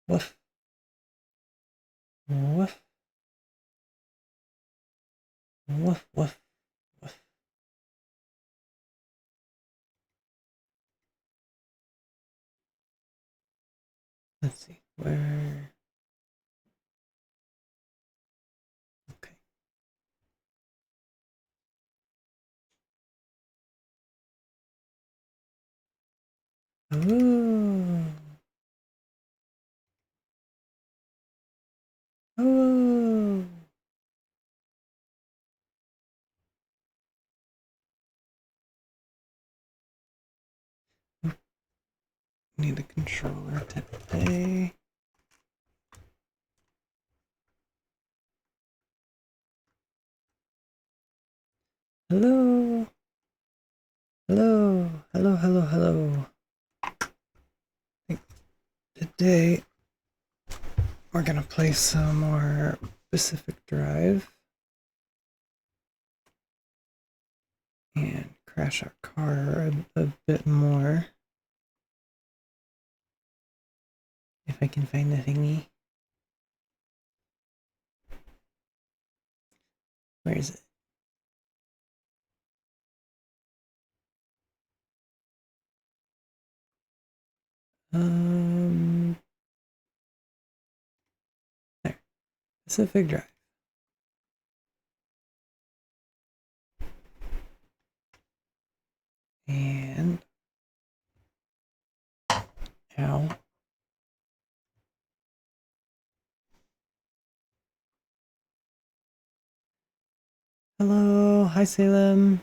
Woof. Woof. Woof, woof, woof. Let's see, where... Okay. Oh. Oh. Need a controller to play. Hello. Hello. Hello, hello, hello. Today we're gonna play some more Pacific Drive and crash our car a bit more. If I can find the thingy. Where is it? There. Pacific Drive. And ow. Hello, hi Salem.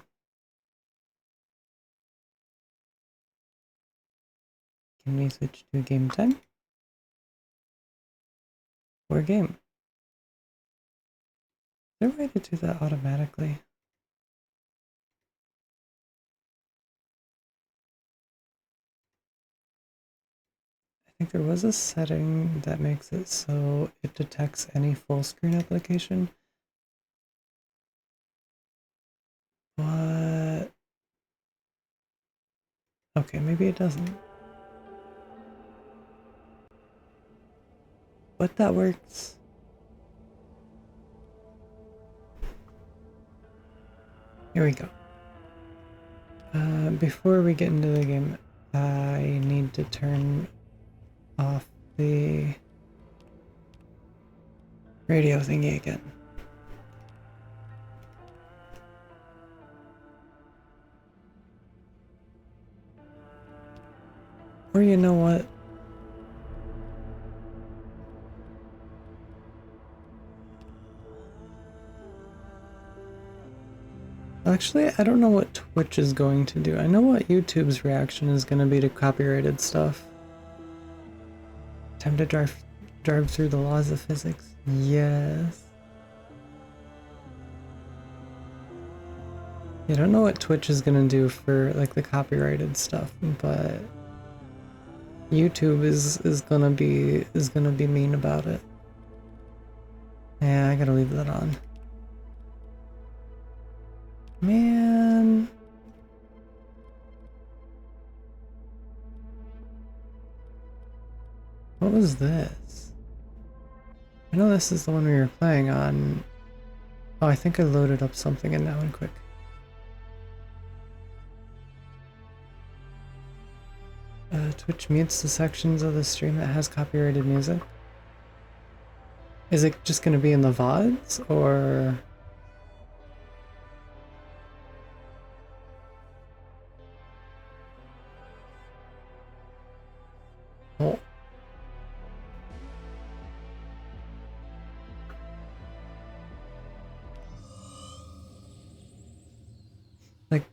Can we switch to game time? Or game? Is there a way to do that automatically? I think there was a setting that makes it so it detects any full screen application. But okay, maybe it doesn't. But that works. Here we go. Before we get into the game, I need to turn off the radio thingy again. Or you know what? Actually, I don't know what Twitch is going to do. I know what YouTube's reaction is going to be to copyrighted stuff. Time to drive through the laws of physics. Yes. I don't know what Twitch is going to do for like the copyrighted stuff, but YouTube is going to be mean about it. Yeah, I got to leave that on. Man. What was this? I know this is the one we were playing on. Oh, I think I loaded up something in that one quick. Twitch mutes the sections of the stream that has copyrighted music. Is it just going to be in the VODs, or... Oh. Like,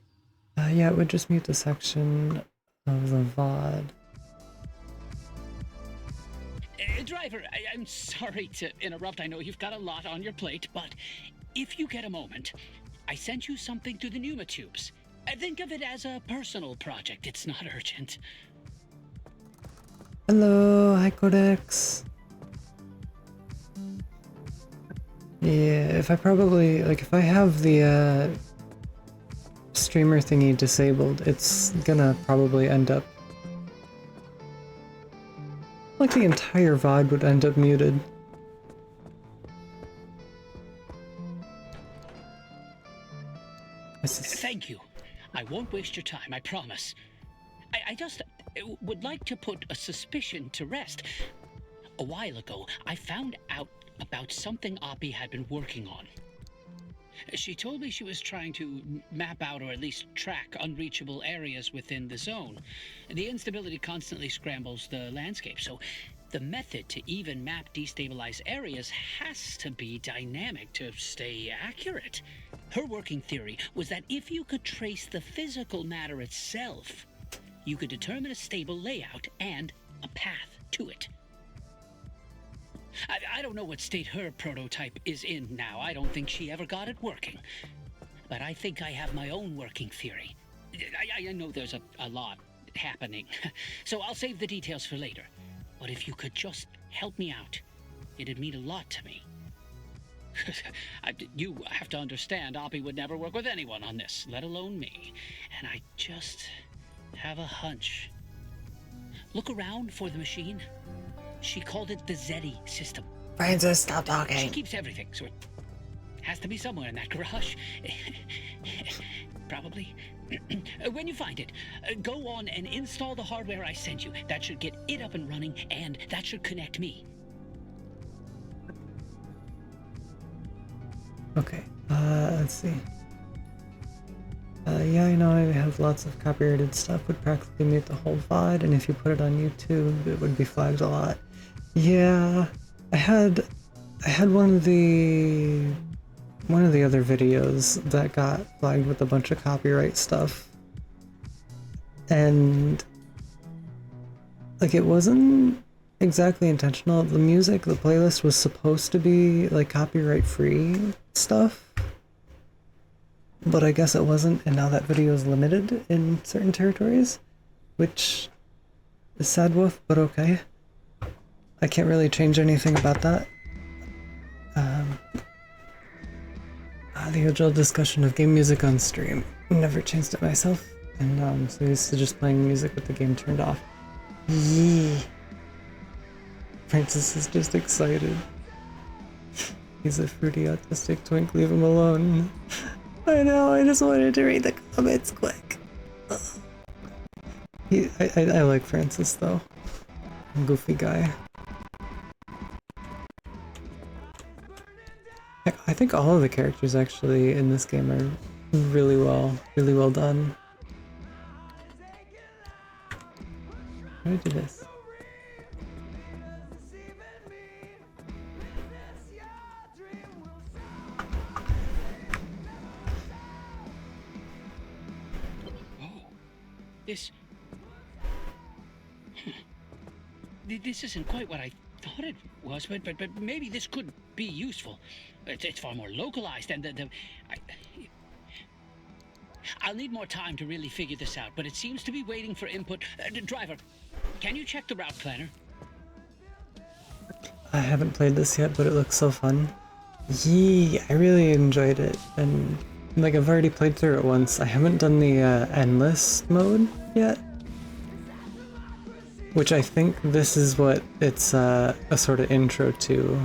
yeah, it would just mute the section of the VOD. Driver, I'm sorry to interrupt. I know you've got a lot on your plate, but if you get a moment, I sent you something through the pneumatubes. Think of it as a personal project. It's not urgent. Hello, hi Codex. Yeah, if I have the streamer thingy disabled, it's gonna probably end up Like the entire VOD would end up muted. Thank you. I won't waste your time, I promise. I just would like to put a suspicion to rest. A while ago, I found out about something Oppie had been working on. She told me she was trying to map out or at least track unreachable areas within the zone. The instability constantly scrambles the landscape, so the method to even map destabilized areas has to be dynamic to stay accurate. Her working theory was that if you could trace the physical matter itself, you could determine a stable layout and a path to it. I don't know what state her prototype is in now. I don't think she ever got it working. But I think I have my own working theory. I know there's a lot happening, so I'll save the details for later. But if you could just help me out, it'd mean a lot to me. You have to understand, Oppie would never work with anyone on this, let alone me. And I just have a hunch. Look around for the machine. She called it the Zeddy system. Francis, stop She talking. keeps everything, so it has to be somewhere in that garage. Probably. When you find it, go on and install the hardware I sent you. That should get it up and running, and that should connect me. Okay, let's see. Yeah, I know I have lots of copyrighted stuff, would practically mute the whole VOD, and if you put it on YouTube, it would be flagged a lot. Yeah, I had one of the other videos that got flagged with a bunch of copyright stuff, and like it wasn't exactly intentional. The music, the playlist was supposed to be like copyright free stuff, but I guess it wasn't, and now that video is limited in certain territories, which is sad woof, but okay. I can't really change anything about that. The age-old discussion of game music on stream. Never changed it myself, and so used to just playing music with the game turned off. Yee. Francis is just excited. He's a fruity autistic twink, leave him alone. I know, I just wanted to read the comments quick. I like Francis though. Goofy guy. I think all of the characters actually in this game are really well done. How do I do this? This isn't quite what I thought it was, but maybe this could be useful. It's far more localized, and I'll need more time to really figure this out, but it seems to be waiting for input. Driver, can you check the route planner? I haven't played this yet, but it looks so fun. Yee, I really enjoyed it, and like I've already played through it once. I haven't done the endless mode yet, which I think this is what it's a sort of intro to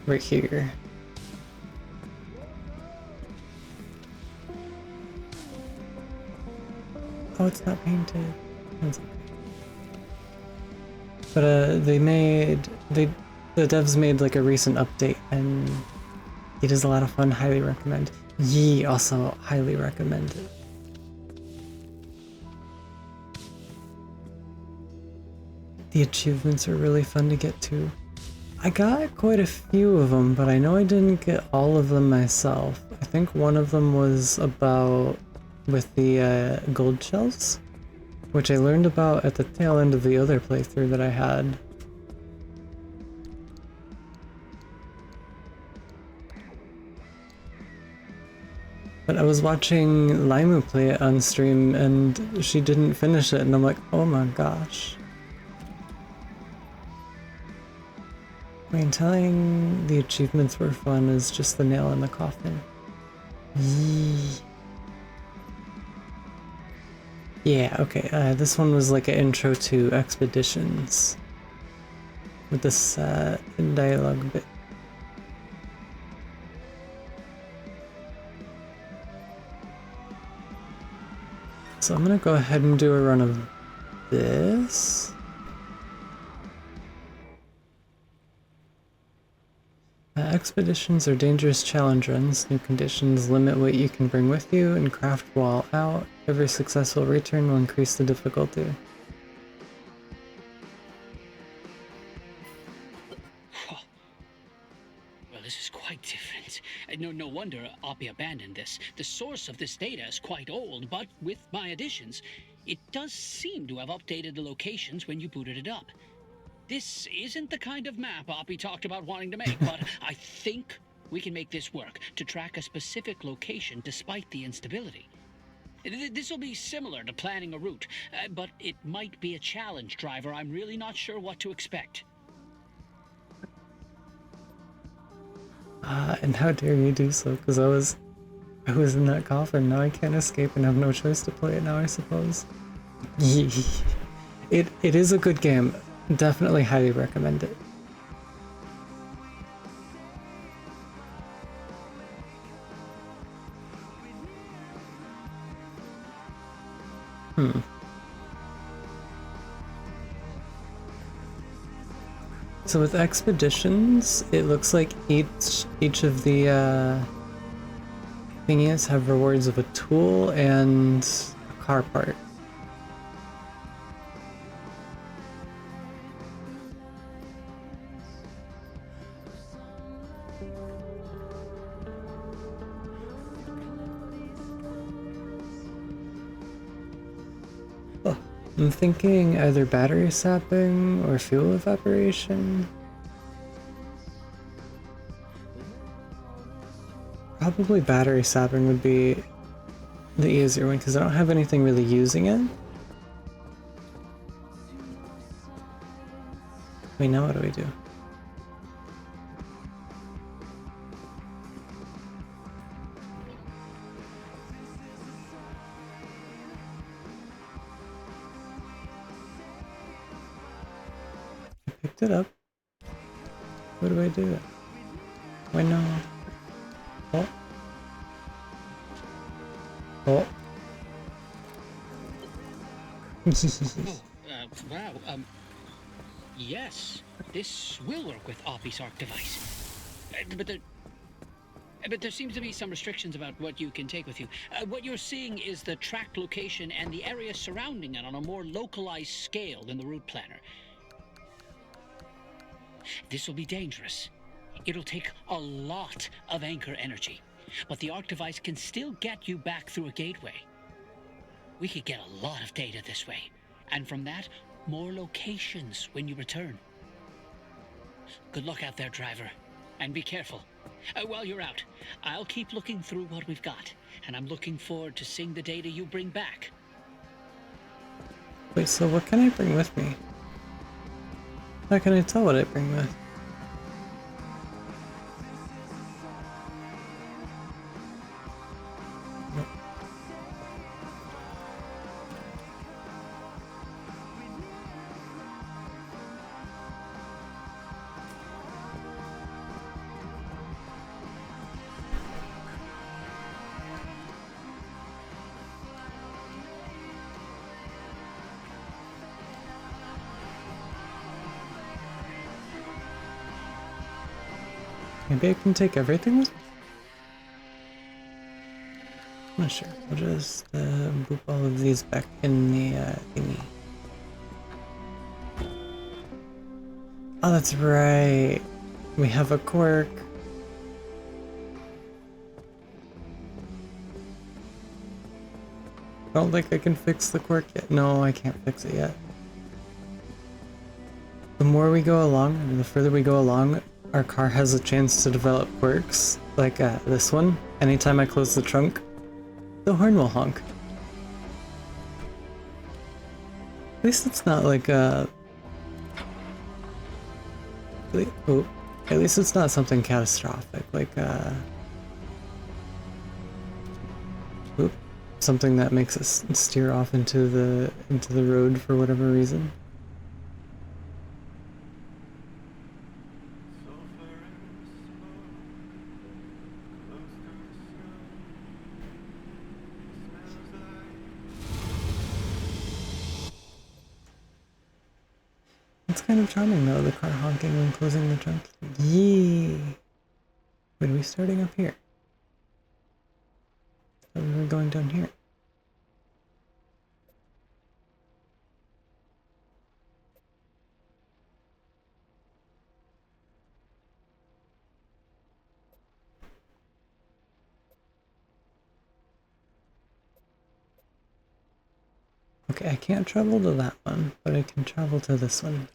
right here. Oh, it's not painted. That's okay. But the devs made like a recent update, and it is a lot of fun. Highly recommend. Yee, also highly recommend it. The achievements are really fun to get to. I got quite a few of them, but I know I didn't get all of them myself. I think one of them was about with the gold shells, which I learned about at the tail end of the other playthrough that I had. But I was watching Limu play it on stream, and she didn't finish it, and I'm like, oh my gosh. I mean, telling the achievements were fun is just the nail in the coffin. Yee. Yeah, okay, this one was like an intro to expeditions. with the sad dialogue bit. So I'm gonna go ahead and do a run of this. Expeditions are dangerous challenge runs. New conditions limit what you can bring with you and craft while out. Every successful return will increase the difficulty. Oh, well, this is quite different. No wonder Oppie abandoned this. The source of this data is quite old, but with my additions, it does seem to have updated the locations when you booted it up. This isn't the kind of map Oppie talked about wanting to make, but I think we can make this work to track a specific location despite the instability. This will be similar to planning a route, but it might be a challenge, driver. I'm really not sure what to expect. And how dare you do so, because I was in that coffin. Now I can't escape and have no choice to play it now, I suppose. It is a good game. Definitely highly recommend it. So with expeditions, it looks like each of the thingies have rewards of a tool and a car part. I'm thinking either battery sapping or fuel evaporation. Probably battery sapping would be the easier one because I don't have anything really using it. Wait, now what do we do? Picked it up. What do I do? Wait, no. Oh. Oh. Wow, yes, this will work with Oppie's Arc device. But there seems to be some restrictions about what you can take with you. What you're seeing is the track location and the area surrounding it on a more localized scale than the route planner. This will be dangerous. It'll take a lot of anchor energy, but the Arc device can still get you back through a gateway. We could get a lot of data this way, and from that, more locations when you return. Good luck out there, driver, and be careful. While you're out, I'll keep looking through what we've got, and I'm looking forward to seeing the data you bring back. Wait, so what can I bring with me? How can I tell what I bring with? Maybe I can take everything with me? I'm not sure. I'll just boop all of these back in the thingy. Oh, that's right. We have a quirk. I don't think I can fix the quirk yet. No, I can't fix it yet. The more we go along, or the further we go along, our car has a chance to develop quirks, like this one. Anytime I close the trunk, the horn will honk. At least it's not like at least it's not something catastrophic, like something that makes us steer off into the road for whatever reason. It's kind of charming though, the car honking when closing the trunk. Yee! Wait, are we starting up here? I thought we were going down here. Okay, I can't travel to that one, but I can travel to this one.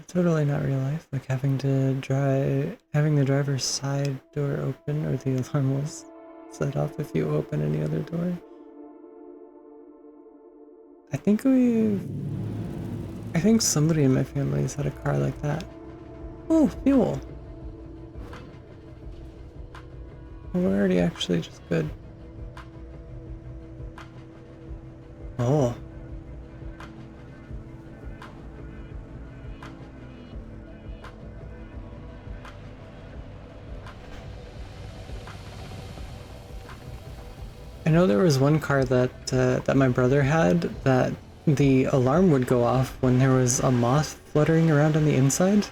Totally not real life, like having the driver's side door open or the alarm will set off if you open any other door. I think somebody in my family has had a car like that. Oh, fuel! Well, we're already actually just good. Oh. I know there was one car that my brother had that the alarm would go off when there was a moth fluttering around on the inside.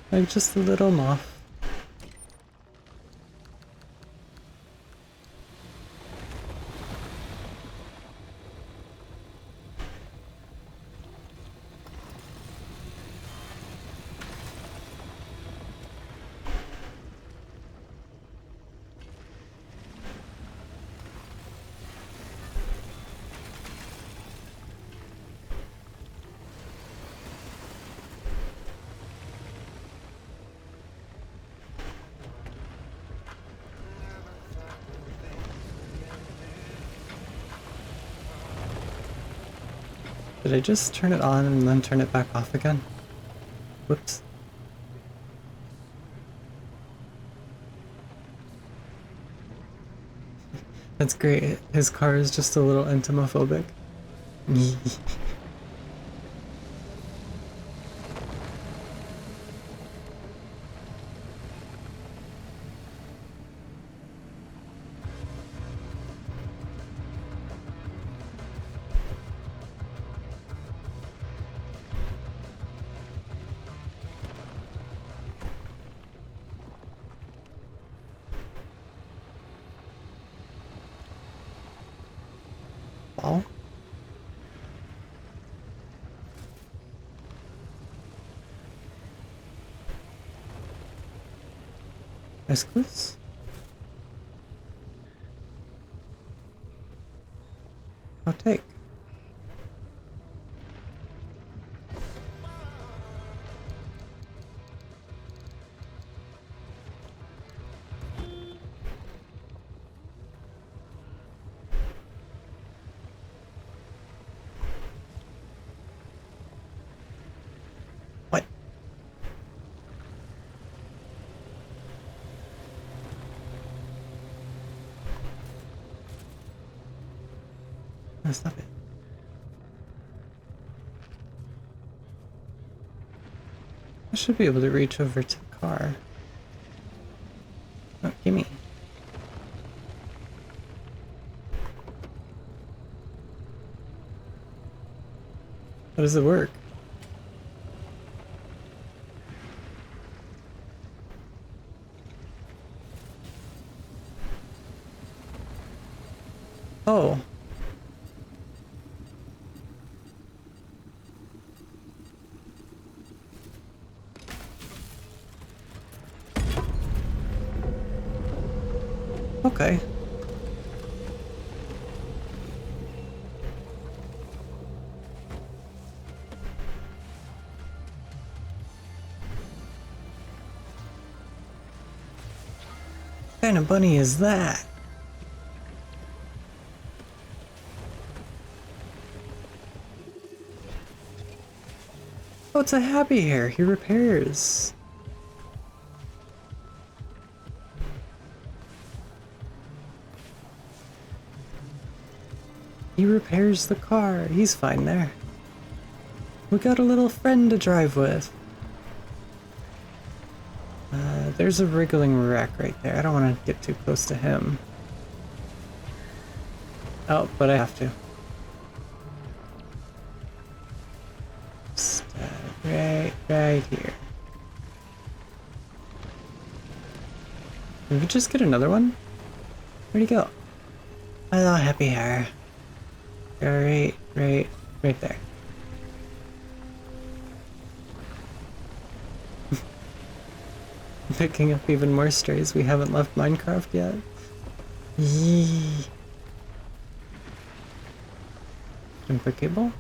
Like just a little moth. Did I just turn it on and then turn it back off again? Whoops. That's great. His car is just a little entomophobic. Ball? Escalus? I'll take. What? No, stop it. I should be able to reach over to the car. Oh, gimme. How does it work? Oh. Okay. What kind of bunny is that? Oh, it's a happy hair. He repairs. He repairs the car. He's fine there. We got a little friend to drive with. There's a wriggling wreck right there. I don't want to get too close to him. Oh, but I have to. Just, right here. Did we just get another one? Where'd he go? Hello, happy hair. Right there. Picking up even more strays. We haven't left Minecraft yet. Yee. Jumper cable?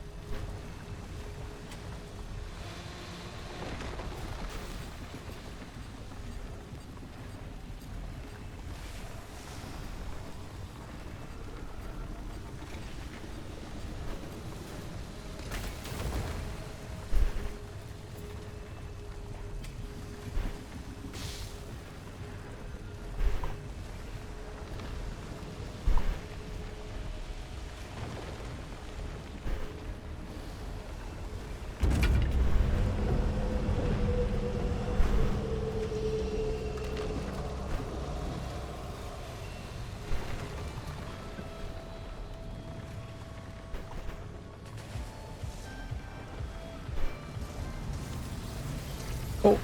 Oh.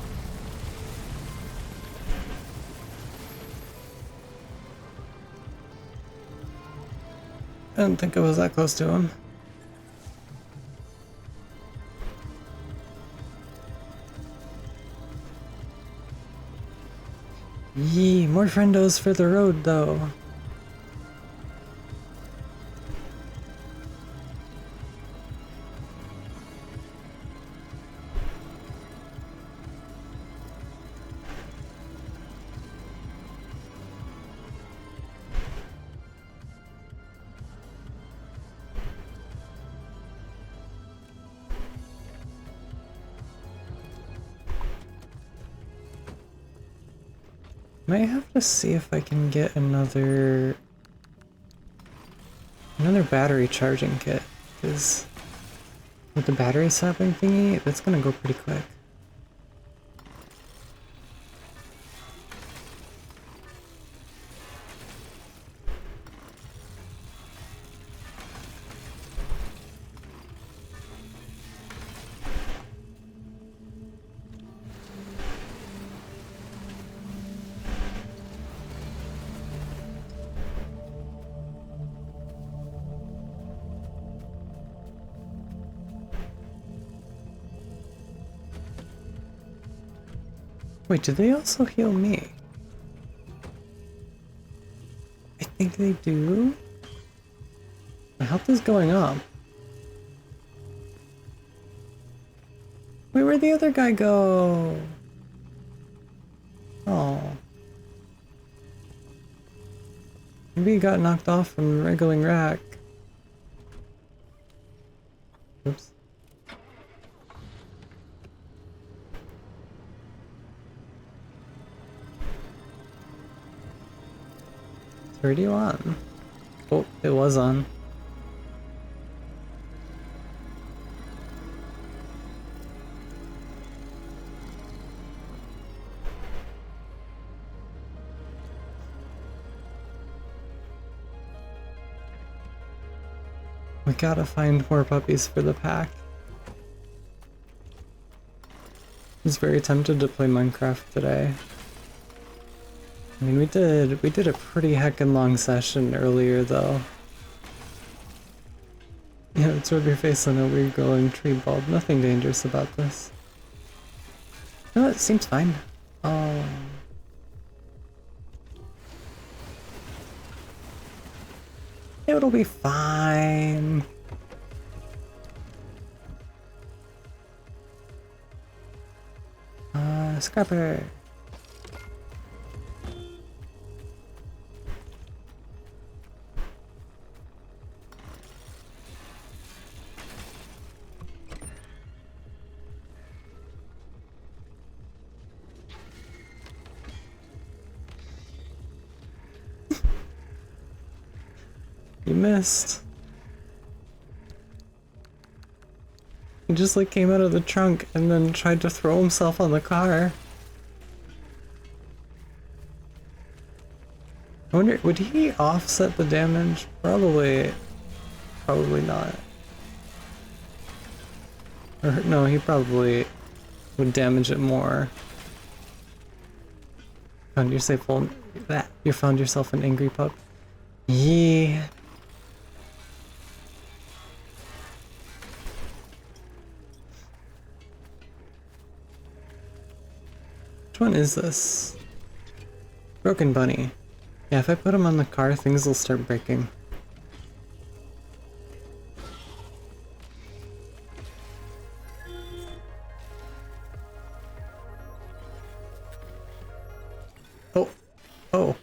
I didn't think I was that close to him. Yee, more friendos for the road though. Might have to see if I can get another battery charging kit, because with the battery swapping thingy, that's gonna go pretty quick. Wait, do they also heal me? I think they do. My health is going up. Wait, where'd the other guy go? Oh. Maybe he got knocked off from the wriggling rack. Oops. It's already on. Oh, it was on. We gotta find more puppies for the pack. I was very tempted to play Minecraft today. I mean, we did a pretty heckin' long session earlier, though. Yeah, it's rub your face on a weird glowing tree bulb. Nothing dangerous about this. No, it seems fine. Oh. It'll be fine. Scrapper. You missed. He just like came out of the trunk and then tried to throw himself on the car. I wonder, would he offset the damage? Probably not. Or no, he probably would damage it more. Found yourself that you found yourself an angry pup. Yeah. Which one is this? Broken bunny. Yeah, if I put him on the car, things will start breaking. Oh. Oh.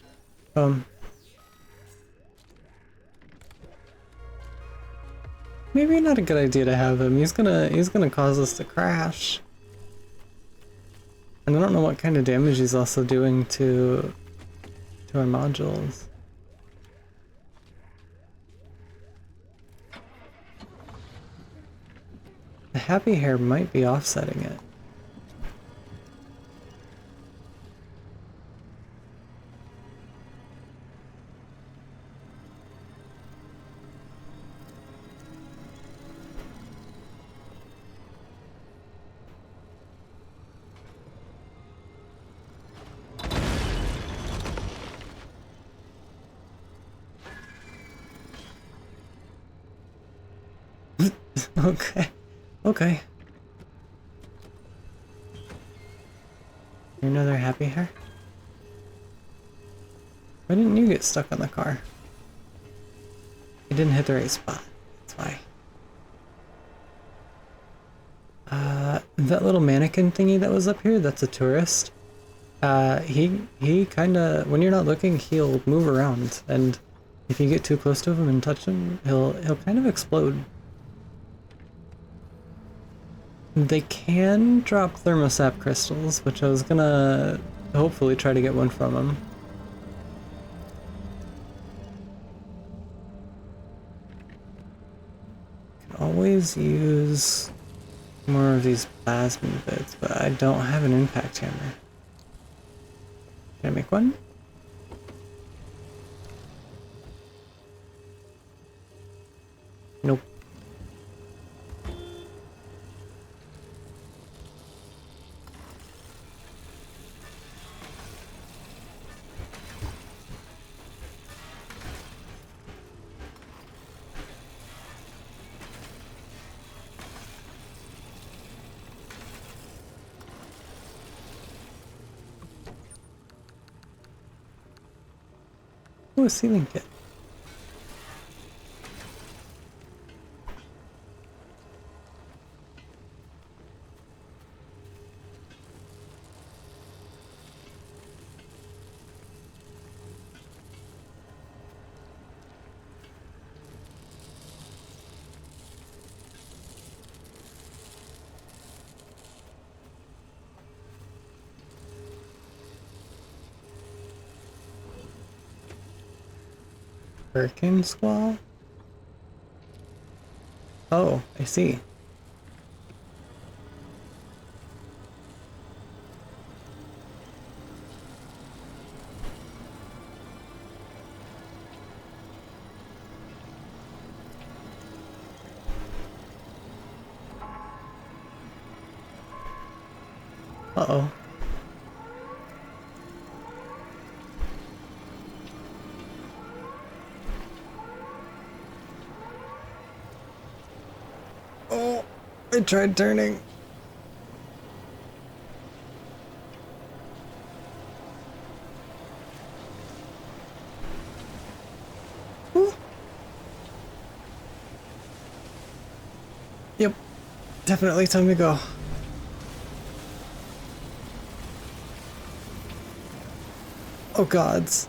Maybe not a good idea to have him. He's gonna cause us to crash. And I don't know what kind of damage he's also doing to our modules. The happy hair might be offsetting it. Okay. Okay. Another happy hair? Why didn't you get stuck on the car? You didn't hit the right spot. That's why. That little mannequin thingy that was up here, that's a tourist. He kinda, when you're not looking, he'll move around, and if you get too close to him and touch him, he'll kind of explode. They can drop thermosap crystals, which I was gonna hopefully try to get one from him. Can always use more of these plasma bits, but I don't have an impact hammer. Can I make one? Nope. Oh, a sealing kit. Hurricane squall? Oh, I see. Uh-oh. Oh, I tried turning. Ooh. Yep, definitely time to go. Oh gods.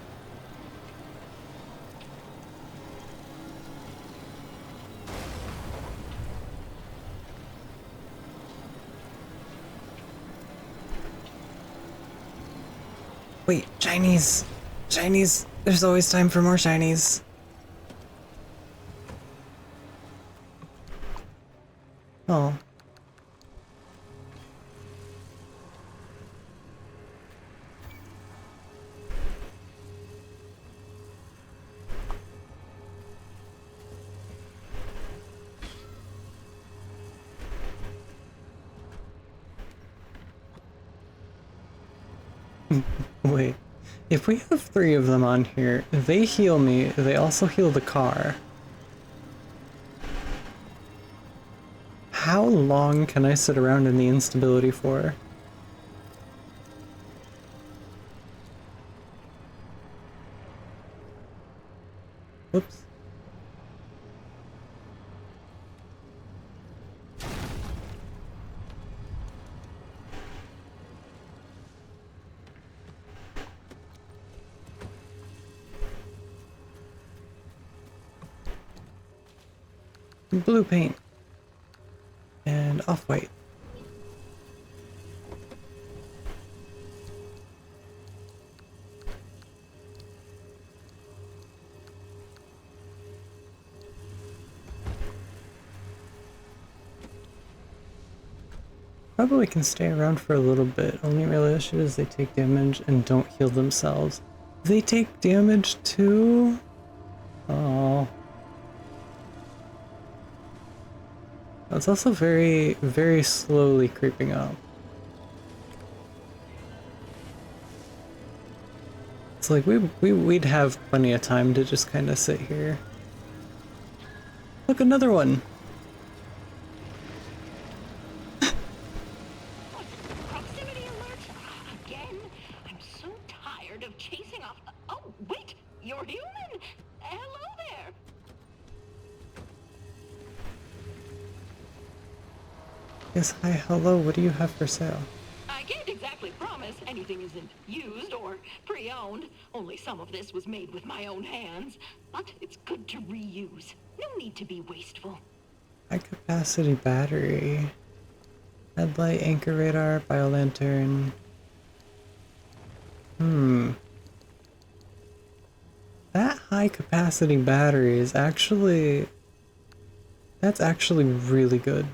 Wait, shinies! Shinies! There's always time for more shinies. Oh. Wait. If we have 3 of them on here, they heal me, they also heal the car. How long can I sit around in the instability for? Whoops. Blue paint. And off-white. Probably can stay around for a little bit. Only real issue is they take damage and don't heal themselves. They take damage too? Oh. It's also very, very slowly creeping up. It's like we'd have plenty of time to just kind of sit here. Look, another one! Proximity alert! Again? I'm so tired of chasing off... Oh, wait! You're human! Hello there! Yes, hi, hello, what do you have for sale? I can't exactly promise anything isn't used or pre-owned. Only some of this was made with my own hands. But it's good to reuse. No need to be wasteful. High capacity battery. Headlight, anchor radar, biolantern. That high capacity battery is actually... That's actually really good.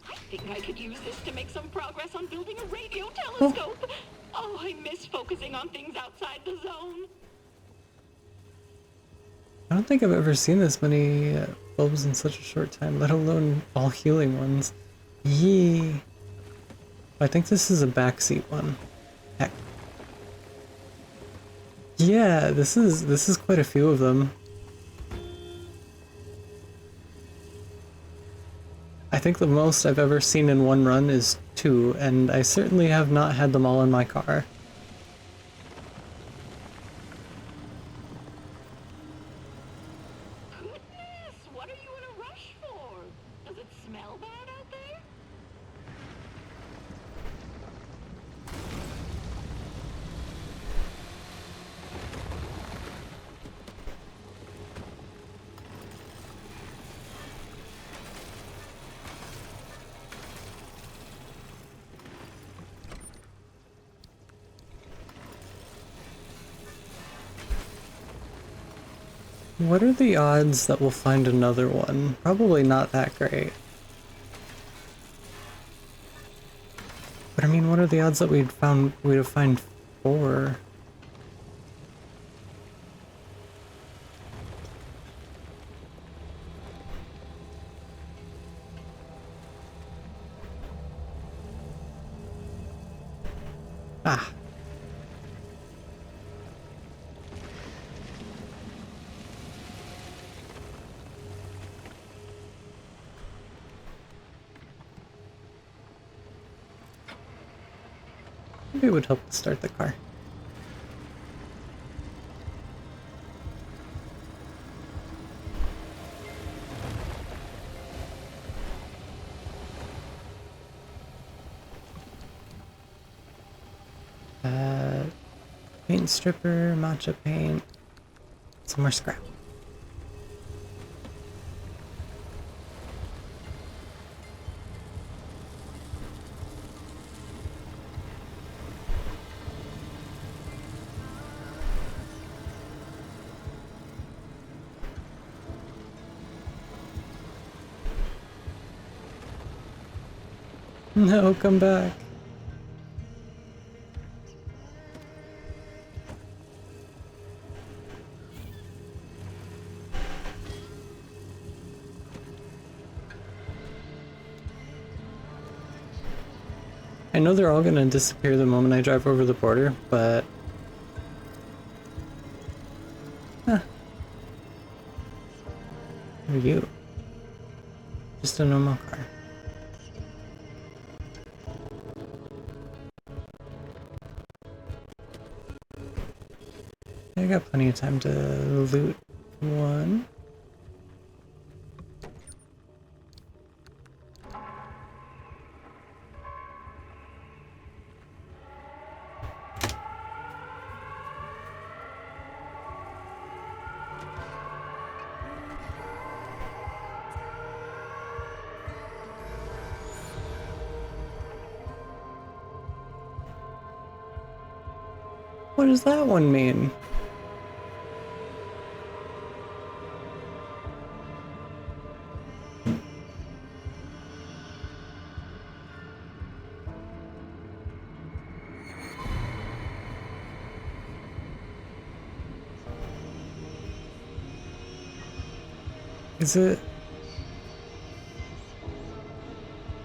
I think I could use this to make some progress on building a radio telescope. Oh, I miss focusing on things outside the zone. I don't think I've ever seen this many bulbs in such a short time, let alone all healing ones. Yee. I think this is a backseat one. Heck. Yeah, this is quite a few of them. I think the most I've ever seen in one run is 2, and I certainly have not had them all in my car. Goodness, what are you in a rush for? Does it smell bad out there? What are the odds that we'll find another one? Probably not that great. But I mean, what are the odds that we'd have found 4? Ah. Maybe it would help to start the car. Paint stripper, matcha paint, some more scrap. No, come back. I know they're all gonna disappear the moment I drive over the border, but... Huh. Who are you? Just a normal car. I got plenty of time to loot one. What does that one mean? Is it...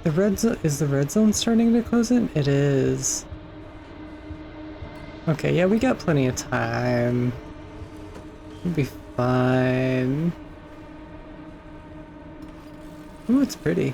The red zone... Is the red zone starting to close in? It is. Okay, yeah, we got plenty of time. We'll be fine. Ooh, it's pretty.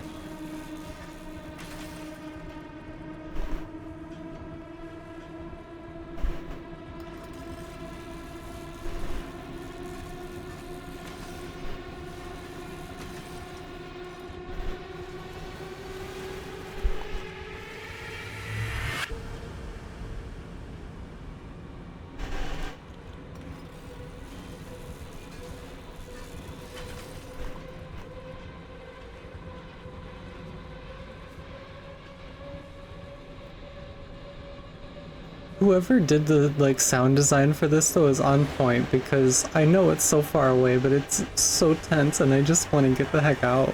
Whoever did the like sound design for this though is on point, because I know it's so far away, but it's so tense and I just want to get the heck out.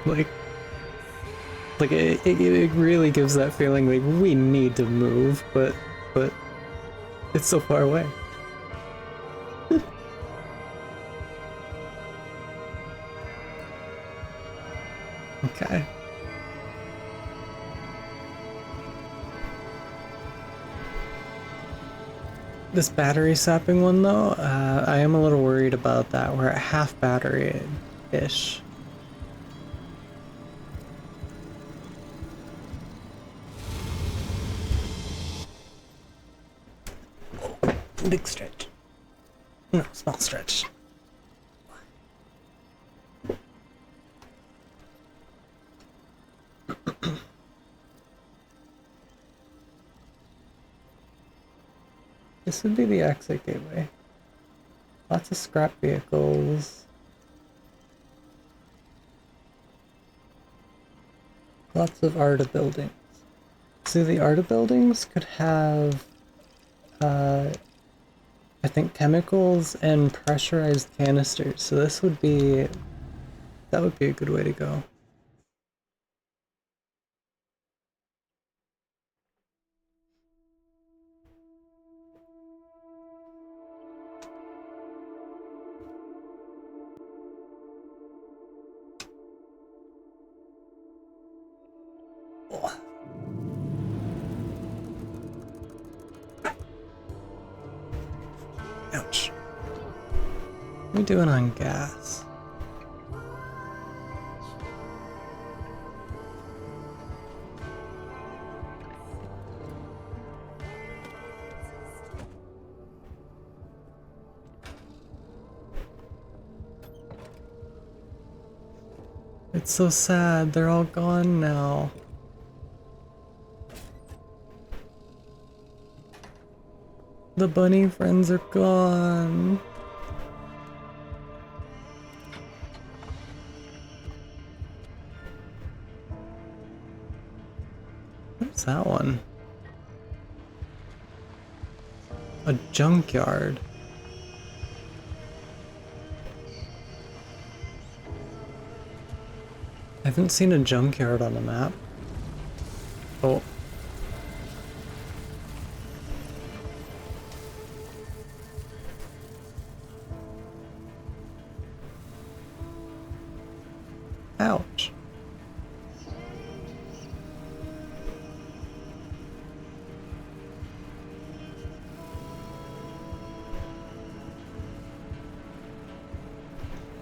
like it really gives that feeling like we need to move, but it's so far away. Okay. This battery sapping one though, I am a little worried about that. We're at half battery-ish. Big stretch. No, small stretch. This would be the exit gateway. Lots of scrap vehicles. Lots of ARTA buildings. So the ARTA buildings could have, I think, chemicals and pressurized canisters. So this would be, that would be a good way to go. Ouch. What are we doing on gas? It's so sad, they're all gone now. The bunny friends are gone. What's that one? A junkyard. I haven't seen a junkyard on the map. Oh. Ouch.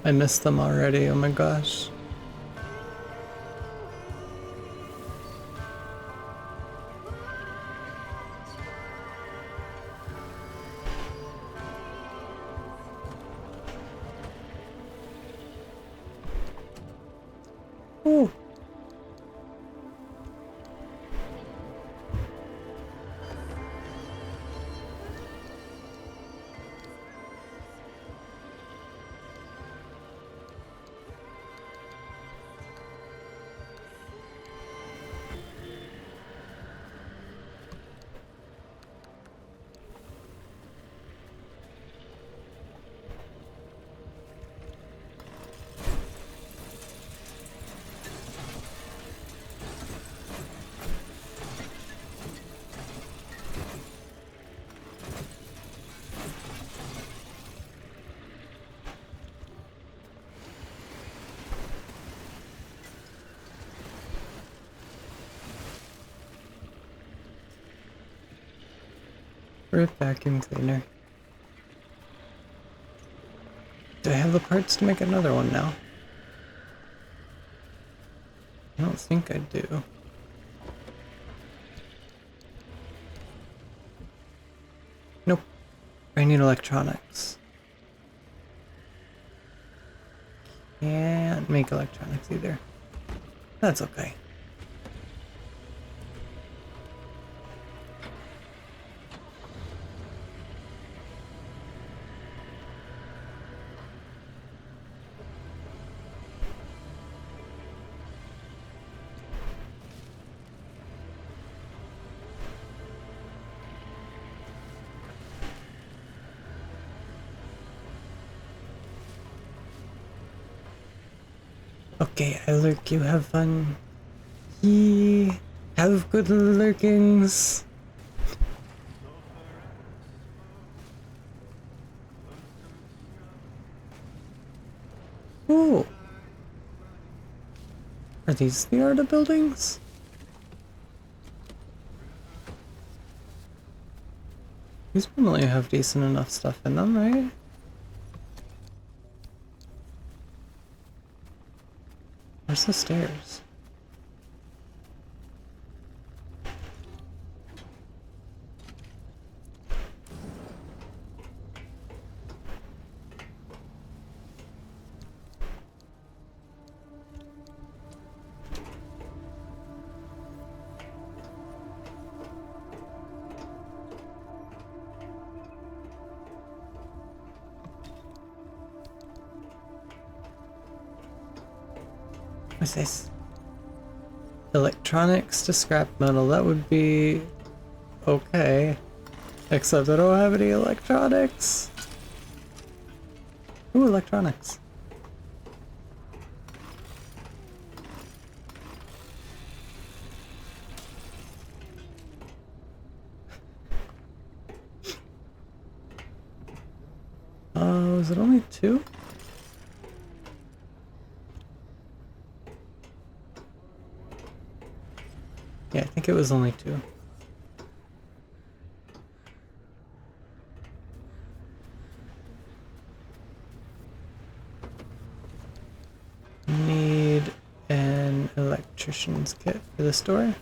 I missed them already, oh my gosh. Ooh. Rip vacuum cleaner. Do I have the parts to make another one now? I don't think I do. Nope. I need electronics. Can't make electronics either. That's okay. Okay, I lurk, you have fun. Ye have good lurkings. Ooh. Are these the Arda buildings? These normally have decent enough stuff in them, right? Where's the stairs? What's this? Electronics to scrap metal, that would be okay. Except I don't have any electronics. Ooh, electronics. Was it only two? Yeah, I think it was only two. Need an electrician's kit for this door.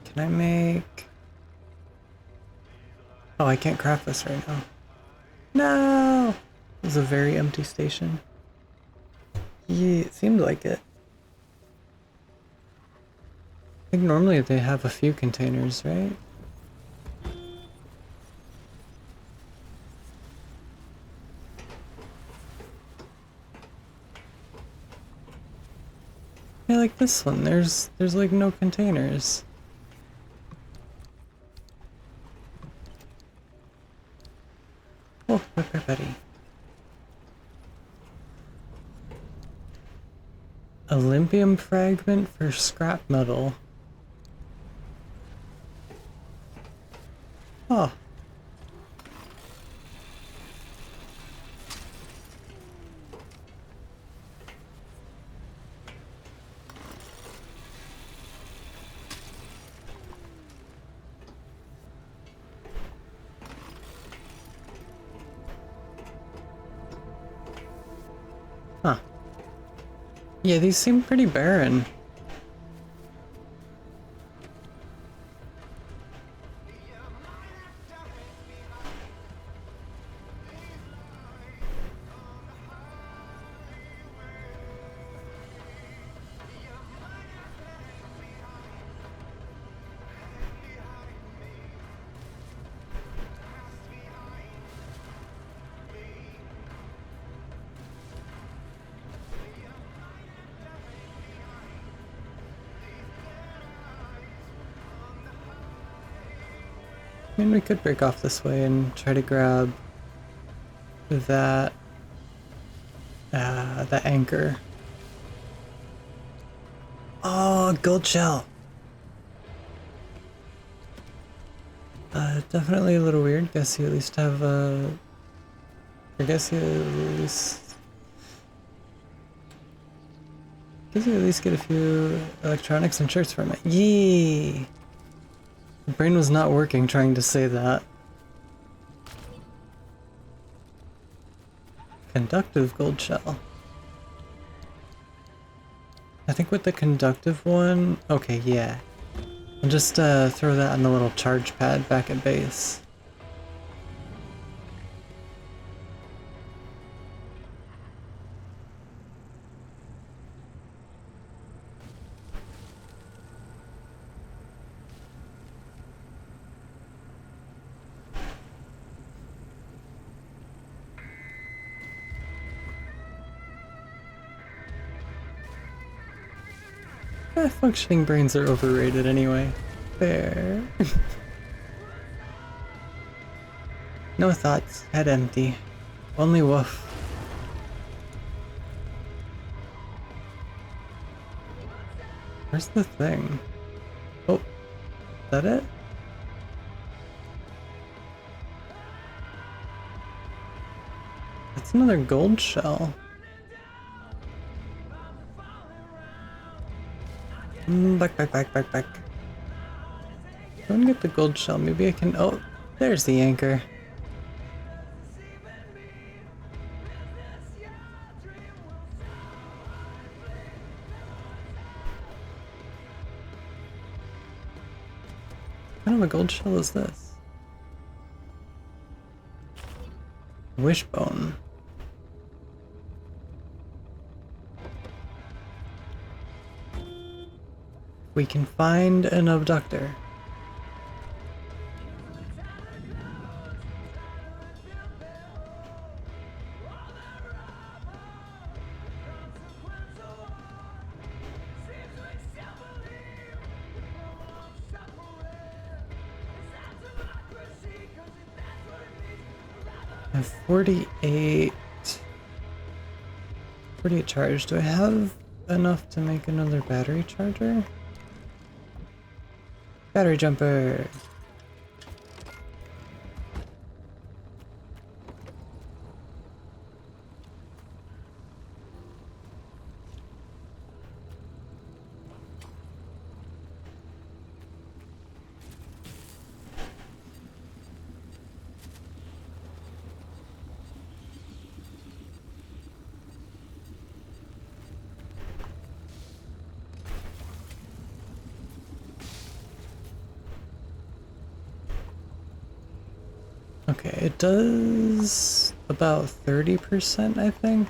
Can I make... Oh, I can't craft this right now. No! This is a very empty station. Yeah, it seemed like it. I think normally they have a few containers, right? Yeah, like this one, there's like no containers. Oh, Pepper Betty. Olympium fragment for scrap metal. Oh. Yeah, these seem pretty barren. I mean, we could break off this way and try to grab that, the anchor. Oh, gold shell! Definitely a little weird. Guess you at least have, I guess you at least... Guess you at least get a few electronics and shirts from it. Yee! The brain was not working trying to say that. Conductive gold shell. I think with the conductive one... Okay, yeah. I'll just throw that on the little charge pad back at base. Functioning brains are overrated anyway. Fair. No thoughts, head empty. Only woof. Where's the thing? Oh, is that it? That's another gold shell. Back. Don't get the gold shell. Maybe I can. Oh, there's the anchor. What kind of a gold shell is this? Wishbone. We can find an abductor. I have 48 charge. Do I have enough to make another battery charger? Battery jumper. Okay, it does about 30%, I think.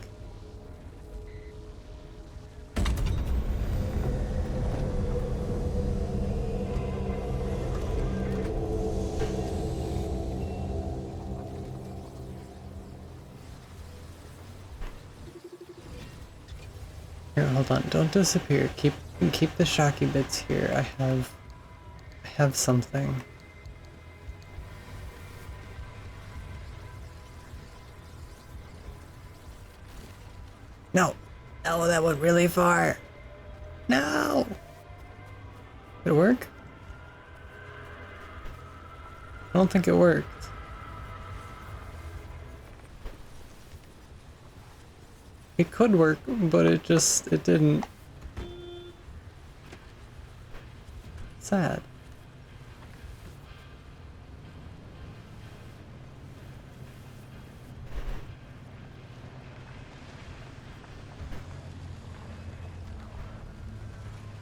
Here, hold on, don't disappear. Keep the shocky bits here. I have something. No! Oh, that went really far! No! Did it work? I don't think it worked. It could work, but it didn't. Sad.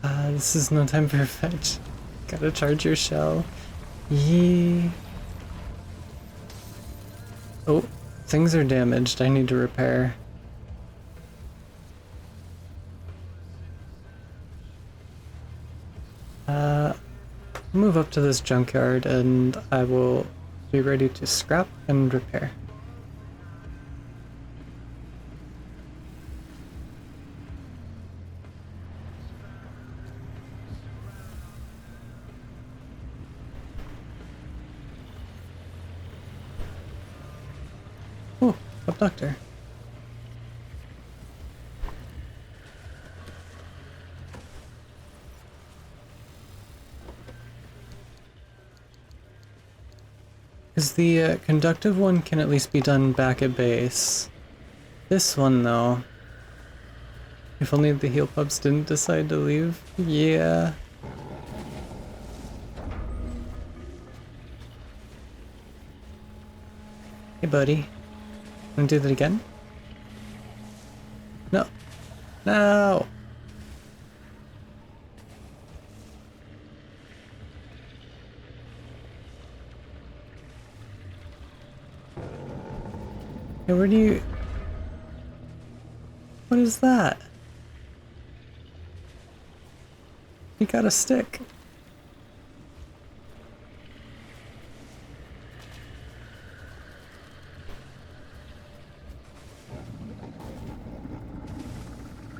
This is no time for fetch. Gotta charge your shell. Yee. Oh, things are damaged. I need to repair. Move up to this junkyard and I will be ready to scrap and repair. Oh, abductor. Because the conductive one can at least be done back at base. This one, though. If only the heal pups didn't decide to leave. Yeah. Hey, buddy. Wanna do that again? No. No! Hey, where do you... What is that? You got a stick.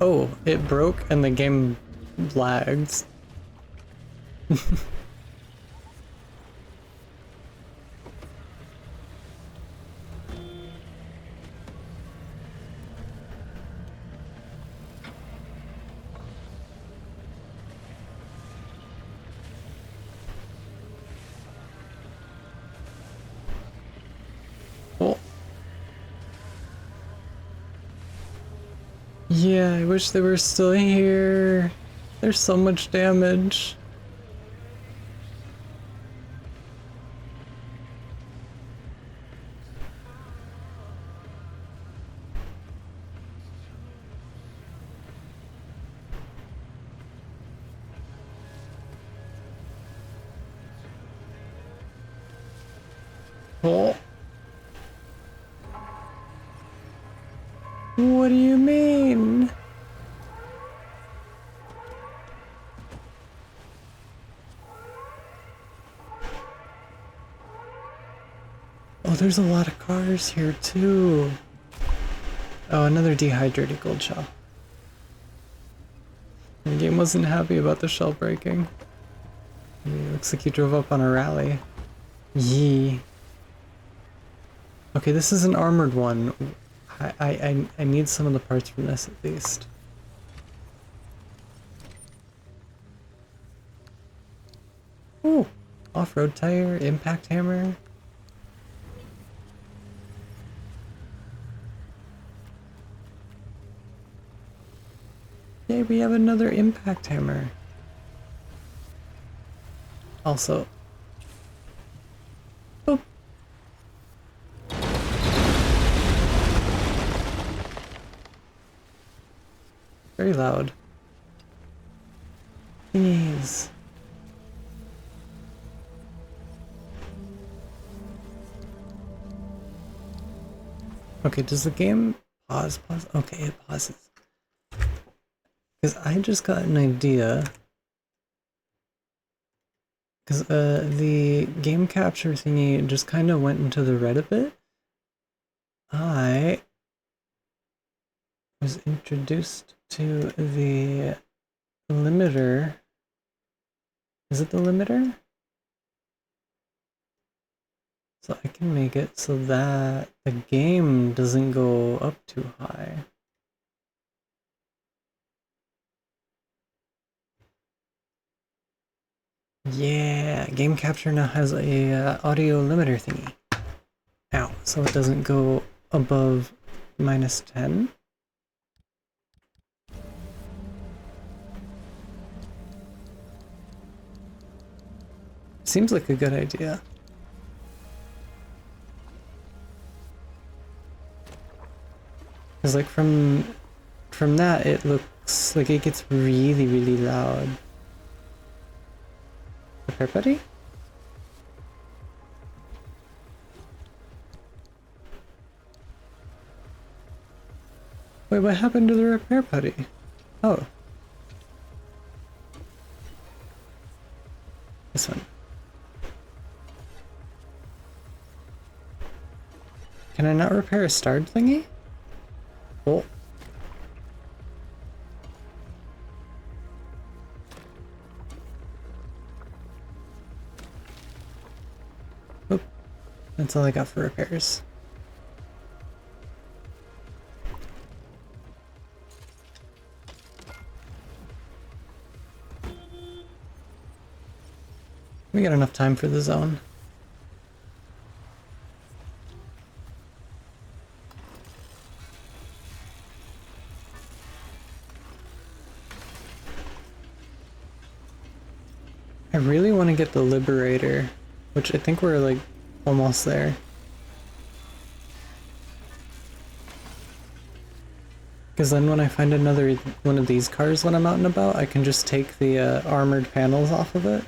Oh, it broke and the game lags. Oh. Yeah, I wish they were still here. There's so much damage. Oh. What do you mean? Oh, there's a lot of cars here too. Oh, another dehydrated gold shell. The game wasn't happy about the shell breaking. Looks like you drove up on a rally. Yee. Okay, this is an armored one. I need some of the parts from this at least. Ooh, off-road tire, impact hammer. Yay, we have another impact hammer. Also. Oh. Very loud. Thingies. Okay, does the game pause? Okay, it pauses. Because I just got an idea. Because the game capture thingy just kind of went into the red a bit. I was introduced to the limiter. Is it the limiter? So I can make it so that the game doesn't go up too high. Yeah, game capture now has a audio limiter thingy. Ow, so it doesn't go above -10. Seems like a good idea. Cause like from that it looked sucks. Like, it gets really, really loud. Repair buddy? Wait, what happened to the repair putty? Oh. This one. Can I not repair a starred thingy? Oh. Oop. That's all I got for repairs. We got enough time for the zone. I really want to get the Liberator, which I think we're like almost there. Because then when I find another one of these cars when I'm out and about, I can just take the armored panels off of it.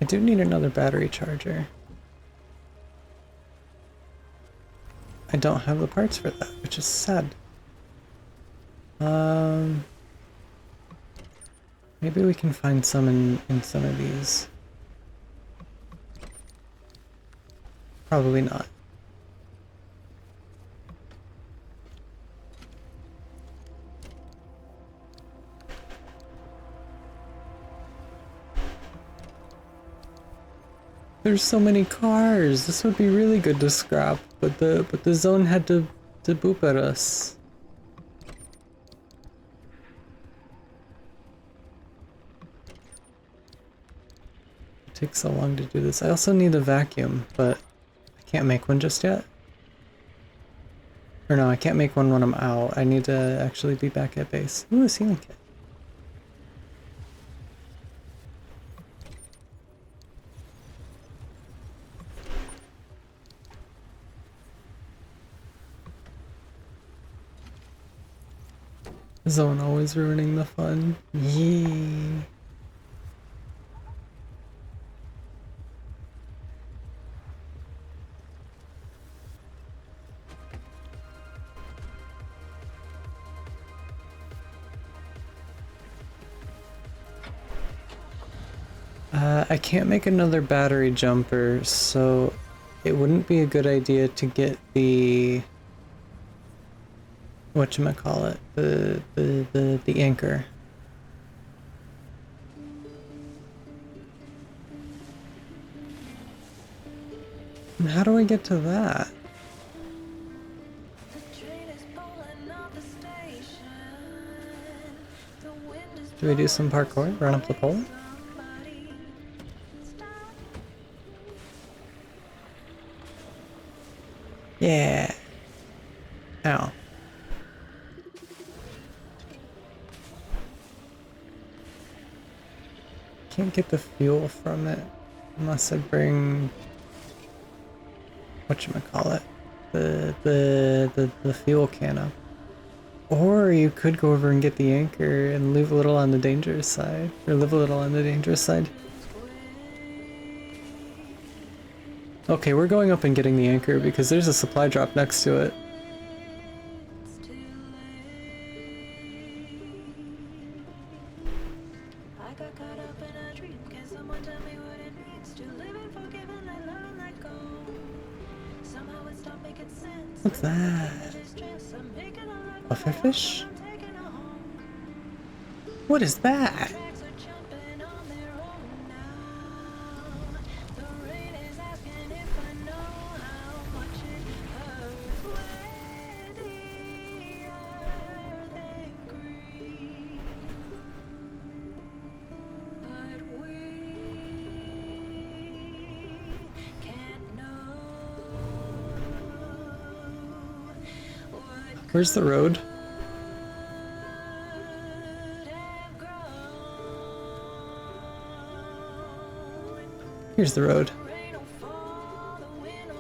I do need another battery charger. I don't have the parts for that, which is sad. Maybe we can find some in some of these. Probably not. There's so many cars. This would be really good to scrap, but the zone had to boop at us. It takes so long to do this. I also need a vacuum, but I can't make one just yet. Or no, I can't make one when I'm out. I need to actually be back at base. Ooh, a ceiling kit. Zone always ruining the fun. Yee. I can't make another battery jumper, so it wouldn't be a good idea to get the whatchamacallit, the anchor. And how do I get to that? Do we do some parkour? Run up the pole? Yeah. Ow. Can't get the fuel from it unless I bring whatchamacallit, the fuel can up. Or you could go over and get the anchor and leave a little on the dangerous side, or live a little on the dangerous side. Okay, we're going up and getting the anchor because there's a supply drop next to it. What's that? Pufferfish? What is that? Where's the road? Here's the road.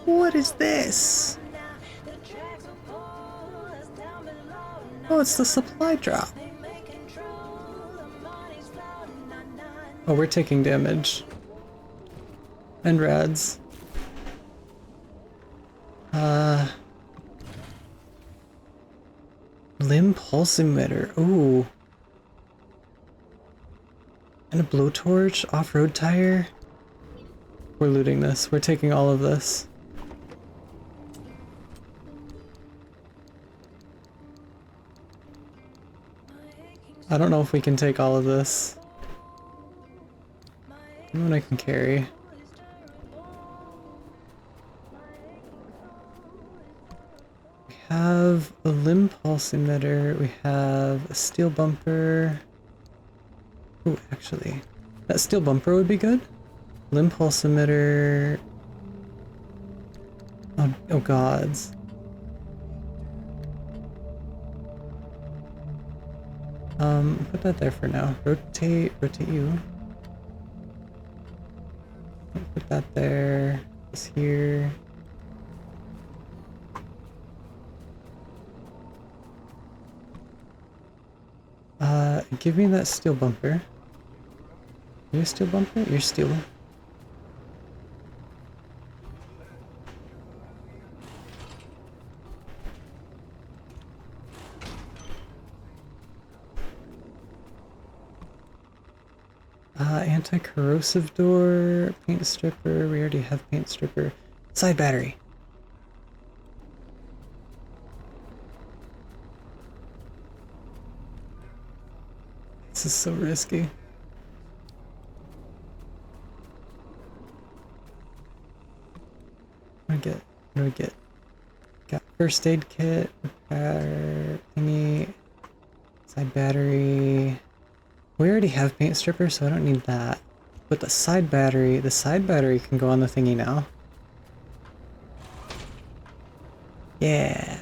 What is this? Oh, it's the supply drop. Oh, we're taking damage. And rads. Limb pulse emitter. Ooh. And a blowtorch, off-road tire. We're looting this. We're taking all of this. I don't know if we can take all of this. What I can carry. We have a limb pulse emitter. We have a steel bumper. Ooh, actually, that steel bumper would be good. Limb pulse emitter. Oh gods. Put that there for now. Rotate you. Put that there. This here. Give me that steel bumper. You a steel bumper? You're steel. Anti-corrosive door, paint stripper, we already have paint stripper. Side battery. This is so risky. What do I get? Got first aid kit, repair thingy, side battery. We already have paint stripper, so I don't need that. But the side battery can go on the thingy now. Yeah.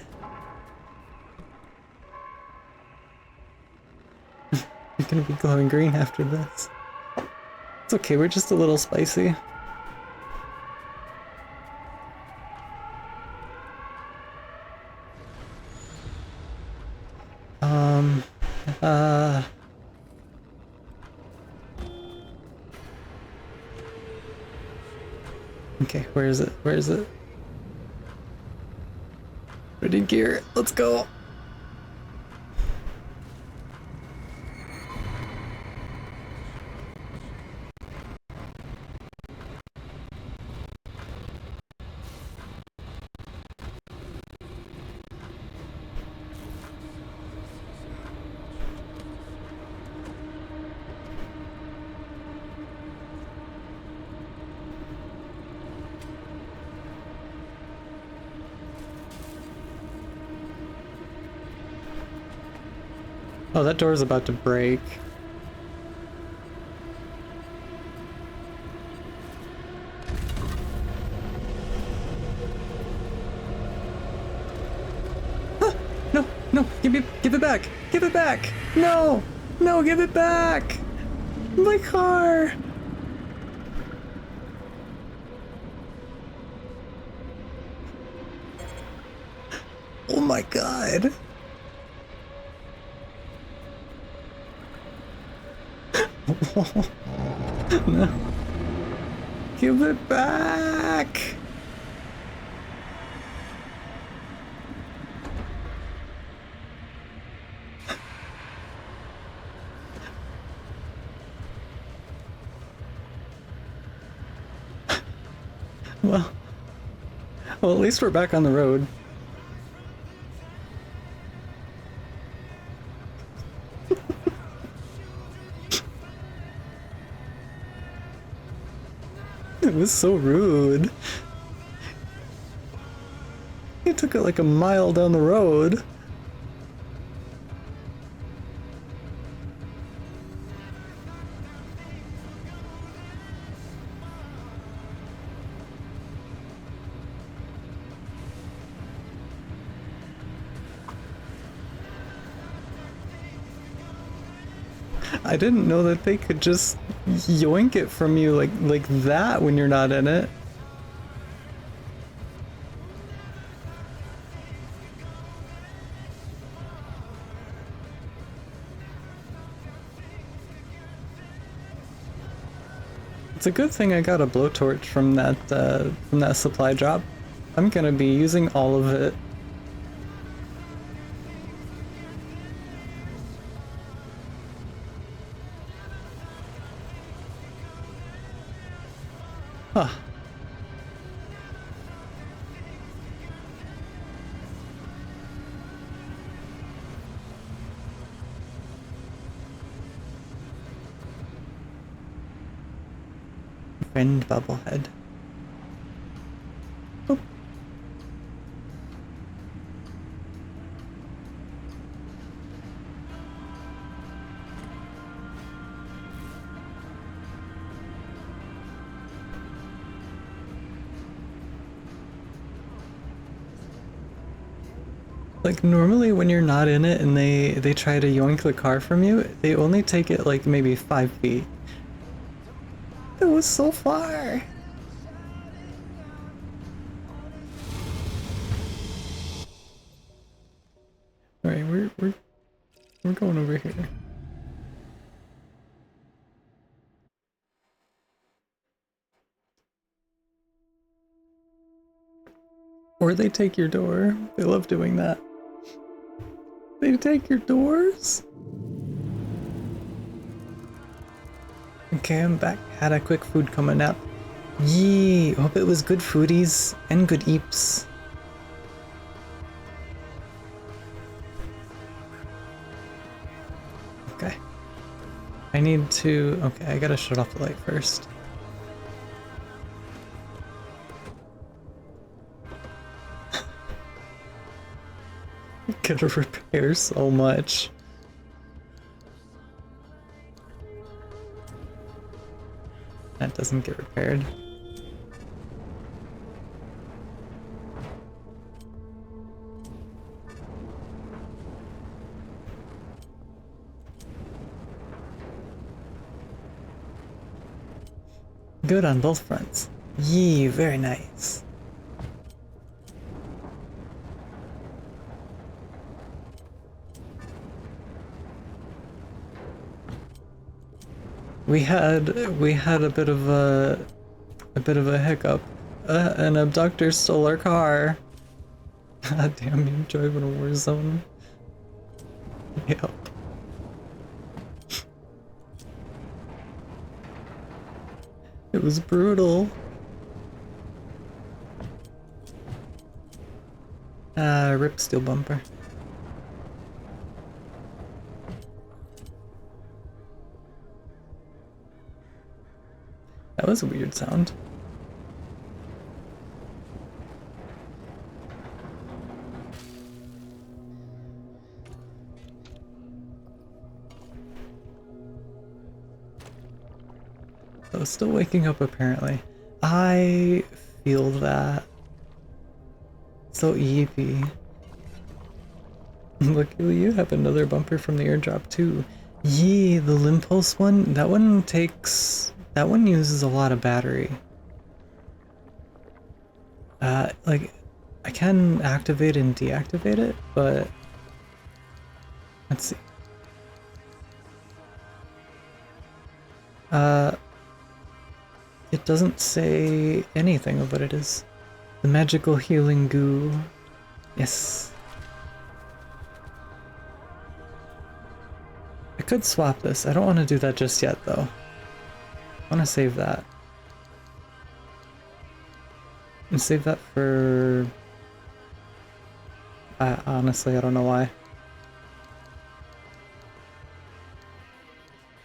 You're gonna be glowing green after this. It's okay, we're just a little spicy. Okay, where is it? Where is it? Ready gear, let's go! Oh, that door is about to break. Ah, no, no, give it back! Give it back! No! No, give it back! My car! Oh my god! No. Give it back! Well, at least we're back on the road. It was so rude. He took it like a mile down the road. I didn't know that they could just yoink it from you like that when you're not in it. It's a good thing I got a blowtorch from that supply drop. I'm gonna be using all of it. Huh. Friend Bubblehead. Boop. Like normally when you're not in it and they try to yoink the car from you, they only take it like maybe 5 feet. It was so far. All right, we're going over here. Or they take your door. They love doing that. They take your doors? Okay, I'm back. Had a quick food coming up. Yee! Hope it was good foodies and good eeps. Okay. I need to... Okay, I gotta shut off the light first. Gotta repair so much. That doesn't get repaired. Good on both fronts. Yee, very nice. We had a bit of a hiccup. An abductor stole our car. God damn, you driving a war zone. Yep. It was brutal. Rip steel bumper. That was a weird sound. So still waking up apparently. I feel that. So eepy. Look, you have another bumper from the airdrop too. Yee, the Limpulse one, that one uses a lot of battery. Like, I can activate and deactivate it, but let's see. It doesn't say anything of what it is. The magical healing goo. Yes. I could swap this. I don't want to do that just yet, though. I want to save that. And save that for... honestly, I don't know why.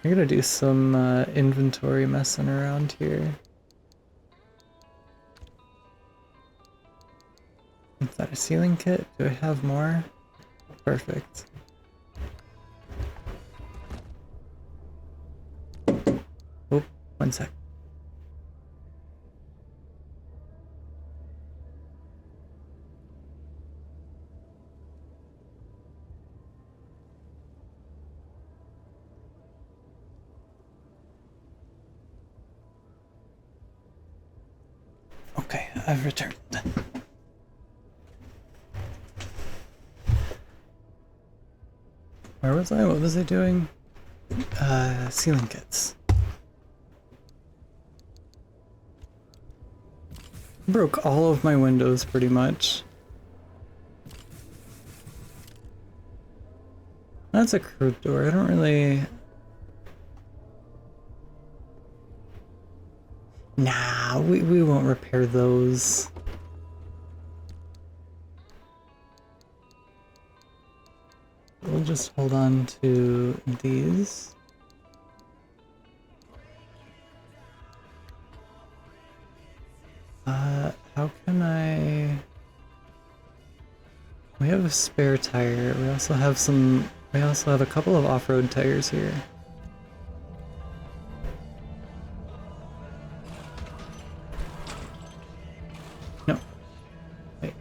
I'm gonna do some inventory messing around here. Is that a ceiling kit? Do I have more? Perfect. Oh, 1 sec. Okay, I've returned. Where was I? What was I doing? Ceiling kits. Broke all of my windows pretty much. That's a curved door. I don't really... Nah, we won't repair those. We'll just hold on to these. How can I... We have a spare tire. We also have some... We also have a couple of off-road tires here. No. Wait.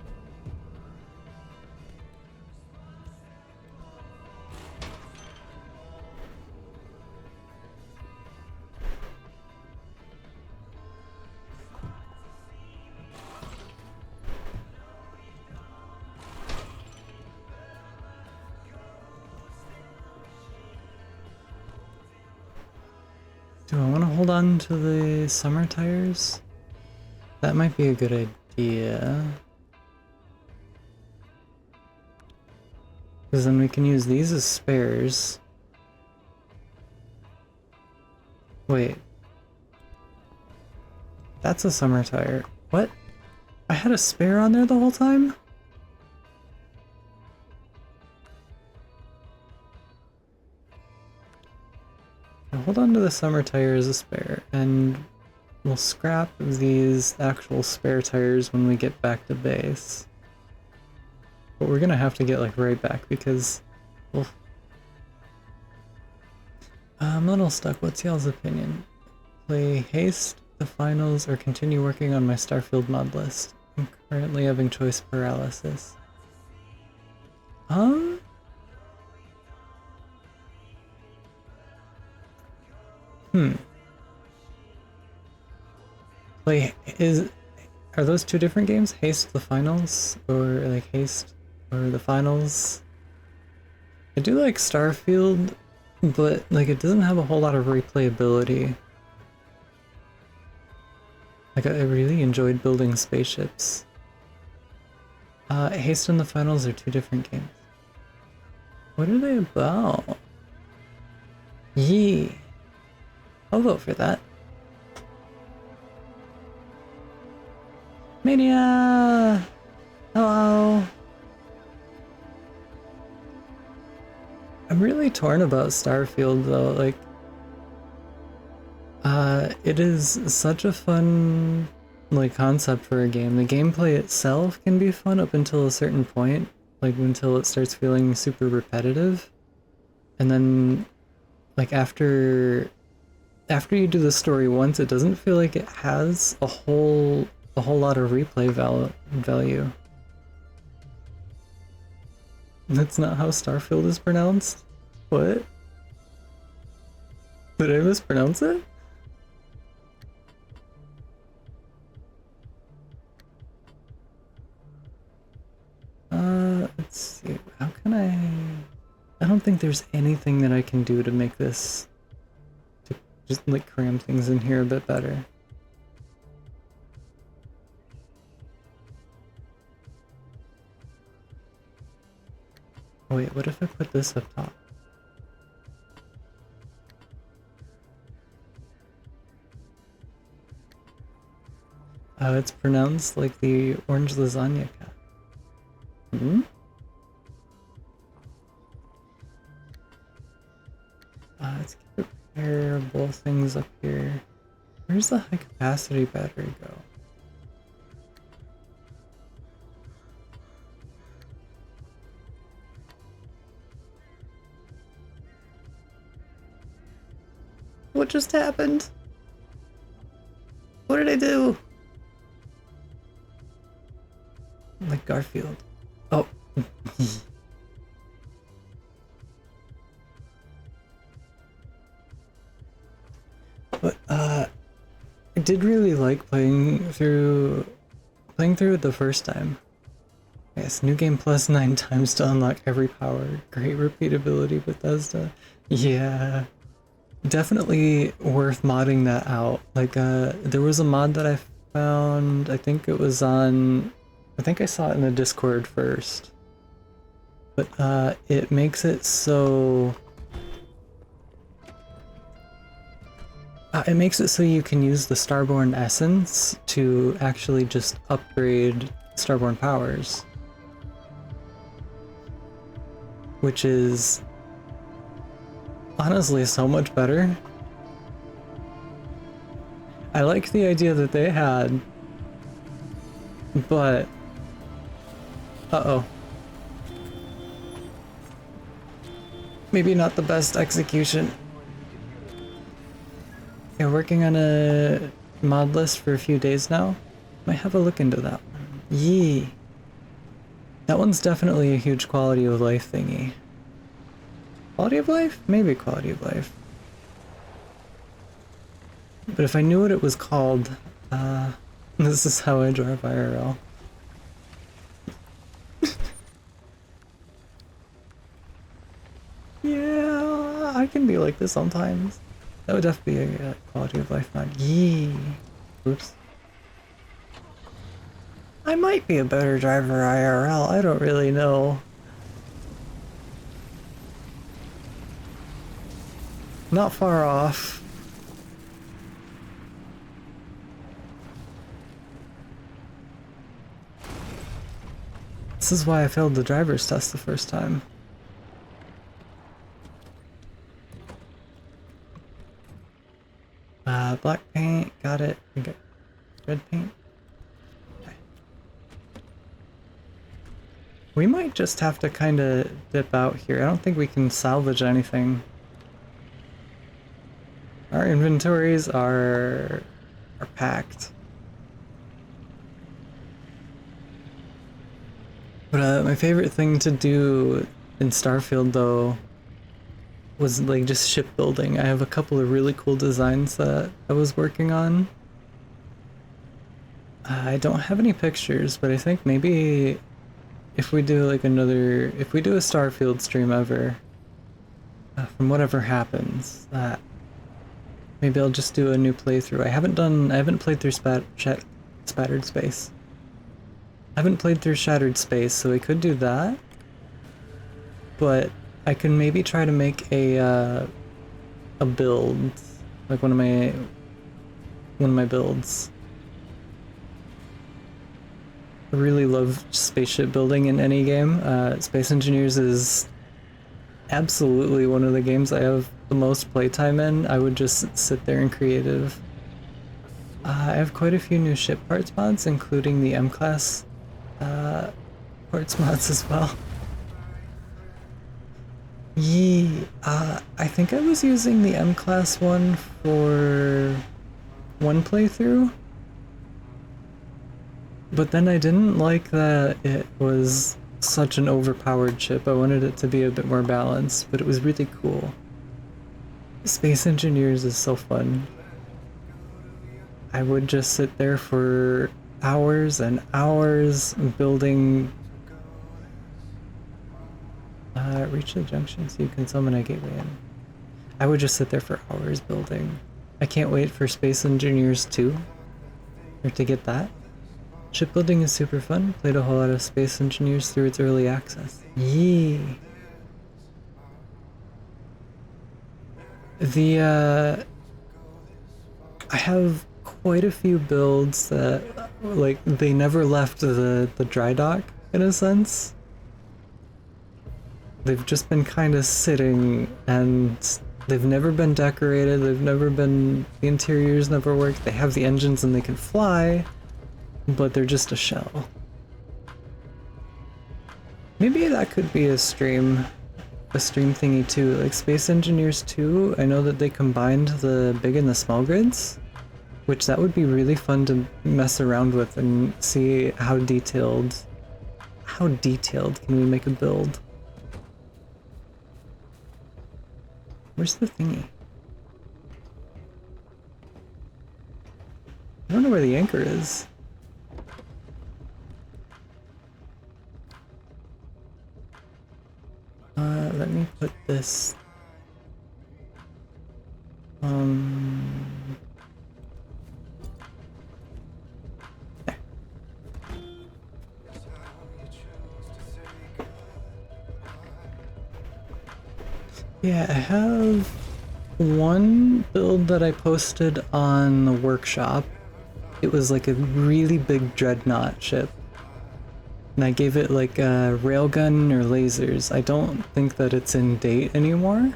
Do I want to hold on to the summer tires? That might be a good idea. Because then we can use these as spares. Wait. That's a summer tire. What? I had a spare on there the whole time? Hold on to the summer tire as a spare, and we'll scrap these actual spare tires when we get back to base. But we're gonna have to get like right back because we'll... I'm a little stuck. What's y'all's opinion? Play Haste, the finals, or continue working on my Starfield mod list? I'm currently having choice paralysis. Are those two different games? Haste the finals, or like Haste or the finals? I do like Starfield, but like it doesn't have a whole lot of replayability. Like I really enjoyed building spaceships. Haste and the finals are two different games. What are they about? Yee. I'll vote for that. Mania! Hello! I'm really torn about Starfield though, like... it is such a fun, like, concept for a game. The gameplay itself can be fun up until a certain point, like until it starts feeling super repetitive. And then, like, after you do the story once, it doesn't feel like it has a whole lot of replay value. That's not how Starfield is pronounced? What? Did I mispronounce it? Let's see, how can I don't think there's anything that I can do to make this, to just like cram things in here a bit better. Oh wait, what if I put this up top? It's pronounced like the orange lasagna cat. Hmm? Let's prepare both things up here. Where's the high capacity battery go? What just happened? What did I do? Like Garfield. Oh. But I did really like playing through it the first time. Yes, new game plus 9 times to unlock every power. Great repeatability, Bethesda. Yeah. Definitely worth modding that out. Like, there was a mod that found, I think it was on, I think I saw it in the Discord first. But it makes it so you can use the Starborn essence to actually just upgrade Starborn powers, which is honestly so much better. I like the idea that they had, but uh-oh. Maybe not the best execution. Yeah, working on a mod list for a few days now. Might have a look into that one. Yee. That one's definitely a huge quality of life thingy. Quality of life? Maybe quality of life. But if I knew what it was called, this is how I drive IRL. Yeah, I can be like this sometimes. That would definitely be a quality of life mod. Yee. Oops. I might be a better driver IRL, I don't really know. Not far off. This is why I failed the driver's test the first time. Black paint, got it. Okay. Red paint. Okay. We might just have to kind of dip out here. I don't think we can salvage anything. Our inventories are packed. But my favorite thing to do in Starfield though was like just shipbuilding. I have a couple of really cool designs that I was working on. I don't have any pictures, but I think maybe if we do like if we do a Starfield stream ever, from whatever happens, maybe I'll just do a new playthrough. I haven't played through Spattered Space. I haven't played through Shattered Space, so I could do that. But I can maybe try to make a build, like one of my builds. I really love spaceship building in any game. Space Engineers is absolutely one of the games I have the most playtime in. I would just sit there in creative. I have quite a few new ship parts mods, including the M-Class parts mods as well. Yee, I think I was using the M-Class one for one playthrough, but then I didn't like that it was such an overpowered ship. I wanted it to be a bit more balanced, but it was really cool. Space Engineers is so fun. I would just sit there for hours and hours building. Reach the junction so you can summon a gateway in. I would just sit there for hours building. I can't wait for Space Engineers 2, or to get that. Shipbuilding is super fun. Played a whole lot of Space Engineers through its early access. Yee! I have quite a few builds that, like, they never left the dry dock, in a sense. They've just been kind of sitting, and they've never been decorated, the interiors never worked, they have the engines and they can fly, but they're just a shell. Maybe that could be a stream thingy too, like Space Engineers 2, I know that they combined the big and the small grids, which that would be really fun to mess around with and see how detailed can we make a build. Where's the thingy? I don't know where the anchor is. Let me put this. Yeah, I have one build that I posted on the workshop. It was like a really big dreadnought ship. And I gave it like a railgun or lasers. I don't think that it's in date anymore.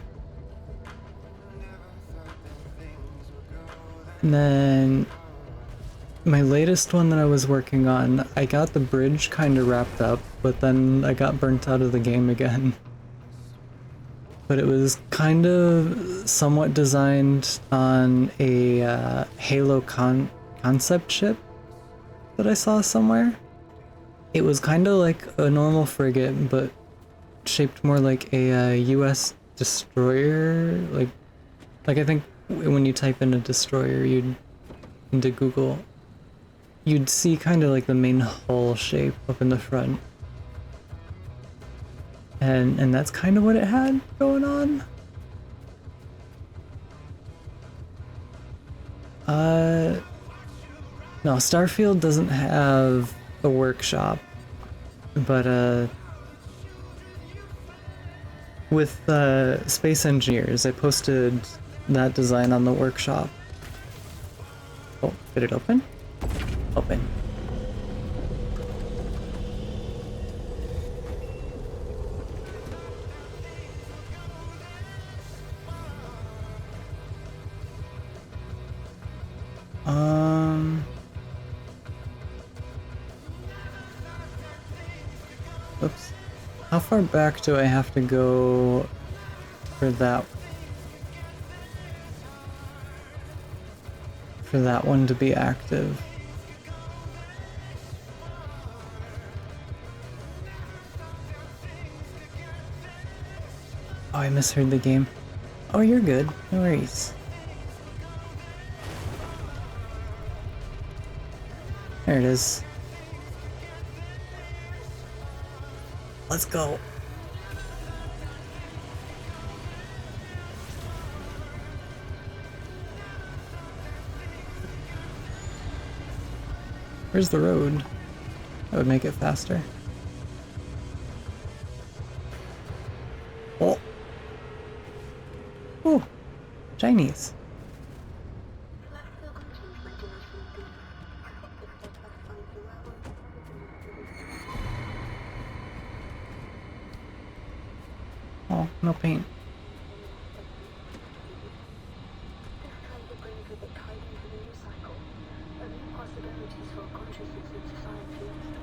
And then my latest one that I was working on, I got the bridge kind of wrapped up, but then I got burnt out of the game again. But it was kind of somewhat designed on a Halo concept ship that I saw somewhere. It was kind of like a normal frigate, but shaped more like a US destroyer. Like I think when you type in a destroyer, into Google, you'd see kind of like the main hull shape up in the front. And that's kind of what it had going on. No, Starfield doesn't have a workshop, but with Space Engineers, I posted that design on the workshop. Oh, did it open? Open. Oops. How far back do I have to go for that? For that one to be active? Oh, I misheard the game. Oh, you're good. No worries. There it is. Let's go. Where's the road? That would make it faster. Oh. Oh. Chinese. Oh, no paint.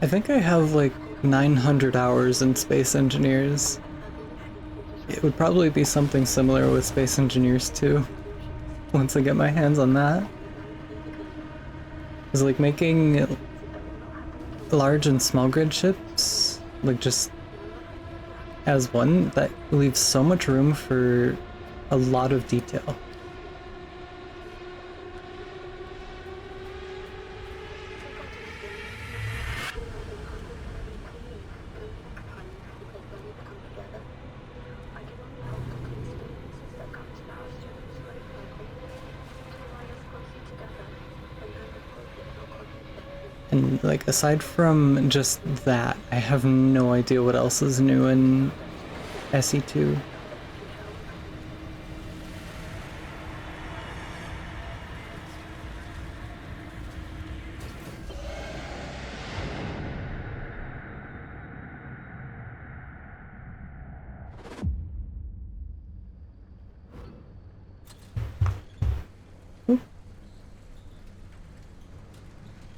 I think I have like 900 hours in Space Engineers. It would probably be something similar with Space Engineers too, once I get my hands on that. It's like making large and small grid ships, like just as one, that leaves so much room for a lot of detail. And like aside from just that, I have no idea what else is new in SE2.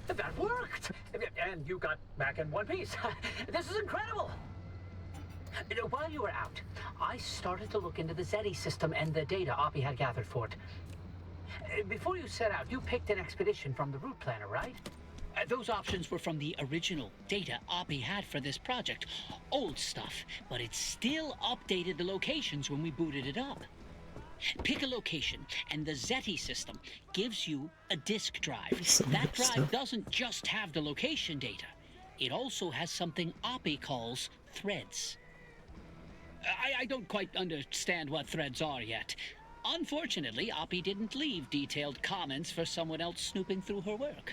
That worked! And you got back in one piece. This is incredible! While you were out, I started to look into the Zeti system and the data Oppie had gathered for it. Before you set out, you picked an expedition from the route planner, right? Those options were from the original data Oppie had for this project. Old stuff, but it still updated the locations when we booted it up. Pick a location, and the Zeti system gives you a disk drive. That drive doesn't just have the location data. It also has something Oppie calls threads. I don't quite understand what threads are yet. Unfortunately, Oppie didn't leave detailed comments for someone else snooping through her work.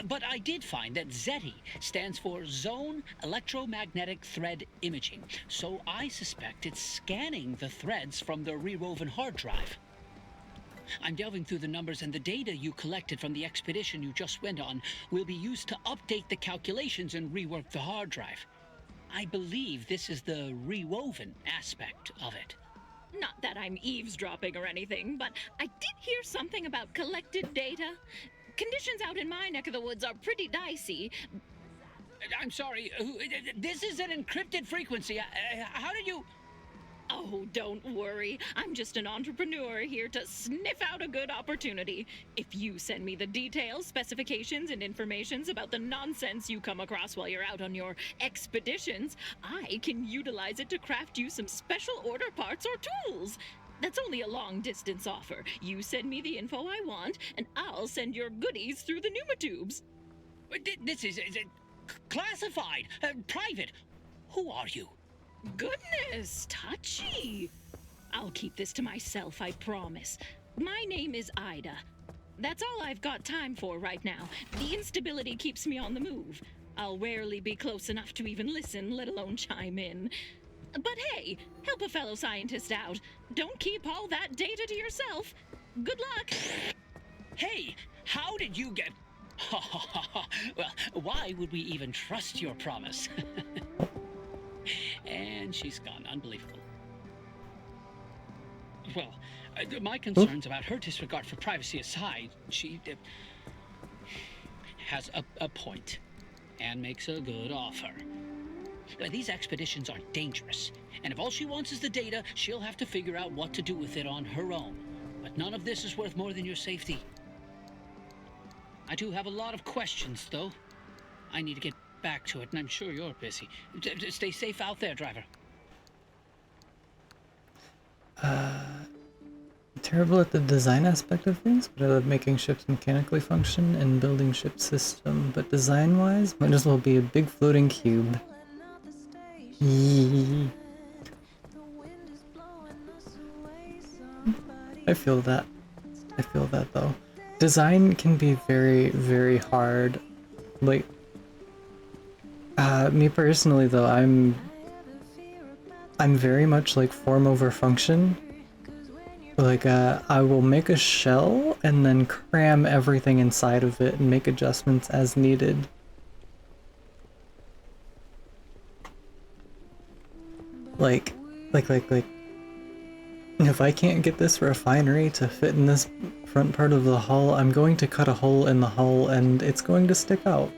But I did find that ZETI stands for Zone Electromagnetic Thread Imaging, so I suspect it's scanning the threads from the rewoven hard drive. I'm delving through the numbers, and the data you collected from the expedition you just went on will be used to update the calculations and rework the hard drive. I believe this is the rewoven aspect of it. Not that I'm eavesdropping or anything, but I did hear something about collected data. Conditions out in my neck of the woods are pretty dicey. I'm sorry, this is an encrypted frequency. How did you... Oh, don't worry. I'm just an entrepreneur here to sniff out a good opportunity. If you send me the details, specifications, and informations about the nonsense you come across while you're out on your expeditions, I can utilize it to craft you some special order parts or tools. That's only a long-distance offer. You send me the info I want, and I'll send your goodies through the pneumatubes. This is classified, private. Who are you? Goodness, touchy. I'll keep this to myself, I promise. My name is Ida. That's all I've got time for right now. The instability keeps me on the move. I'll rarely be close enough to even listen, let alone chime in. But hey, help a fellow scientist out. Don't keep all that data to yourself. Good luck. Hey, how did you get... Well, why would we even trust your promise? And she's gone. Unbelievable. Well, my concerns about her disregard for privacy aside, she has a point and makes a good offer. These expeditions are dangerous, and if all she wants is the data, she'll have to figure out what to do with it on her own. But none of this is worth more than your safety. I do have a lot of questions, though. I need to get back to it, and I'm sure you're busy. Stay safe out there, driver. Terrible at the design aspect of things, but I love making ships mechanically function and building ship system. But design-wise, might as well be a big floating cube. Yee. I feel that. I feel that though. Design can be very, very hard. Like, me personally though, I'm very much like form over function. Like, I will make a shell and then cram everything inside of it and make adjustments as needed. Like, if I can't get this refinery to fit in this front part of the hull, I'm going to cut a hole in the hull and it's going to stick out.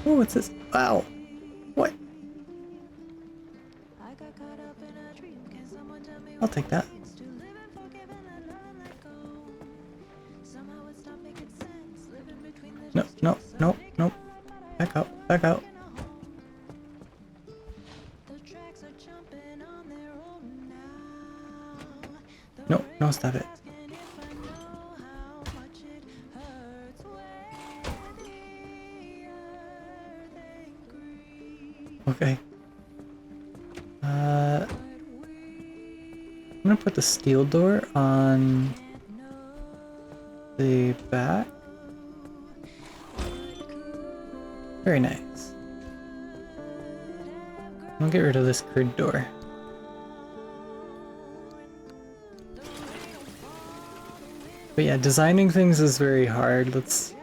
Oh, what's this? Wow. What? I'll take that. No, no, no, no. Back out, back out. No, no, stop it. Okay. I'm gonna put the steel door on the back. Very nice. I'll get rid of this grid door. But yeah, designing things is very hard. It's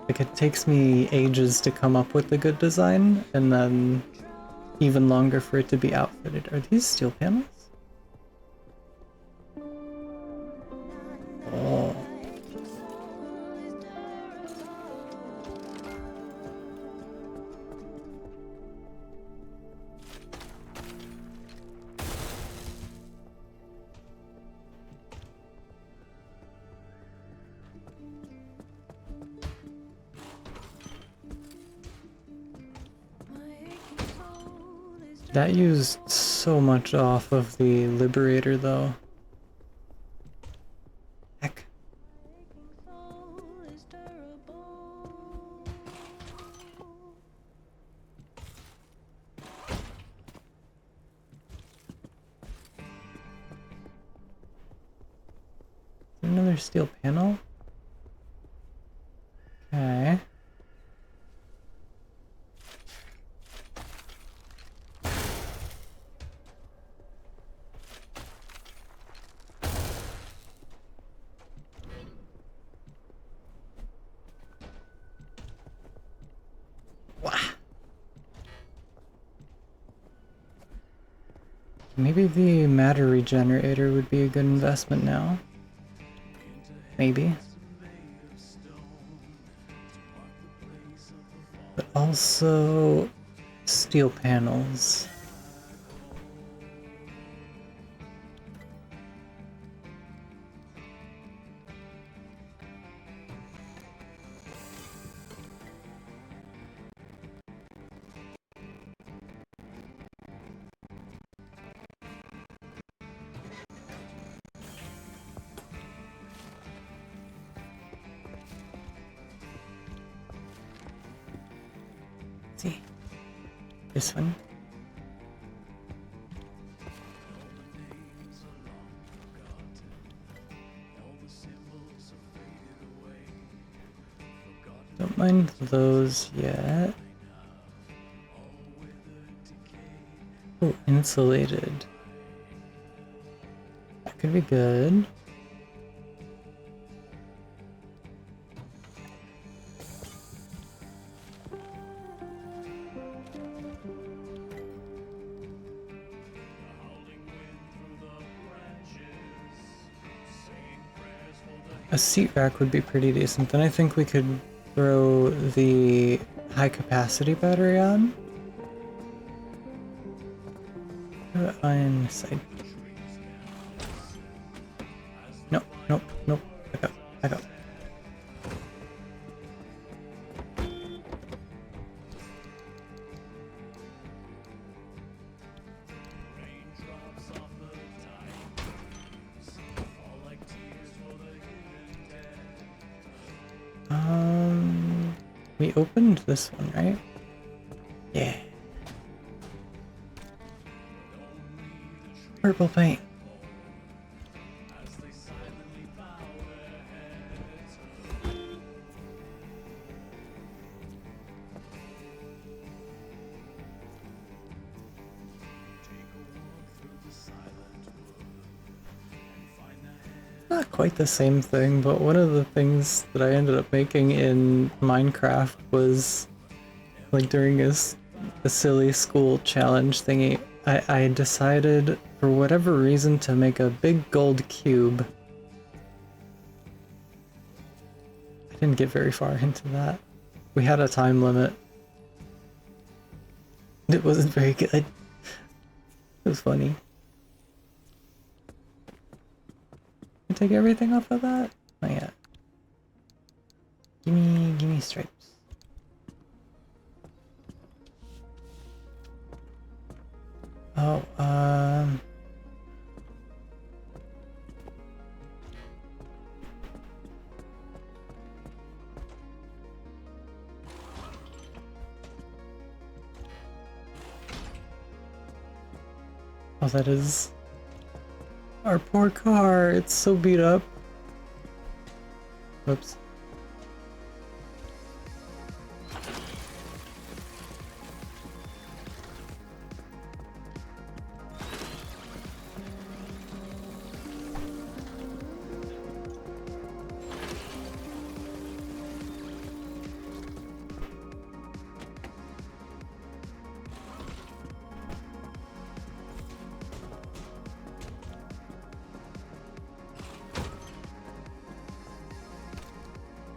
like it takes me ages to come up with a good design, and then even longer for it to be outfitted. Are these steel panels? Oh. That used so much off of the Liberator, though. Heck. Another steel panel? Maybe the matter regenerator would be a good investment now. Maybe. But also steel panels. See, this one. Don't mind those yet. Oh, insulated. That could be good. A seat rack would be pretty decent. Then I think we could throw the high capacity battery on. On this side. Nope, nope, nope. Back up, back up. We opened this one, right? Yeah. Purple paint. Not quite the same thing, but one of the things that I ended up making in Minecraft was like during a silly school challenge thingy, I decided for whatever reason to make a big gold cube. I didn't get very far into that. We had a time limit. It wasn't very good. It was funny. Take everything off of that? Not yet. Gimme stripes. Oh, oh, that is our poor car. It's so beat up. Whoops.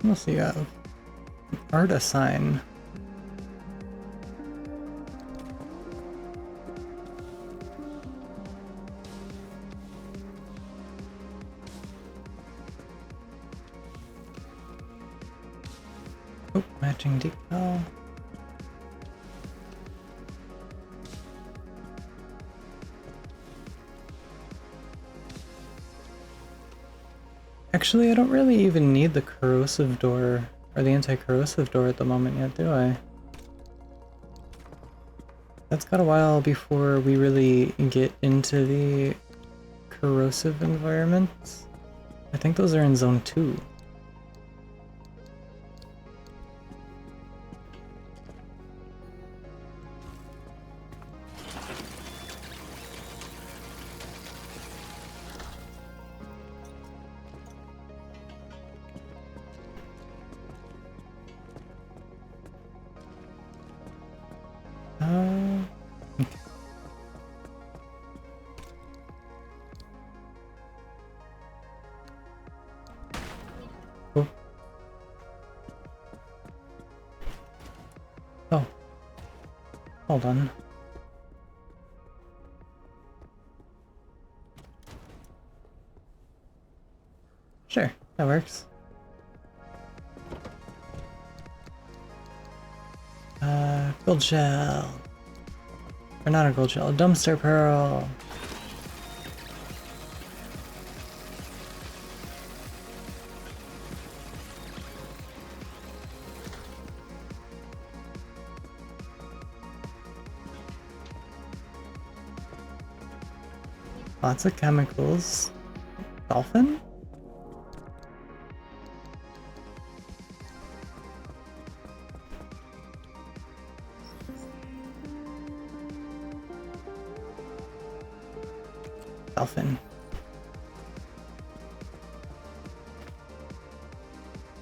What else do you have? Art assign. Oh, matching decal. Actually, I don't really even need the corrosive door, or the anti-corrosive door at the moment yet, do I? That's got a while before we really get into the corrosive environments. I think those are in Zone 2. Hold on. Sure, that works. Gold shell. Or not a gold shell, a dumpster pearl. Lots of chemicals. Dolphin? Dolphin.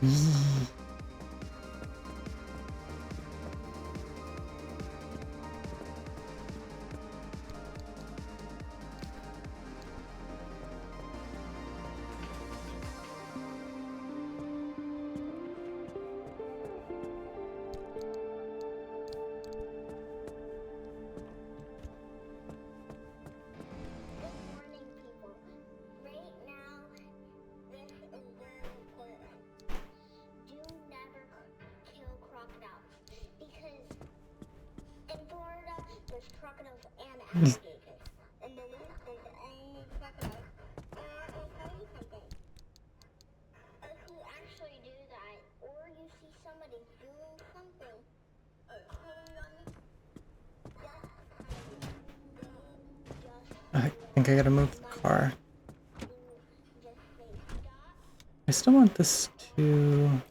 Yee. Warning people. Right now, this is very important. Do never kill crocodiles. Because in Florida, there's crocodiles and alligators. In the West, there's only crocodiles. I'll tell you something. If you actually do that, or you see somebody doing something, killing them, I think I gotta move the car. I still want this to...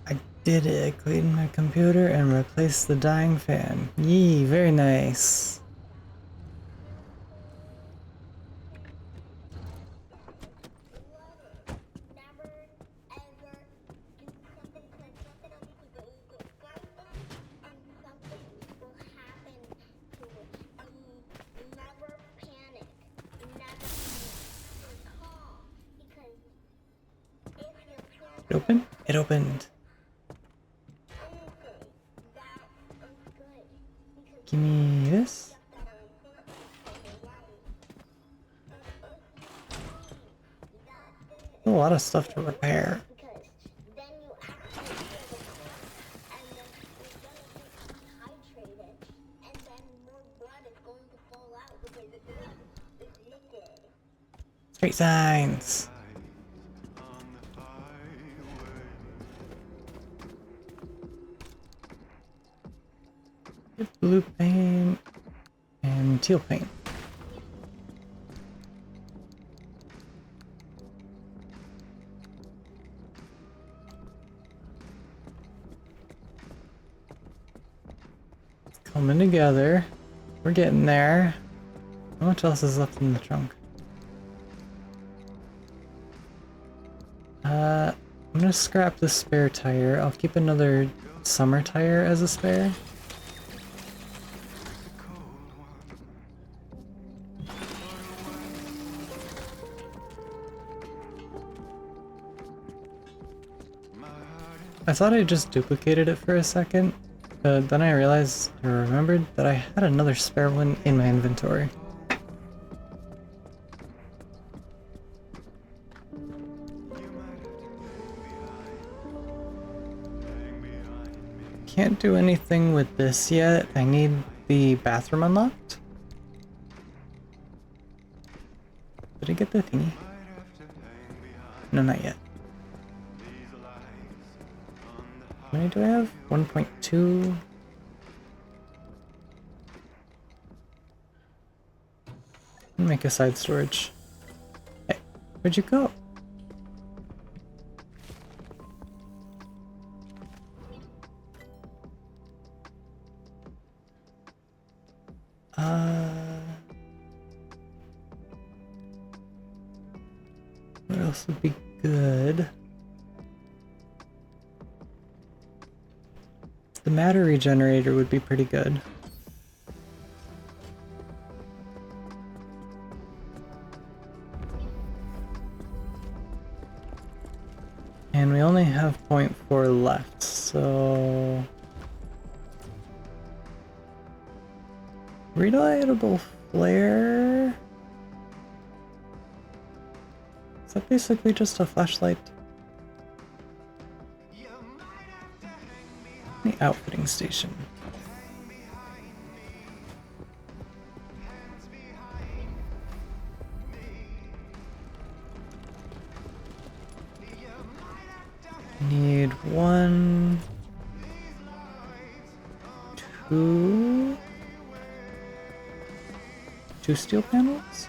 I did it! I cleaned my computer and replaced the dying fan. Yee, very nice. never ever do something to something other people. You could fight them and something will happen to it. Never panic. Never stay calm. Because if you're It opened? It opened. anything, that is good. Because Give me this. A lot of stuff to repair. because then you actually feel the cold and then you're gonna get dehydrated and then more blood is going to fall out because the blood is liquid. Street signs. Blue paint and teal paint. It's coming together. We're getting there. How much else is left in the trunk? I'm gonna scrap the spare tire. I'll keep another summer tire as a spare. I thought I just duplicated it for a second, but then I realized or remembered that I had another spare one in my inventory. Can't do anything with this yet. I need the bathroom unlocked. Did I get the thingy? No, not yet. How many do I have? 1.2. Make a side storage. Hey, where'd you go? What else would be good? The matter regenerator would be pretty good. And we only have 0.4 left, so... Reliable flare. Is that basically just a flashlight? The outfitting station. Need 1, 2 steel panels?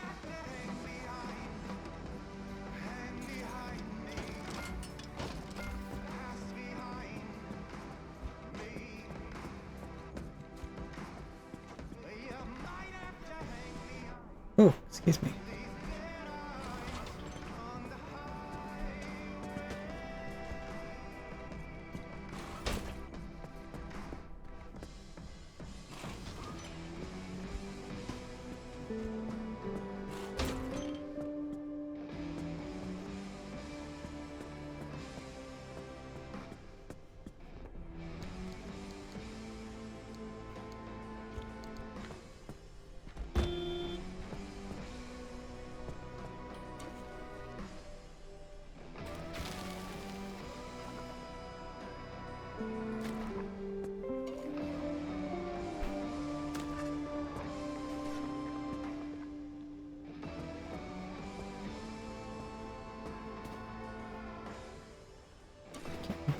Oh, excuse me.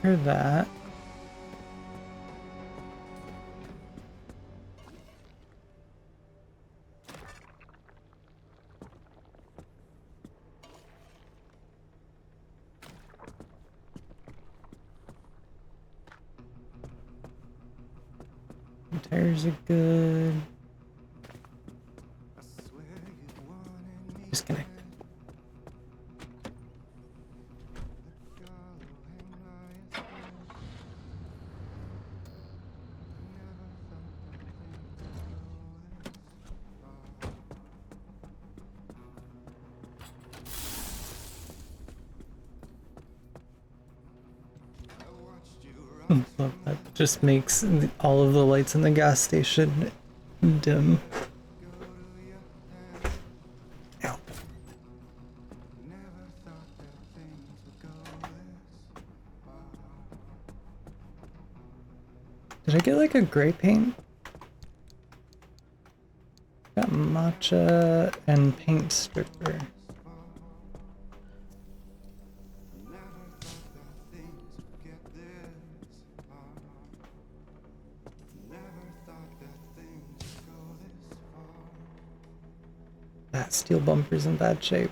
Hear that. Tires are good. Disconnect. Love that. Just makes all of the lights in the gas station dim. Ow. Did I get like a gray paint? Got matcha and paint stripper. That steel bumper's in bad shape.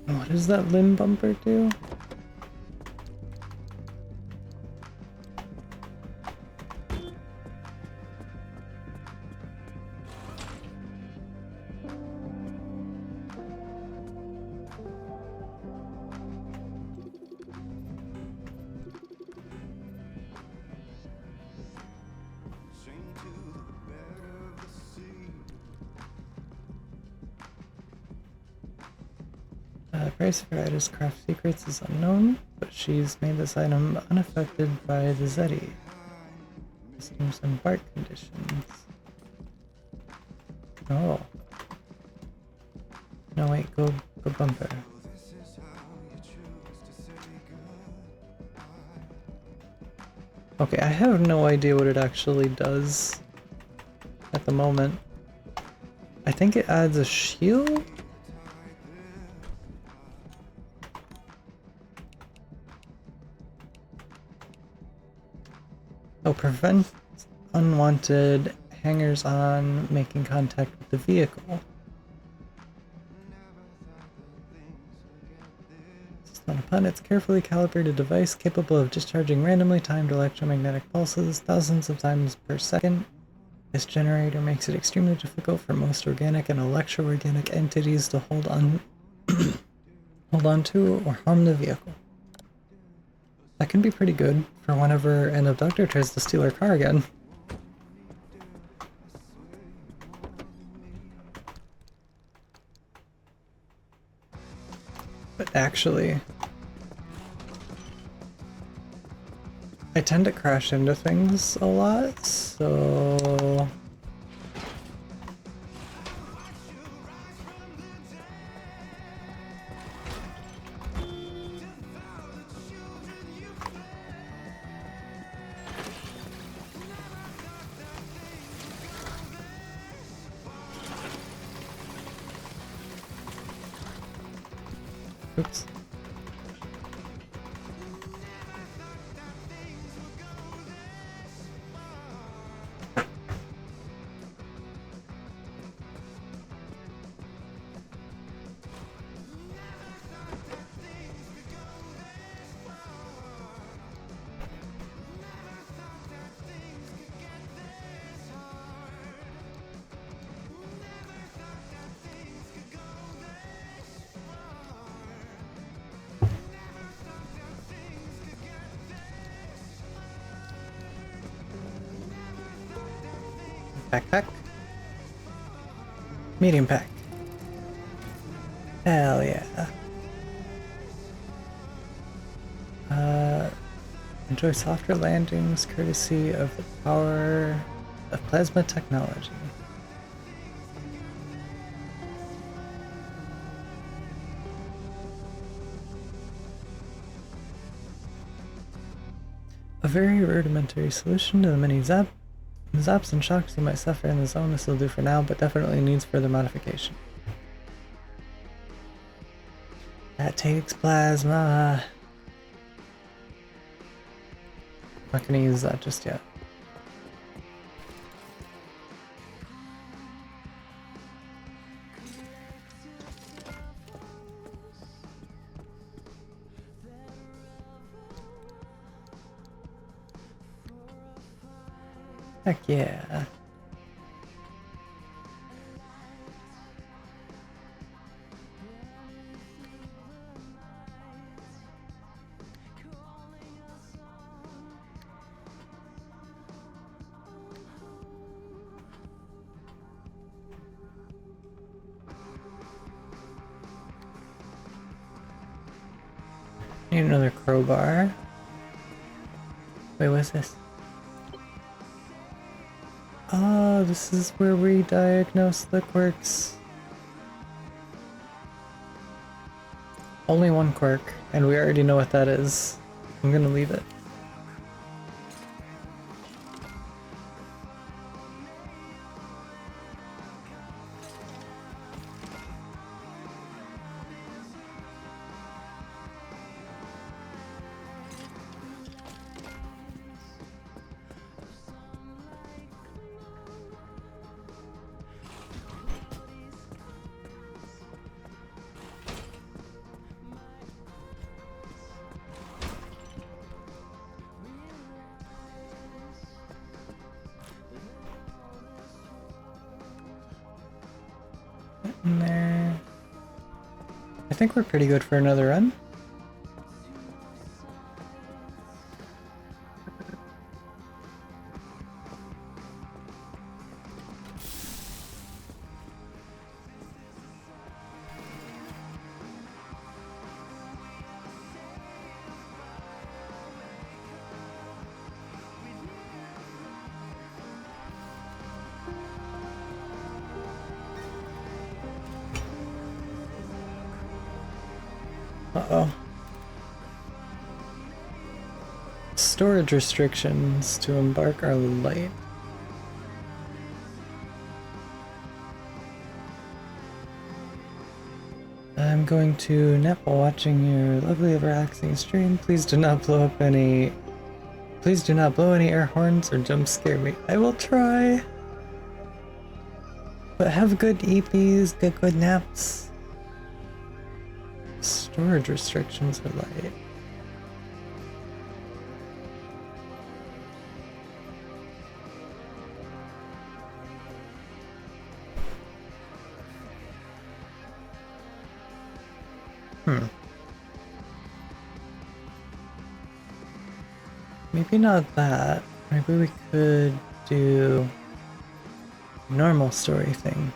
What does that limb bumper do? The price of her item's craft secrets is unknown, but she's made this item unaffected by the Zeti. Seems some bark conditions. Oh. No wait, go bumper. Okay, I have no idea what it actually does at the moment. I think it adds a shield? Oh, prevent unwanted hangers-on making contact with the vehicle. It's not a pun, it's a carefully calibrated device capable of discharging randomly timed electromagnetic pulses thousands of times per second. This generator makes it extremely difficult for most organic and electro-organic entities to hold on to or harm the vehicle. That can be pretty good for whenever an abductor tries to steal our car again. actually. I tend to crash into things a lot, so... Oops. Backpack. Medium pack. Hell yeah. Enjoy softer landings courtesy of the power of plasma technology. A very rudimentary solution to the many zaps and shocks you might suffer in the zone. This will do for now, but definitely needs further modification. That takes plasma. Not gonna use that just yet. Heck yeah. Need another crowbar. Wait, what's this? Oh, this is where we diagnose the quirks. Only one quirk, and we already know what that is. I'm gonna leave it. In there. I think we're pretty good for another run. Uh-oh. Storage restrictions to embark are light. I'm going to nap while watching your lovely relaxing stream. Please do not blow any air horns or jump scare me. I will try. But have good EPs, get good naps. Storage restrictions are light. Maybe not that. Maybe we could do normal story thing.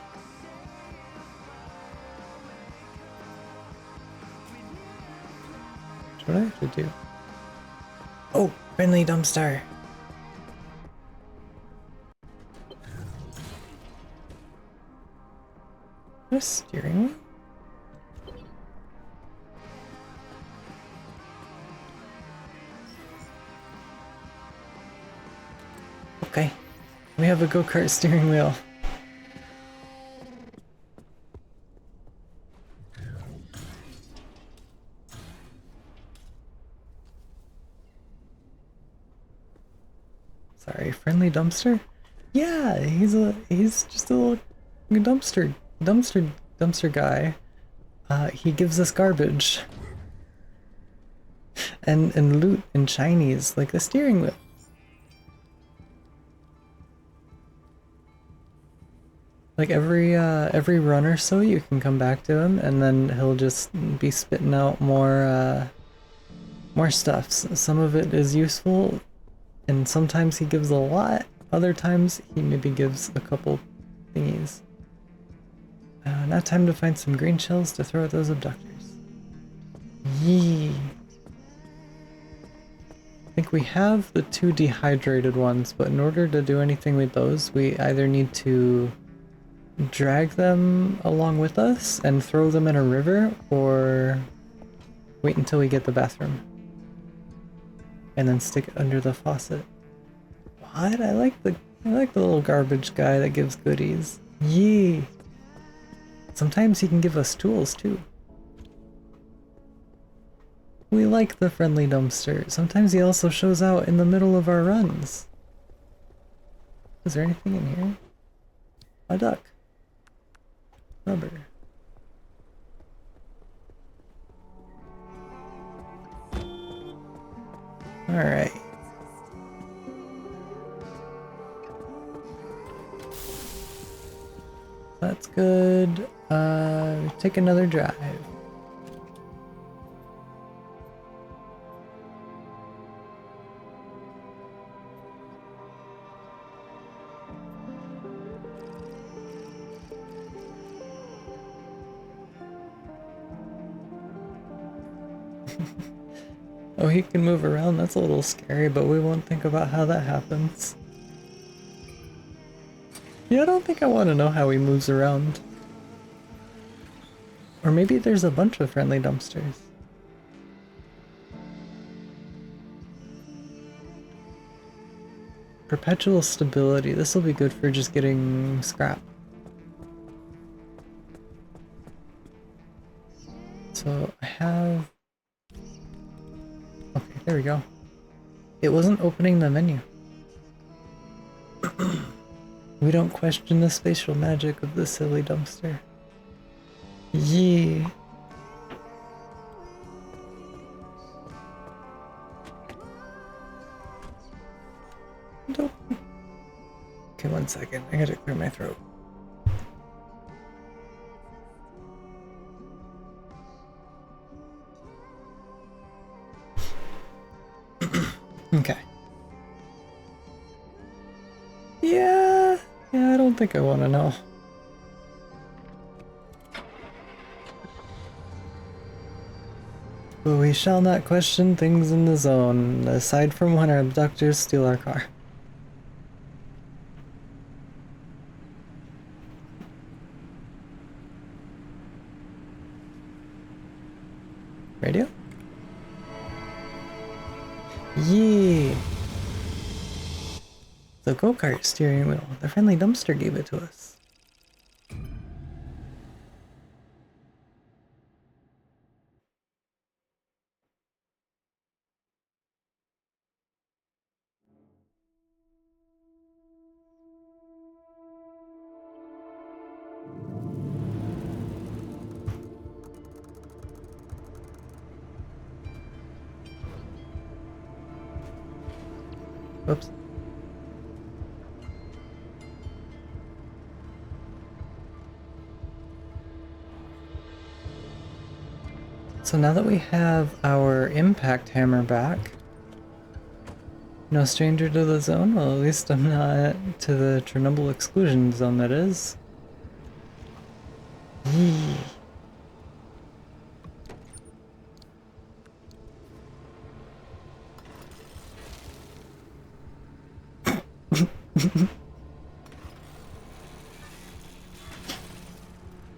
What do I have to do? Oh, friendly dumpster. A steering wheel? Okay, we have a go-kart steering wheel. Sorry, friendly dumpster? Yeah, he's just a little dumpster guy. He gives us garbage. And loot and shinies, like the steering wheel. Like every run or so you can come back to him and then he'll just be spitting out more stuff. Some of it is useful and sometimes he gives a lot, other times he maybe gives a couple thingies. Now time to find some green shells to throw at those abductors. Yee. I think we have the 2 dehydrated ones, but in order to do anything with those, we either need to drag them along with us and throw them in a river, or wait until we get the bathroom and then stick it under the faucet. What? I like the little garbage guy that gives goodies. Yee! Sometimes he can give us tools too. We like the friendly dumpster. Sometimes he also shows out in the middle of our runs. Is there anything in here? A duck. Rubber. Alright. That's good. Take another drive. Oh, he can move around. That's a little scary, but we won't think about how that happens. Yeah, I don't think I want to know how he moves around. Or maybe there's a bunch of friendly dumpsters. Perpetual stability. This will be good for just getting scrap. So I have... Okay, there we go. It wasn't opening the menu. We don't question the spatial magic of the silly dumpster. Yee. Nope. Okay, 1 second. I gotta clear my throat. Okay. Yeah, I don't think I want to know. But we shall not question things in the zone, aside from when our abductors steal our car. Radio? Yee! The go-kart steering wheel. The friendly dumpster gave it to us. Whoops. So now that we have our impact hammer back, no stranger to the zone? Well, at least I'm not to the Chernobyl exclusion zone, that is. Yee.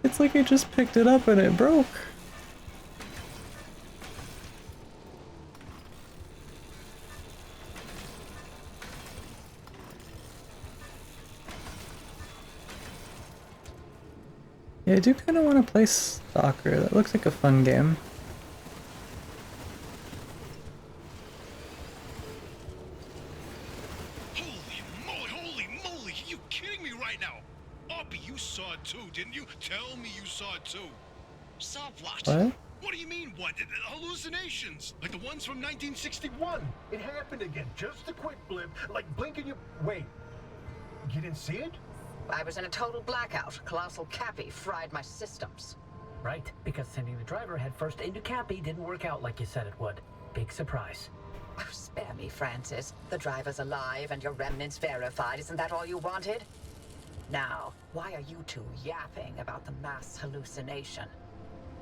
It's like I just picked it up and it broke. Yeah, I do kind of want to play Stalker. That looks like a fun game. Holy moly! Are you kidding me right now? Oppie, you saw it too, didn't you? Tell me you saw it too. Saw what? What? What do you mean, what? Hallucinations? Like the ones from 1961? It happened again. Just a quick blip, like blinking your... Wait. You didn't see it? I was in a total blackout. Colossal Cappy fried my systems. Right, because sending the driver headfirst into Cappy didn't work out like you said it would. Big surprise. Oh, spare me, Francis. The driver's alive and your remnants verified. Isn't that all you wanted? Now, why are you two yapping about the mass hallucination?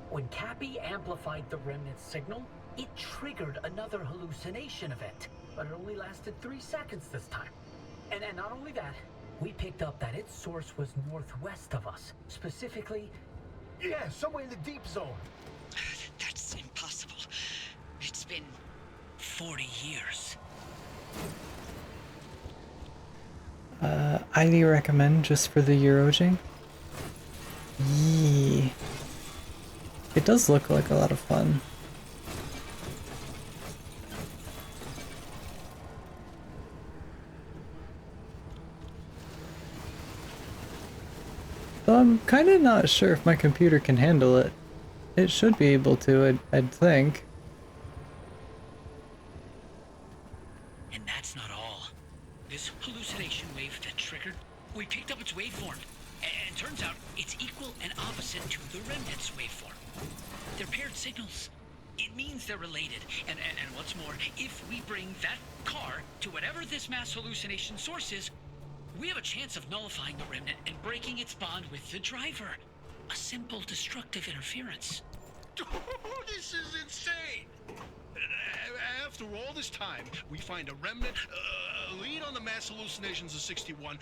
When Cappy amplified the remnant signal, it triggered another hallucination event. But it only lasted 3 seconds this time. And not only that, we picked up that its source was northwest of us. Specifically... Yeah, somewhere in the deep zone. That's impossible. It's been 40 years. Highly recommend just for the Euroging. Yee. It does look like a lot of fun. Though I'm kind of not sure if my computer can handle it. It should be able to, I'd think. And that's not all. This hallucination wave that triggered, we picked up its waveform. And turns out it's equal and opposite to the remnant's waveform. They're paired signals. It means they're related. And what's more, if we bring that car to whatever this mass hallucination source is, we have a chance of nullifying the remnant and breaking its bond with the driver. A simple destructive interference. This is insane! After all this time, we find a remnant, a lead on the mass hallucinations of 61,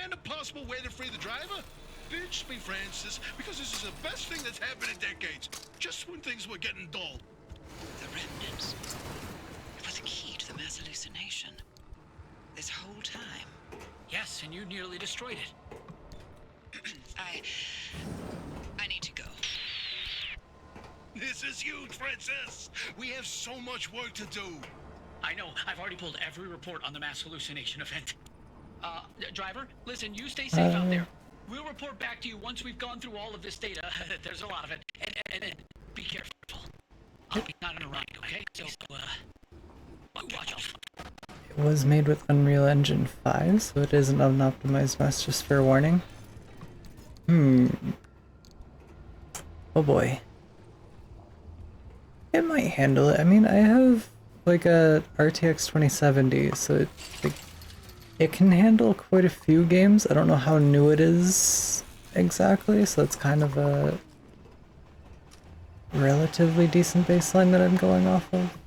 and a possible way to free the driver? Bitch me, Francis, because this is the best thing that's happened in decades. Just when things were getting dull. The remnants. It was a key to the mass hallucination. This whole time. Yes, and you nearly destroyed it. I need to go. This is huge, Francis! We have so much work to do. I know. I've already pulled every report on the mass hallucination event. Driver, listen, you stay safe out there. We'll report back to you once we've gone through all of this data. There's a lot of it. And be careful. I'll be not in a ride, okay? So, watch out. It was made with Unreal Engine 5, so it isn't an optimized mess, just fair warning. Oh boy. It might handle it. I mean, I have like a RTX 2070, so it can handle quite a few games. I don't know how new it is exactly, so it's kind of a relatively decent baseline that I'm going off of.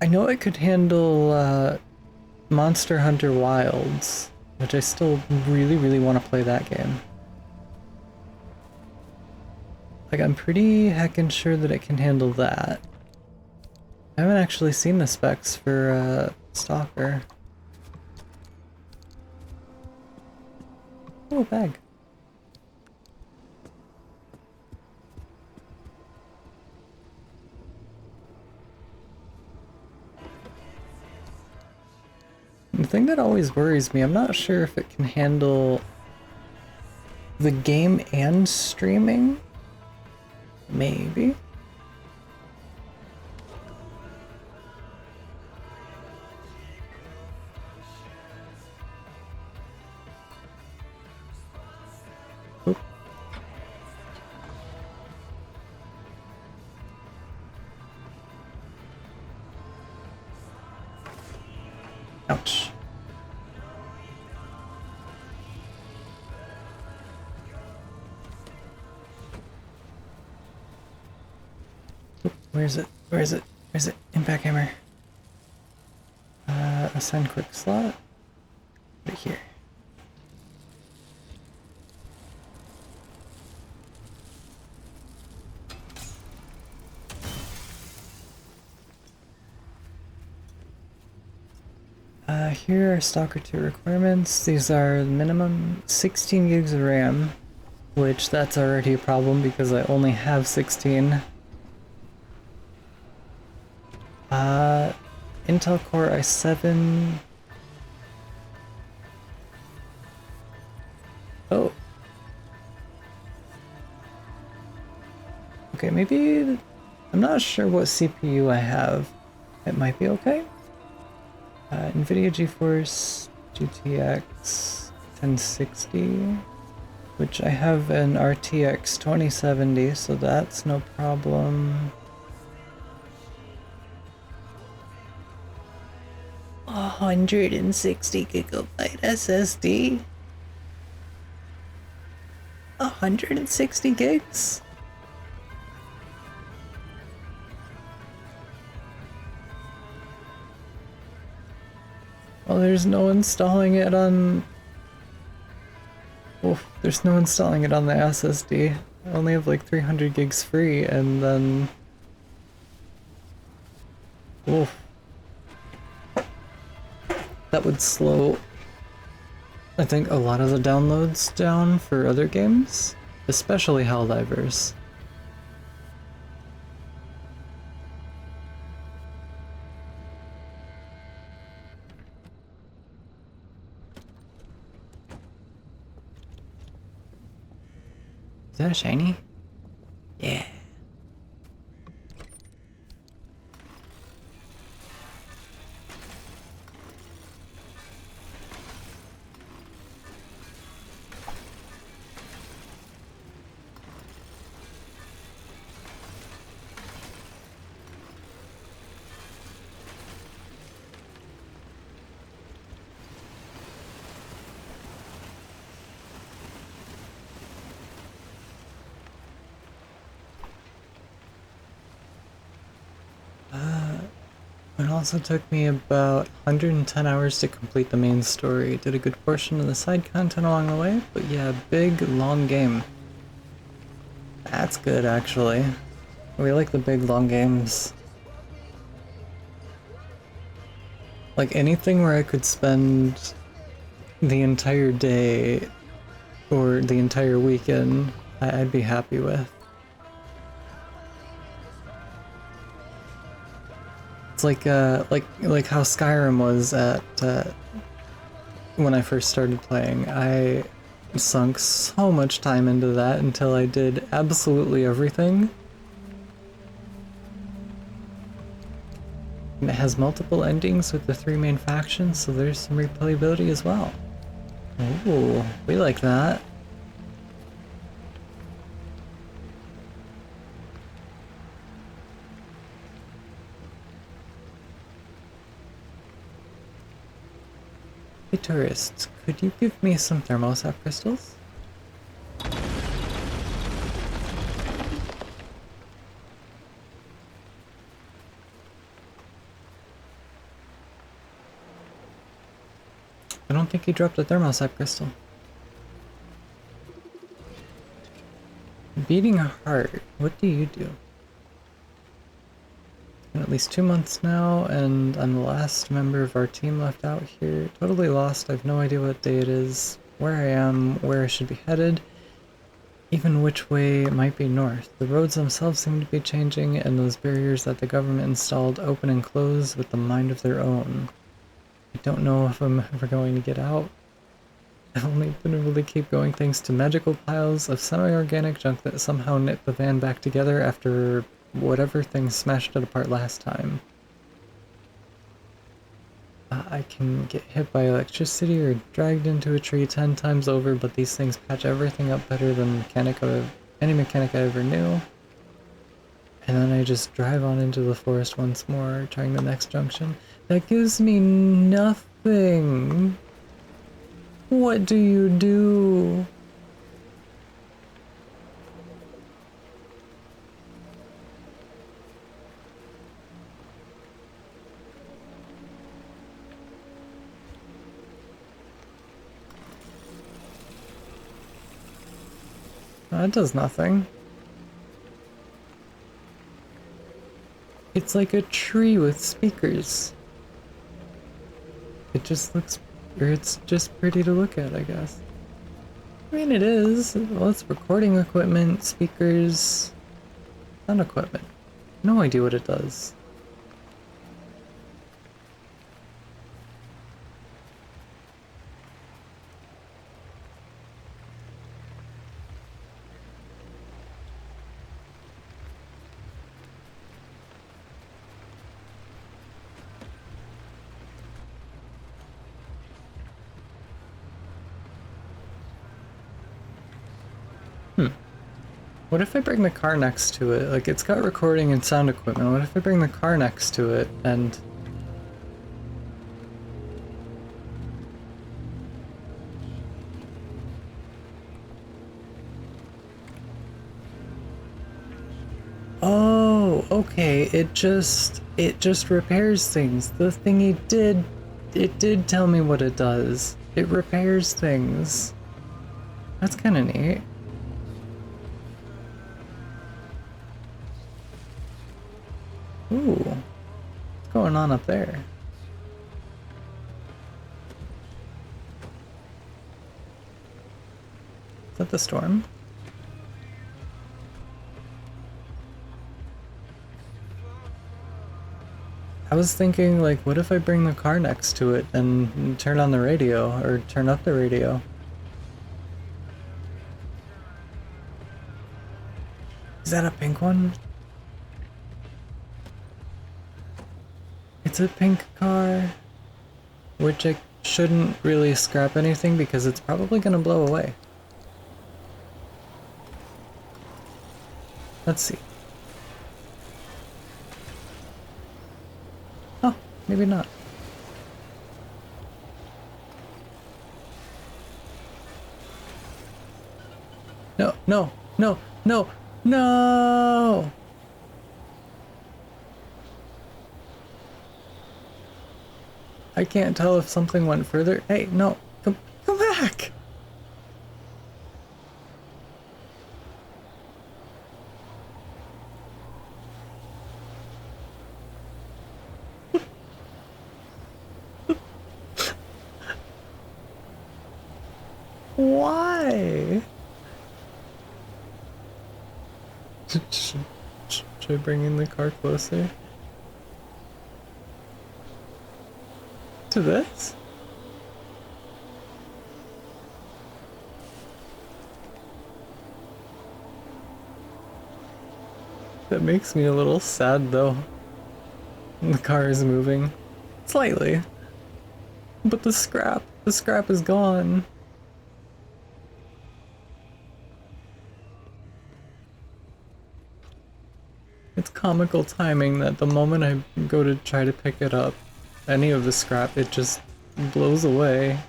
I know it could handle Monster Hunter Wilds, which I still really want to play that game. Like, I'm pretty heckin' sure that it can handle that. I haven't actually seen the specs for Stalker. Oh, a bag. The thing that always worries me, I'm not sure if it can handle the game and streaming. Maybe. Oop. Ouch. Where is it? Where is it? Where's it? Impact hammer. Assign quick slot. Right here. Here are Stalker 2 requirements. These are minimum 16 gigs of RAM, which that's already a problem because I only have 16. Intel Core i7. Oh. Okay, maybe... I'm not sure what CPU I have. It might be okay. NVIDIA GeForce GTX 1060, which I have an RTX 2070, so that's no problem. 160 gigabyte SSD? 160 gigs? Well, there's no installing it on... Oh, there's no installing it on the SSD. I only have like 300 gigs free, and then... Oof. That would slow, I think, a lot of the downloads down for other games, especially Helldivers. Is that a shiny? Yeah. It also took me about 110 hours to complete the main story. Did a good portion of the side content along the way, but yeah, big, long game. That's good, actually. We like the big, long games. Like, anything where I could spend the entire day or the entire weekend, I'd be happy with. It's like how Skyrim was at when I first started playing. I sunk so much time into that until I did absolutely everything. And it has multiple endings with the 3 main factions, so there's some replayability as well. Ooh, we like that. Hey tourists, could you give me some thermostat crystals? I don't think he dropped a thermostat crystal. Beating a heart, what do you do? Been at least 2 months now, and I'm the last member of our team left out here. Totally lost, I have no idea what day it is, where I am, where I should be headed, even which way might be north. The roads themselves seem to be changing, and those barriers that the government installed open and close with the mind of their own. I don't know if I'm ever going to get out. I've only been able to keep going thanks to magical piles of semi-organic junk that somehow knit the van back together after whatever thing smashed it apart last time. I can get hit by electricity or dragged into a tree 10 times over, but these things patch everything up better than any mechanic I ever knew. And then I just drive on into the forest once more, trying the next junction. That gives me nothing. What do you do? That does nothing. It's like a tree with speakers. It just looks, or it's just pretty to look at, I guess. I mean, it is. Well, it's recording equipment, speakers, sound equipment. No idea what it does. What if I bring the car next to it? Like, it's got recording and sound equipment. What if I bring the car next to it and... Oh, okay. It just repairs things. The thingy it did tell me what it does. It repairs things. That's kind of neat. Ooh, what's going on up there? Is that the storm? I was thinking, like, what if I bring the car next to it and turn on the radio, or turn up the radio? Is that a pink one? It's a pink car, which I shouldn't really scrap anything because it's probably gonna blow away. Let's see. Oh, maybe not. No, no, no, no, no! I can't tell if something went further. Hey, no, come back! Why? Should I bring in the car closer? To this? That makes me a little sad though. The car is moving. Slightly. But the scrap is gone. It's comical timing that the moment I go to try to pick it up, any of the scrap, it just blows away.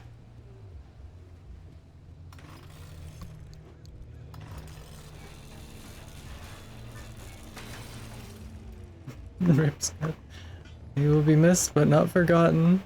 Rips. You will be missed but not forgotten.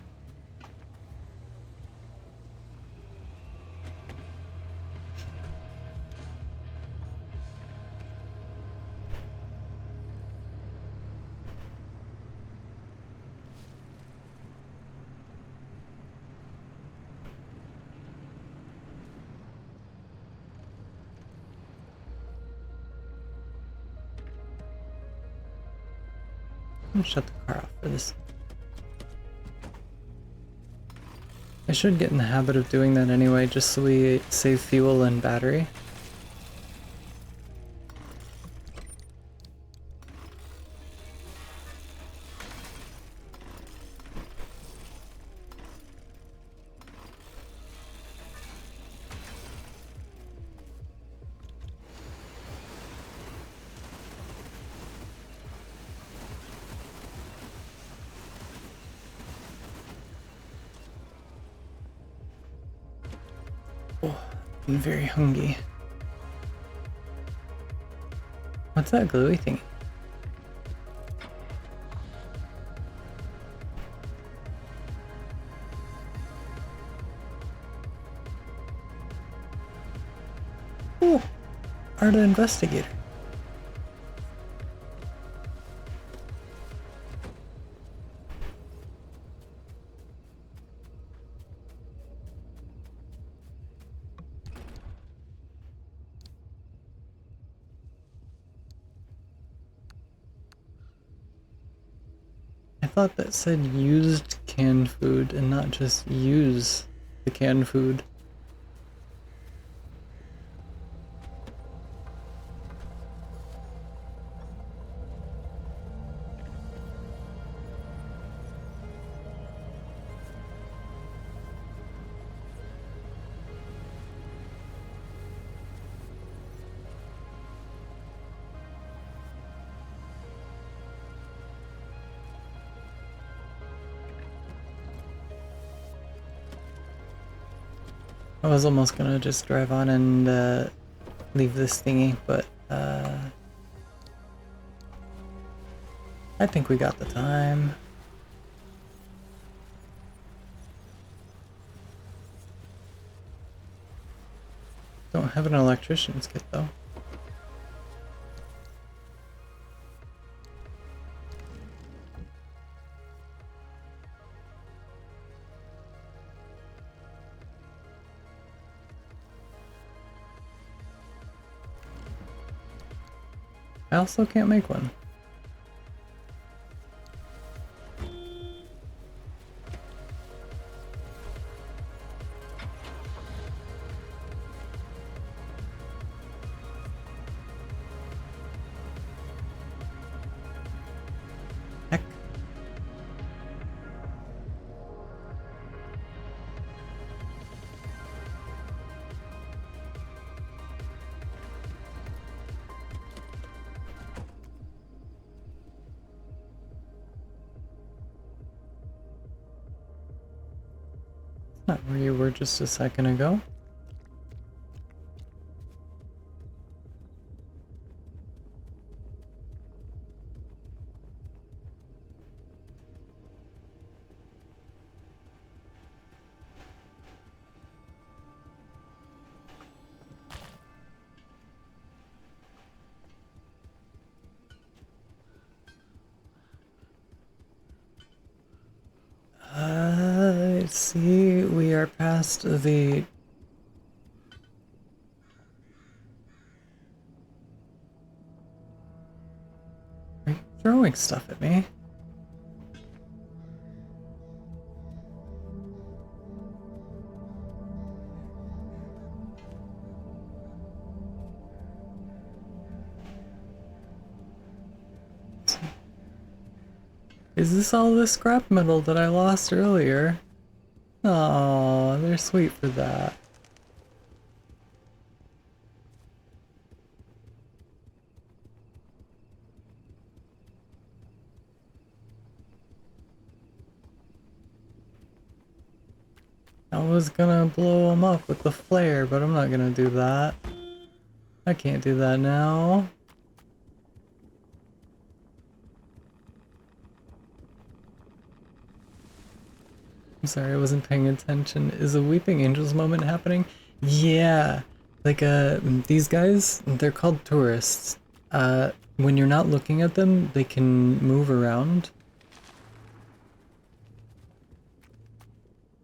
I'm gonna shut the car off for this. I should get in the habit of doing that anyway, just so we save fuel and battery. I'm very hungry. What's that gluey thing? Ooh, Arda Investigator. I thought that said used canned food and not just use the canned food. I was almost gonna just drive on and leave this thingy, but I think we got the time. Don't have an electrician's kit though. I also can't make one. Heck. Not where you were just a second ago. Let's see, we are past the... Are you throwing stuff at me? Is this all the scrap metal that I lost earlier? Oh, they're sweet for that. I was gonna blow them up with the flare, but I'm not gonna do that. I can't do that now. I'm sorry, I wasn't paying attention. Is a Weeping Angels moment happening? Yeah. Like, these guys, they're called tourists. When you're not looking at them, they can move around.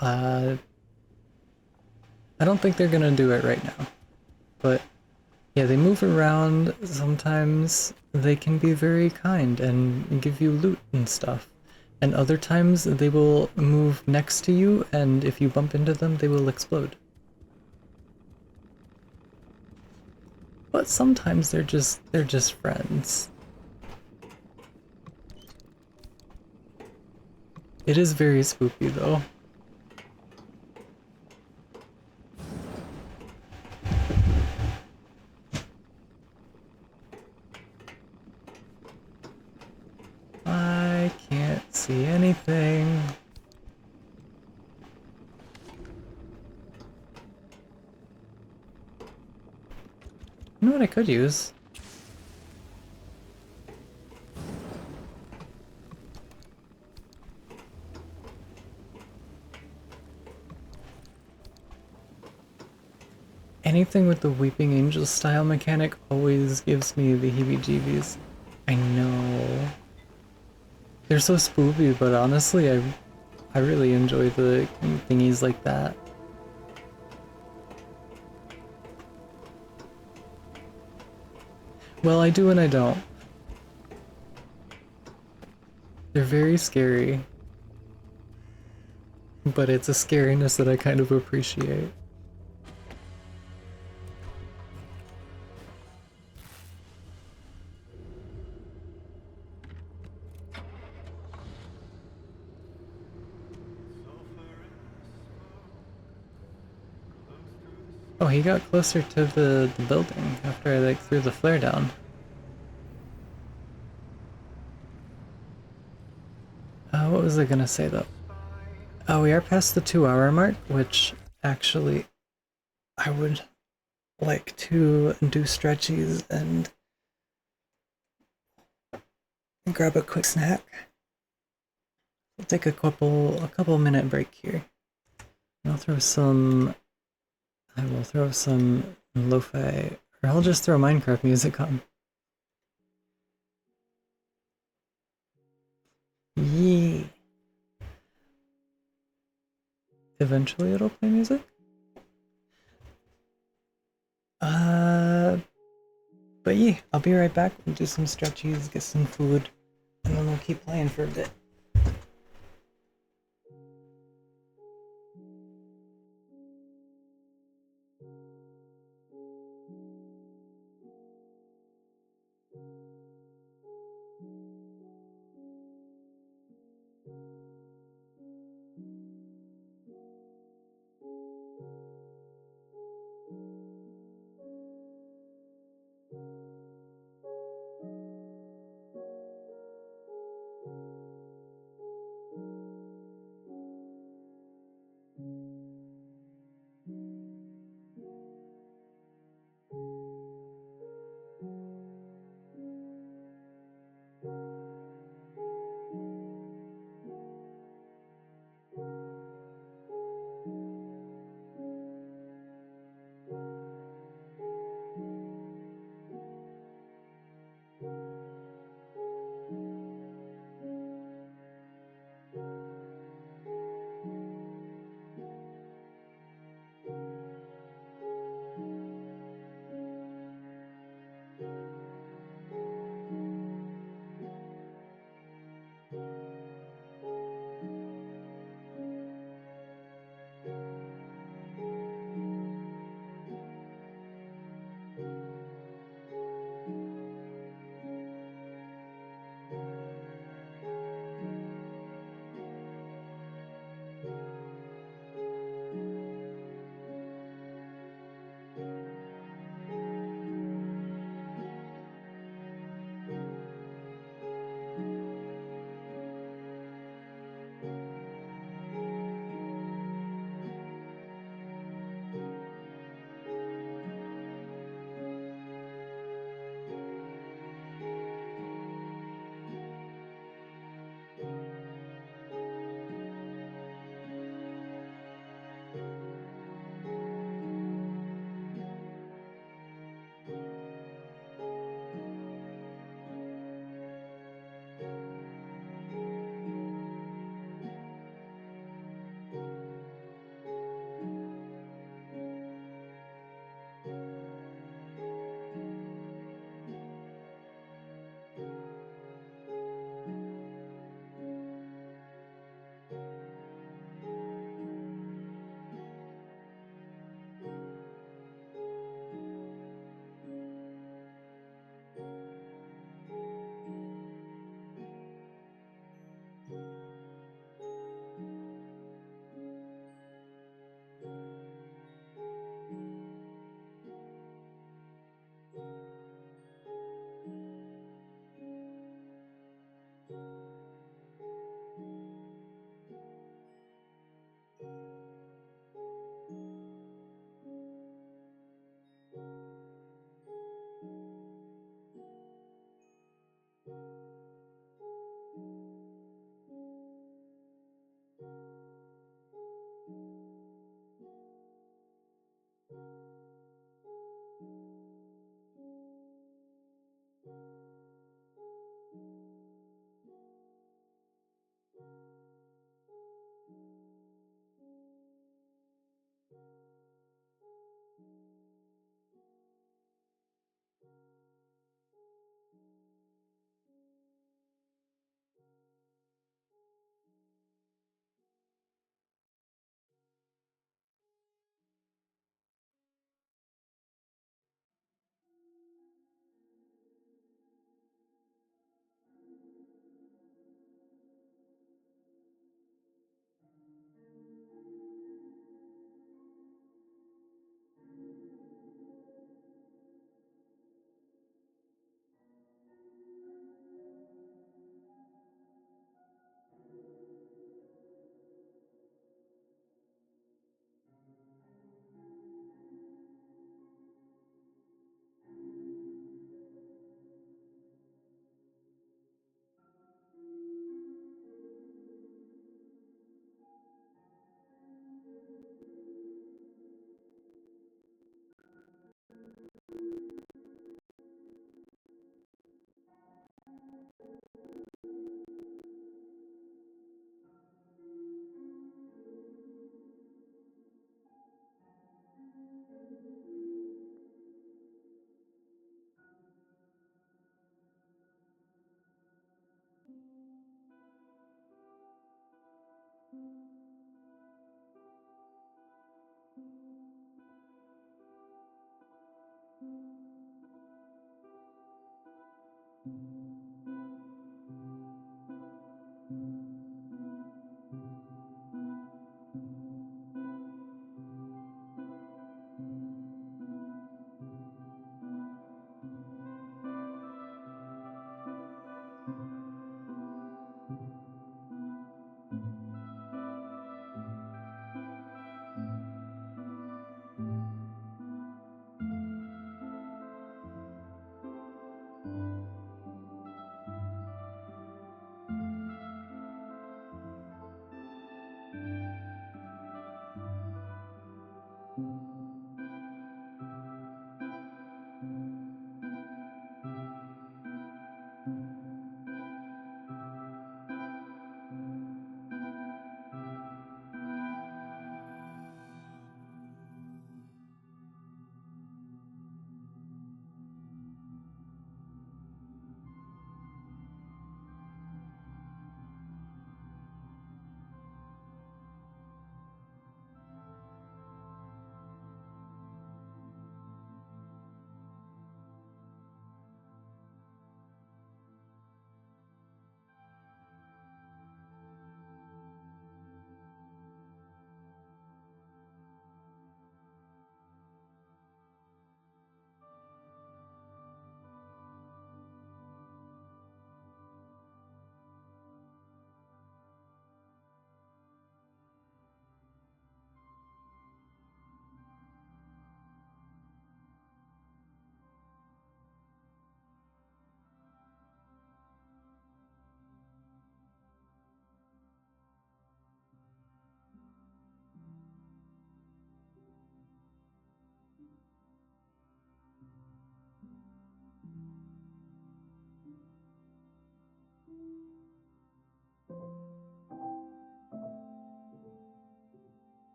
I don't think they're gonna do it right now. But, yeah, they move around. Sometimes they can be very kind and give you loot and stuff. And other times they will move next to you, and if you bump into them, they will explode. But sometimes they're just friends. It is very spooky though. I can't see anything. You know what I could use? Anything with the Weeping Angel style mechanic always gives me the heebie-jeebies. I know. They're so spoopy, but honestly, I really enjoy the thingies like that. Well, I do and I don't. They're very scary. But it's a scariness that I kind of appreciate. Oh, he got closer to the building after I like threw the flare down. What was I gonna say though? Oh, we are past the 2-hour mark, which actually I would like to do stretchies and grab a quick snack. I'll take a couple minute break here. And I will throw some lo-fi, or I'll just throw Minecraft music on. Yee. Eventually it'll play music? But yeah, I'll be right back. We'll do some stretchies, get some food, and then we'll keep playing for a bit.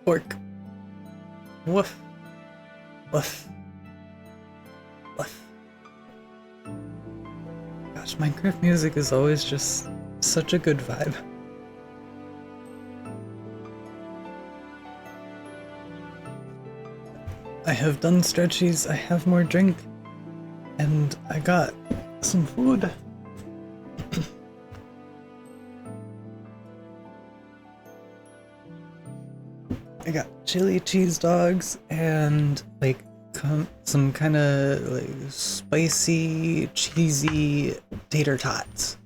Orc. Woof. Woof. Woof. Gosh, Minecraft music is always just such a good vibe. I have done stretchies, I have more drink, and I got some food. I got chili cheese dogs and like some kind of like spicy, cheesy tater tots.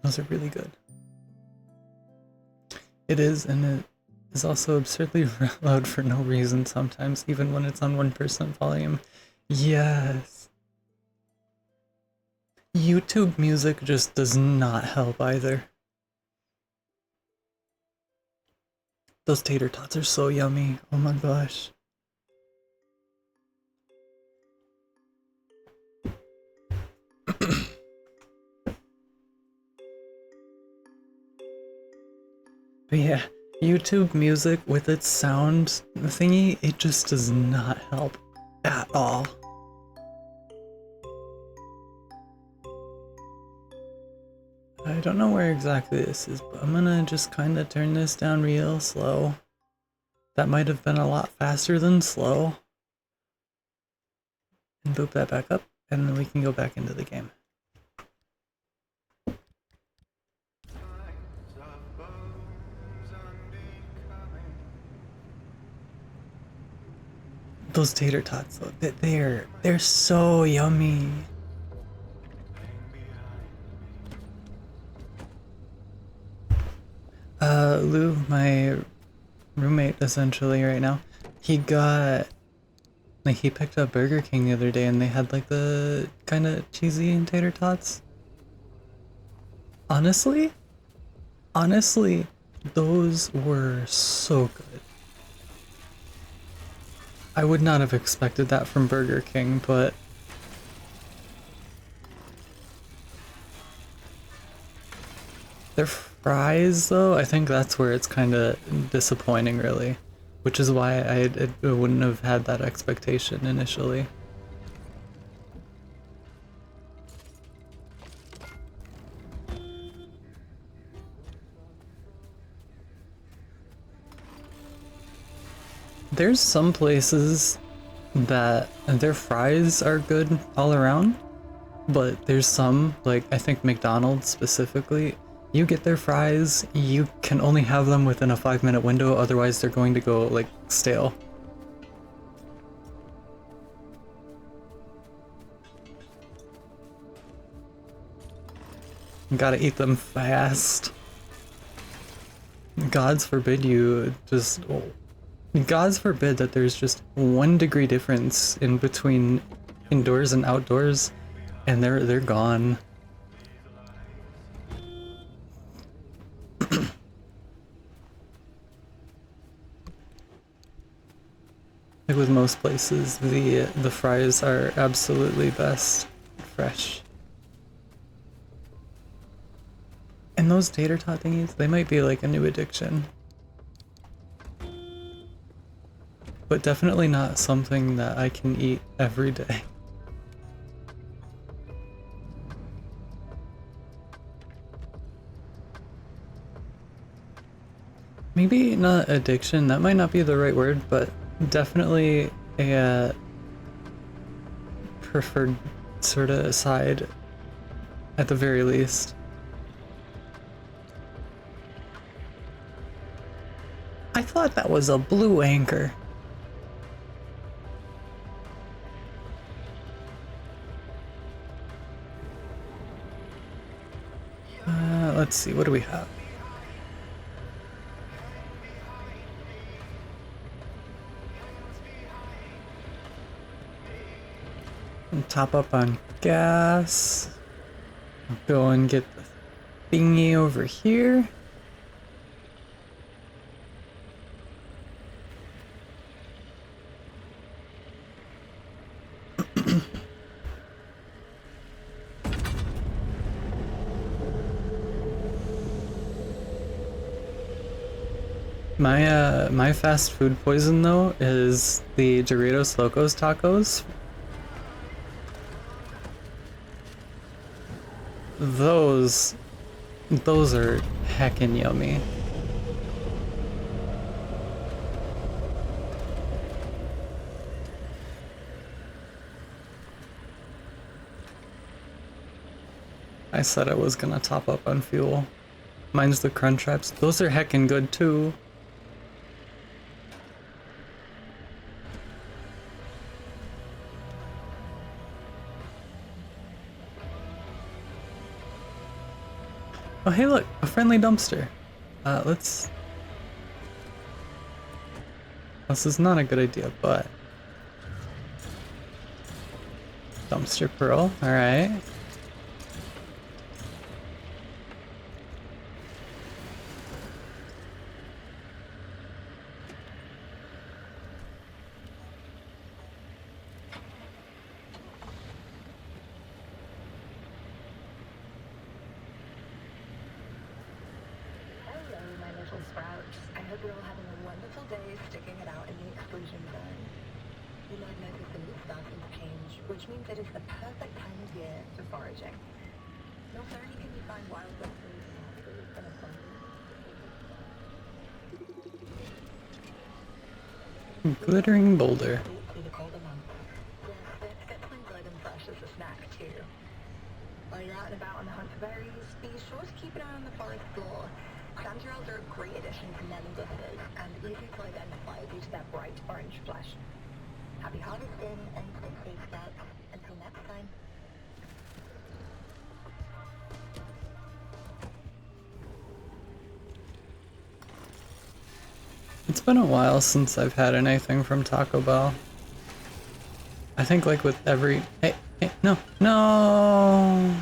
Those are really good. It is, and it is also absurdly loud for no reason sometimes, even when it's on 1% volume. Yes. YouTube music just does not help either. Those tater tots are so yummy. Oh my gosh. But yeah, YouTube music with its sound thingy, it just does not help at all. I don't know where exactly this is, but I'm gonna just kind of turn this down real slow. That might have been a lot faster than slow. And boop that back up, and then we can go back into the game. Those tater tots, though, they're so yummy. Lou, my roommate essentially right now, he picked up Burger King the other day and they had like the kind of cheesy tater tots. Honestly, those were so good. I would not have expected that from Burger King, but their fries, though, I think that's where it's kind of disappointing, really. Which is why I wouldn't have had that expectation initially. There's some places that their fries are good all around, but there's some, like I think McDonald's specifically, you get their fries, you can only have them within a 5-minute window, otherwise they're going to go like stale. You gotta eat them fast. Gods forbid you just... Gods forbid that there's just 1 degree difference in between indoors and outdoors, and they're gone. Like with most places, the fries are absolutely best fresh. And those tater tot thingies, they might be like a new addiction. But definitely not something that I can eat every day. Maybe not addiction, that might not be the right word, but definitely a preferred sort of side at the very least. I thought that was a blue anchor. Let's see, what do we have? Top up on gas. Go and get the thingy over here. My fast food poison though is the Doritos Locos tacos. Those are heckin' yummy. I said I was gonna top up on fuel. Mine's the Crunch Wraps. Those are heckin' good too. Oh hey look, a friendly dumpster. Let's... This is not a good idea, but... Dumpster pearl, alright. Hello, my little sprouts. I hope you're all having a wonderful day sticking it out in the exclusion zone. You might notice the leaf starting to change, which means it is the perfect time of year for foraging. Not only can you find wild food and abundance. Glittering boulder. Through the colder months. Yes, it gets good and fresh as a snack too. While you're out and about on the hunt for berries, be sure to keep an eye on the forest floor. Sandurels are a great addition to melon visitors and easy to identify due to their bright orange flesh. Happy harvesting and stay safe, scouts. Until next time. It's been a while since I've had anything from Taco Bell. I think like with every... Hey, no, no!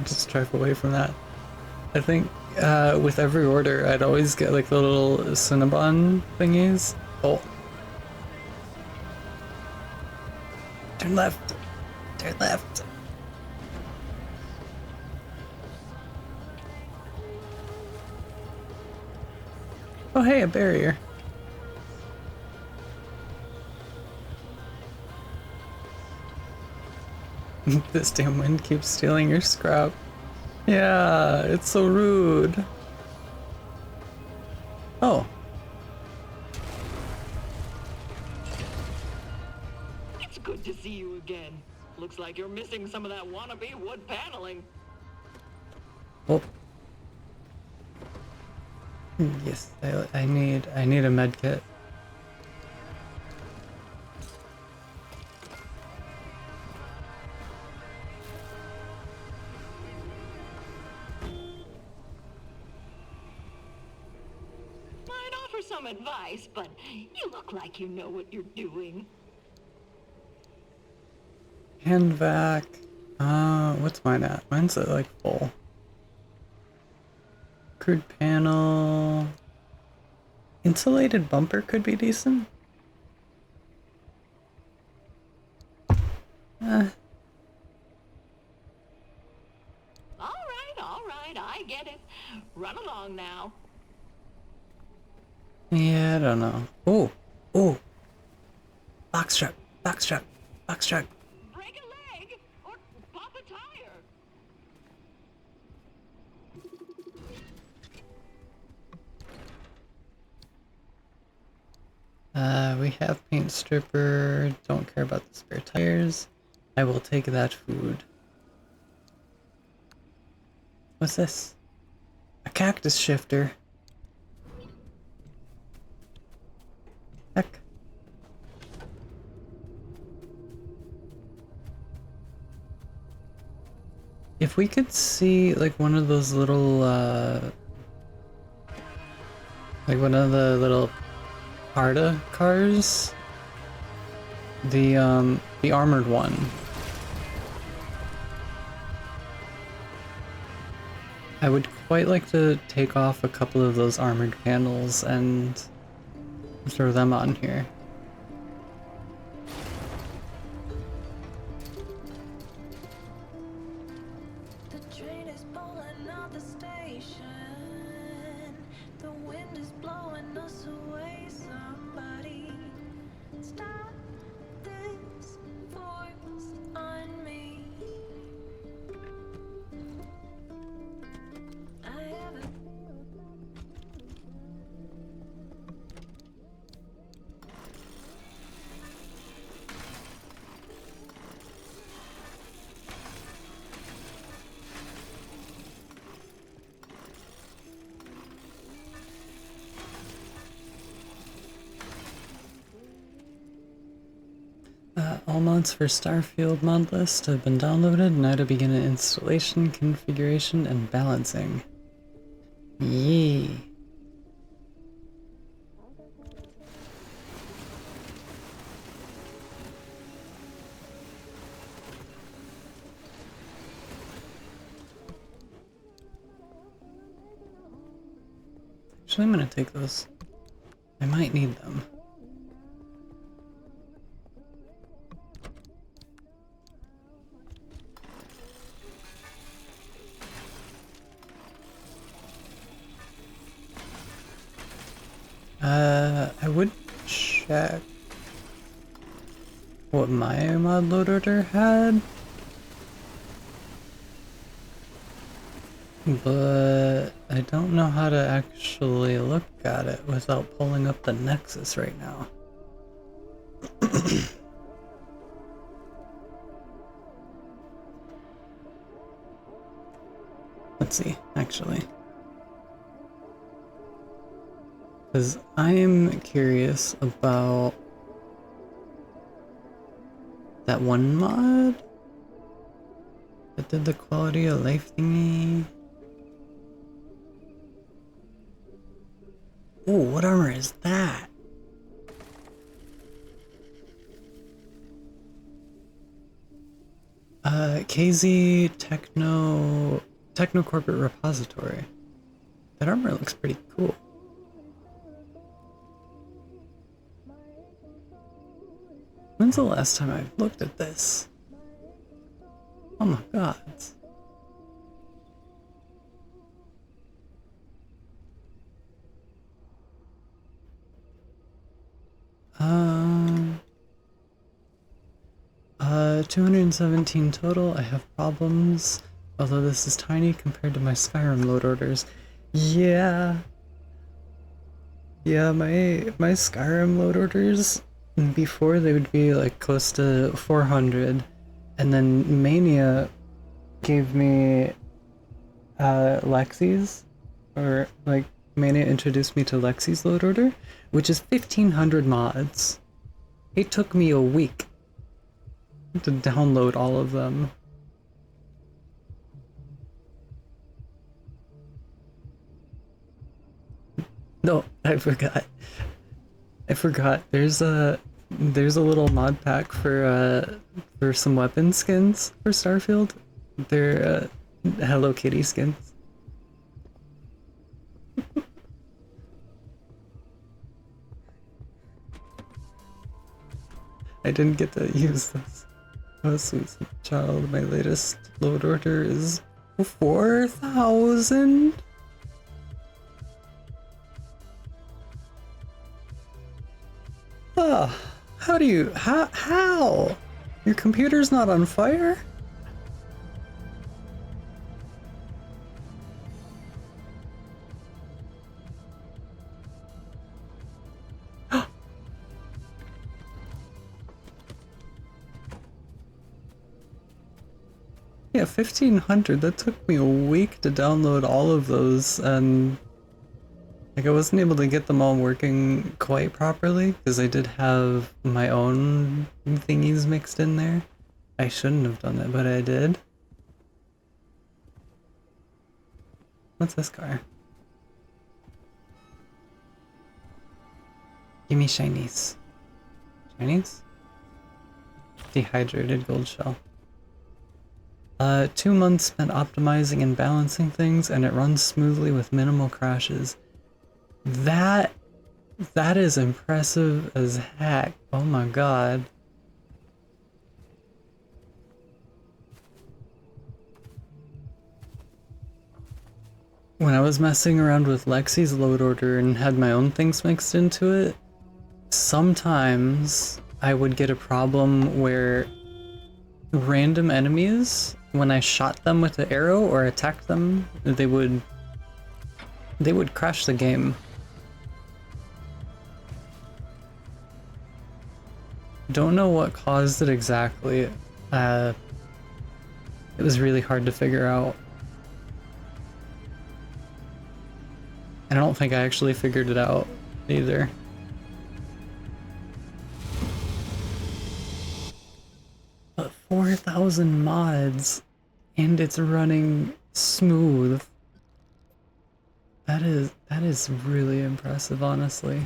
Just drive away from that. I think with every order I'd always get like the little Cinnabon thingies. Oh. Turn left. Turn left. Oh hey, a barrier. This damn wind keeps stealing your scrap. Yeah, it's so rude. Oh. It's good to see you again. Looks like you're missing some of that wannabe wood paneling. Oh. Yes, I need a med kit. Some advice, but you look like you know what you're doing. Hand vac. What's mine at? Mine's at like full. Crude panel. Insulated bumper could be decent. All right, I get it. Run along now. Yeah, I don't know. Oh. Box truck. Break A leg or pop a tire. We have paint stripper. Don't care about the spare tires. I will take that food. What's this? A cactus shifter. Heck. If we could see like one of those little like one of the little Arda cars, the armored one. I would quite like to take off a couple of those armored panels and throw them on here. The train is pulling out the station. The wind is blowing us away. Somebody stop this force on me. I have a All mods for Starfield mod list have been downloaded. Now to begin installation, configuration, and balancing. Yay! Actually, I'm gonna take those. I might need them. I would check what my mod load order had, but I don't know how to actually look at it without pulling up the Nexus right now. Let's see, actually. Because I am curious about that one mod that did the quality of life thingy. Oh, what armor is that? KZ Techno Corporate Repository. That armor looks pretty cool. When's the last time I've looked at this? Oh my god. Um... 217 total. I have problems, although this is tiny compared to my Skyrim load orders. Yeah. Yeah, my Skyrim load orders, before they would be like close to 400, and then Mania gave me Lexi's, or like Mania introduced me to Lexi's load order, which is 1500 mods. It took me a week to download all of them. No, I forgot. There's a little mod pack for some weapon skins for Starfield. They're Hello Kitty skins. I didn't get to use this. Oh, sweet child, my latest load order is 4,000? Ah, how? Your computer's not on fire? Yeah, 1500. That took me a week to download all of those, and like I wasn't able to get them all working quite properly because I did have my own thingies mixed in there. I shouldn't have done that, but I did. What's this car? Give me shinies. Shinies? Dehydrated gold shell. 2 months spent optimizing and balancing things, and it runs smoothly with minimal crashes. That is impressive as heck. Oh my god. When I was messing around with Lexi's load order and had my own things mixed into it, sometimes I would get a problem where random enemies, when I shot them with the arrow or attacked them, they would crash the game. Don't know what caused it exactly. It was really hard to figure out. And I don't think I actually figured it out either. But 4,000 mods and it's running smooth. That is really impressive, honestly.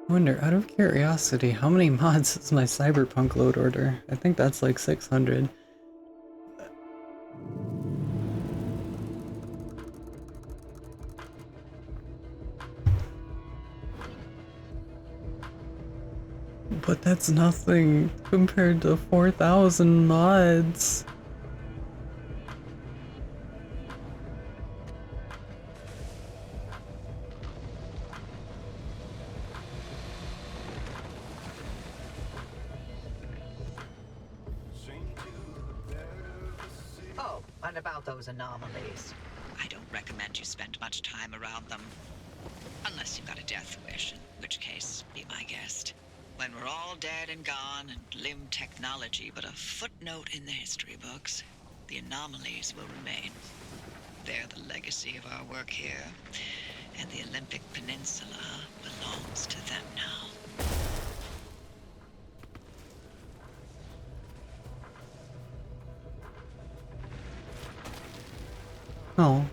I wonder, out of curiosity, how many mods is my Cyberpunk load order? I think that's like 600. But that's nothing compared to 4,000 mods. Oh, and about those anomalies. I don't recommend you spend much time around them. Unless you've got a death wish, in which case, be my guest. When we're all dead and gone and limb technology but a footnote in the history books, the anomalies will remain. They're the legacy of our work here, and the Olympic Peninsula belongs to them now. Oh.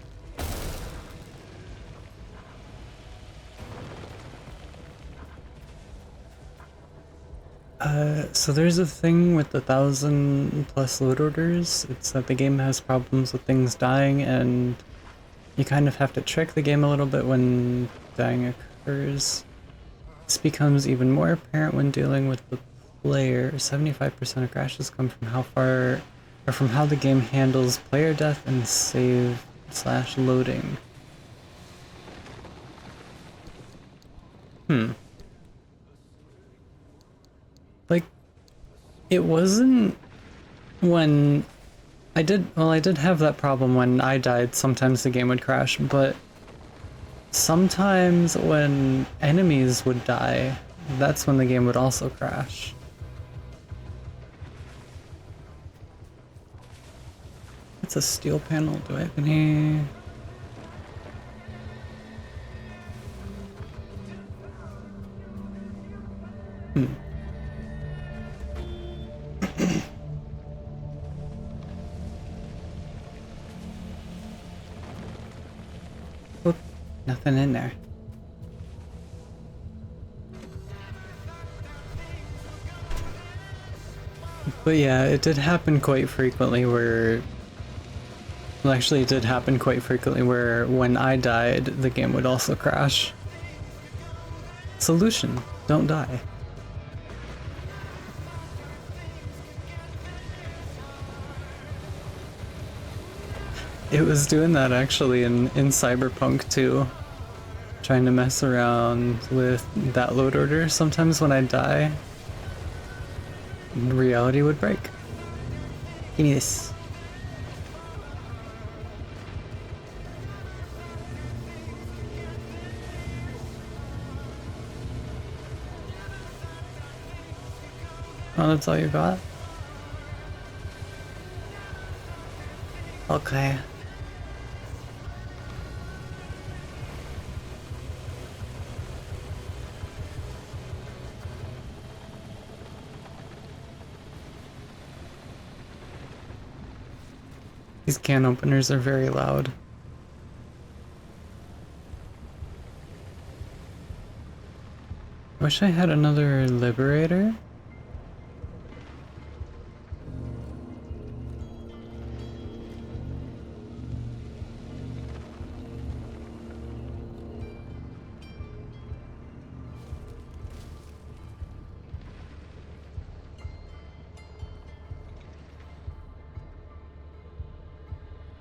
So there's a thing with the 1,000+ load orders. It's that the game has problems with things dying, and you kind of have to trick the game a little bit when dying occurs. This becomes even more apparent when dealing with the player. 75% of crashes come from how far, or from how the game handles player death and save/loading. Like, it wasn't when I did have that problem when I died. Sometimes the game would crash, but sometimes when enemies would die, that's when the game would also crash. It's a steel panel. Do I have any? Oop, nothing in there. But yeah, it did happen quite frequently where... Well, actually, it did happen quite frequently where when I died, the game would also crash. Solution: don't die. It was doing that actually in Cyberpunk too. Trying to mess around with that load order. Sometimes when I die, reality would break. Give me this. Oh, that's all you got? Okay. These can openers are very loud. Wish I had another liberator.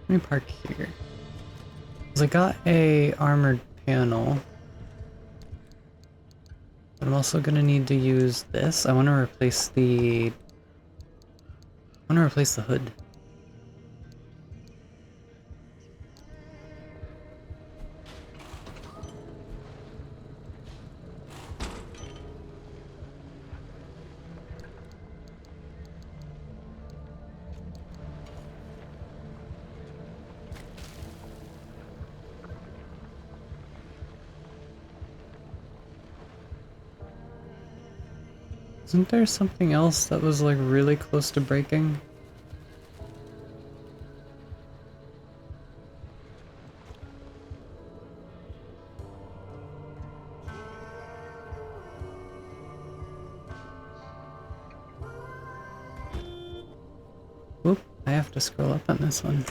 Let me park here. 'Cause I got a armored panel. But I'm also gonna need to use this. I wanna replace the hood. Isn't there something else that was like really close to breaking? Oop, I have to scroll up on this one.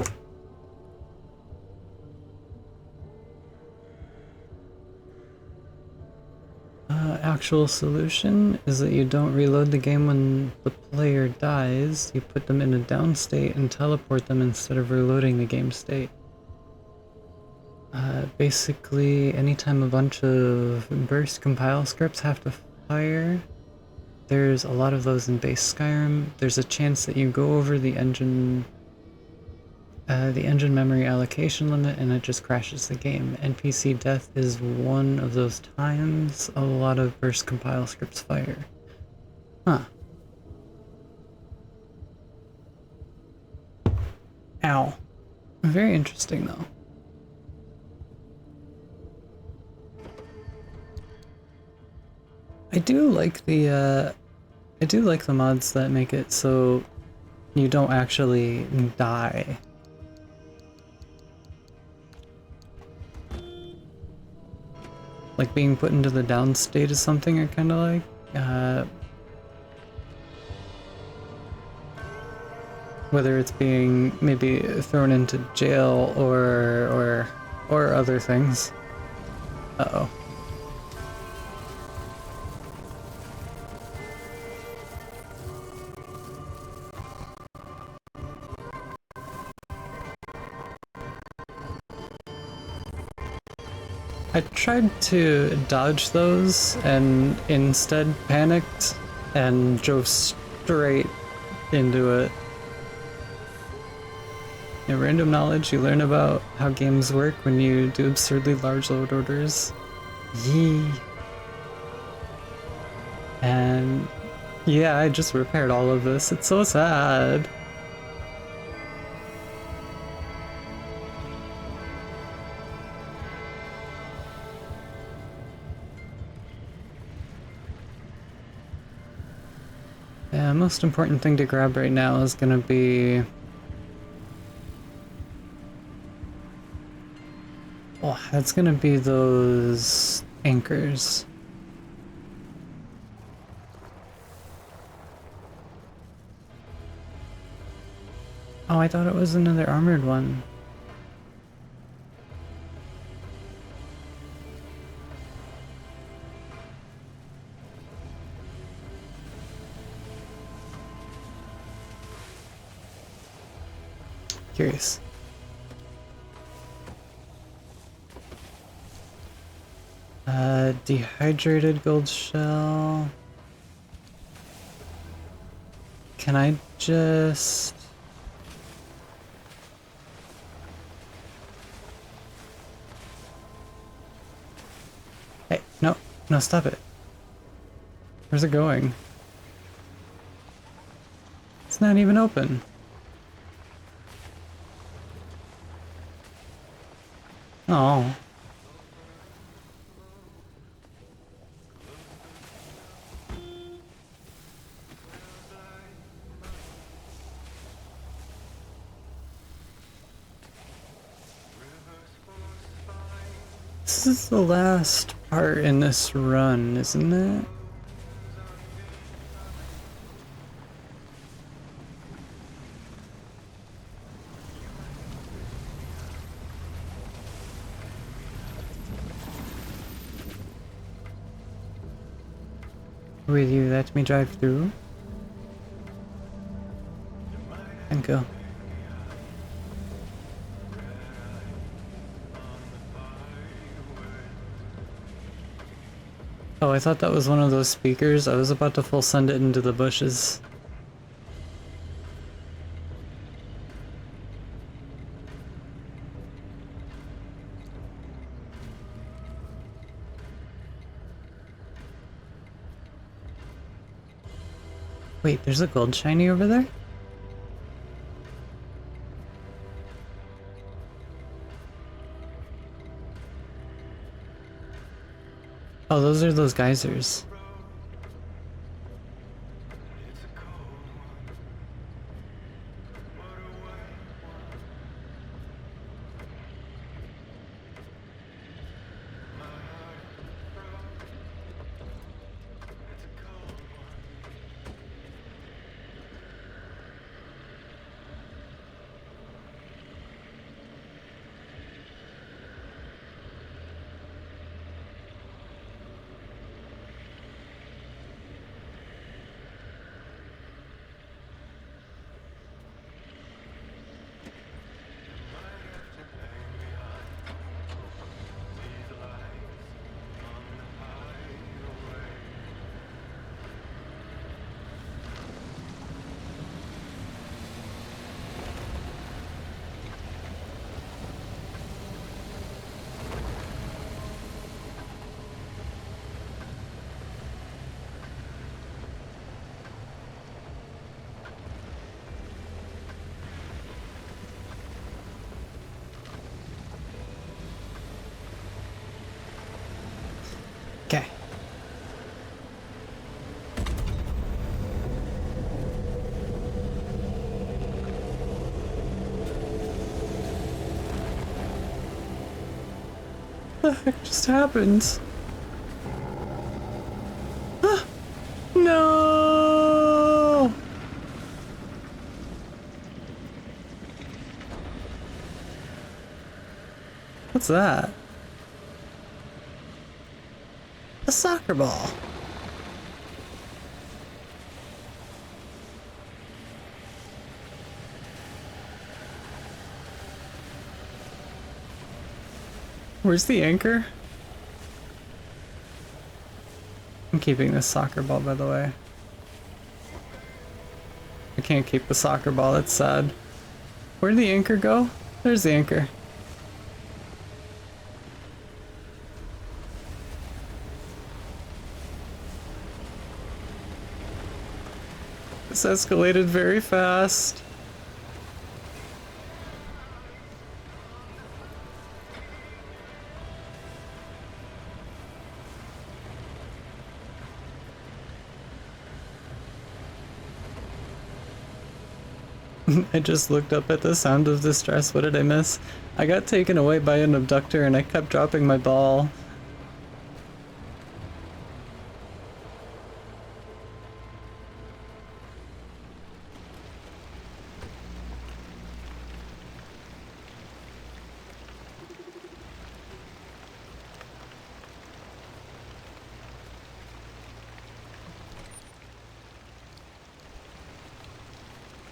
Actual solution is that you don't reload the game when the player dies. You put them in a down state and teleport them instead of reloading the game state. Basically, anytime a bunch of burst compile scripts have to fire, there's a lot of those in base Skyrim. There's a chance that you go over the engine memory allocation limit and it just crashes the game. NPC death is one of those times a lot of burst compile scripts fire. Huh. Ow. Very interesting though. I do like the mods that make it so you don't actually die. Like being put into the down state is something I kind of like. Whether it's being maybe thrown into jail or other things. Uh-oh. I tried to dodge those and instead panicked and drove straight into it. In random knowledge, you learn about how games work when you do absurdly large load orders. Yee. And yeah, I just repaired all of this. It's so sad. Yeah, most important thing to grab right now is gonna be... oh, that's gonna be those anchors. Oh, I thought it was another armored one. Curious. Dehydrated gold shell. Can I just... hey, no, no, stop it. Where's it going? It's not even open. Oh. This is the last part in this run, isn't it? Will you let me drive through? And go. Oh, I thought that was one of those speakers. I was about to full send it into the bushes. Wait, there's a gold shiny over there? Oh, those are those geysers. Okay. What the heck just happened? Ah, no! What's that? A soccer ball. Where's the anchor? I'm keeping this soccer ball, by the way. I can't keep the soccer ball, that's sad. Where'd the anchor go? There's the anchor. This escalated very fast. I just looked up at the sound of distress. What did I miss? I got taken away by an abductor and I kept dropping my ball.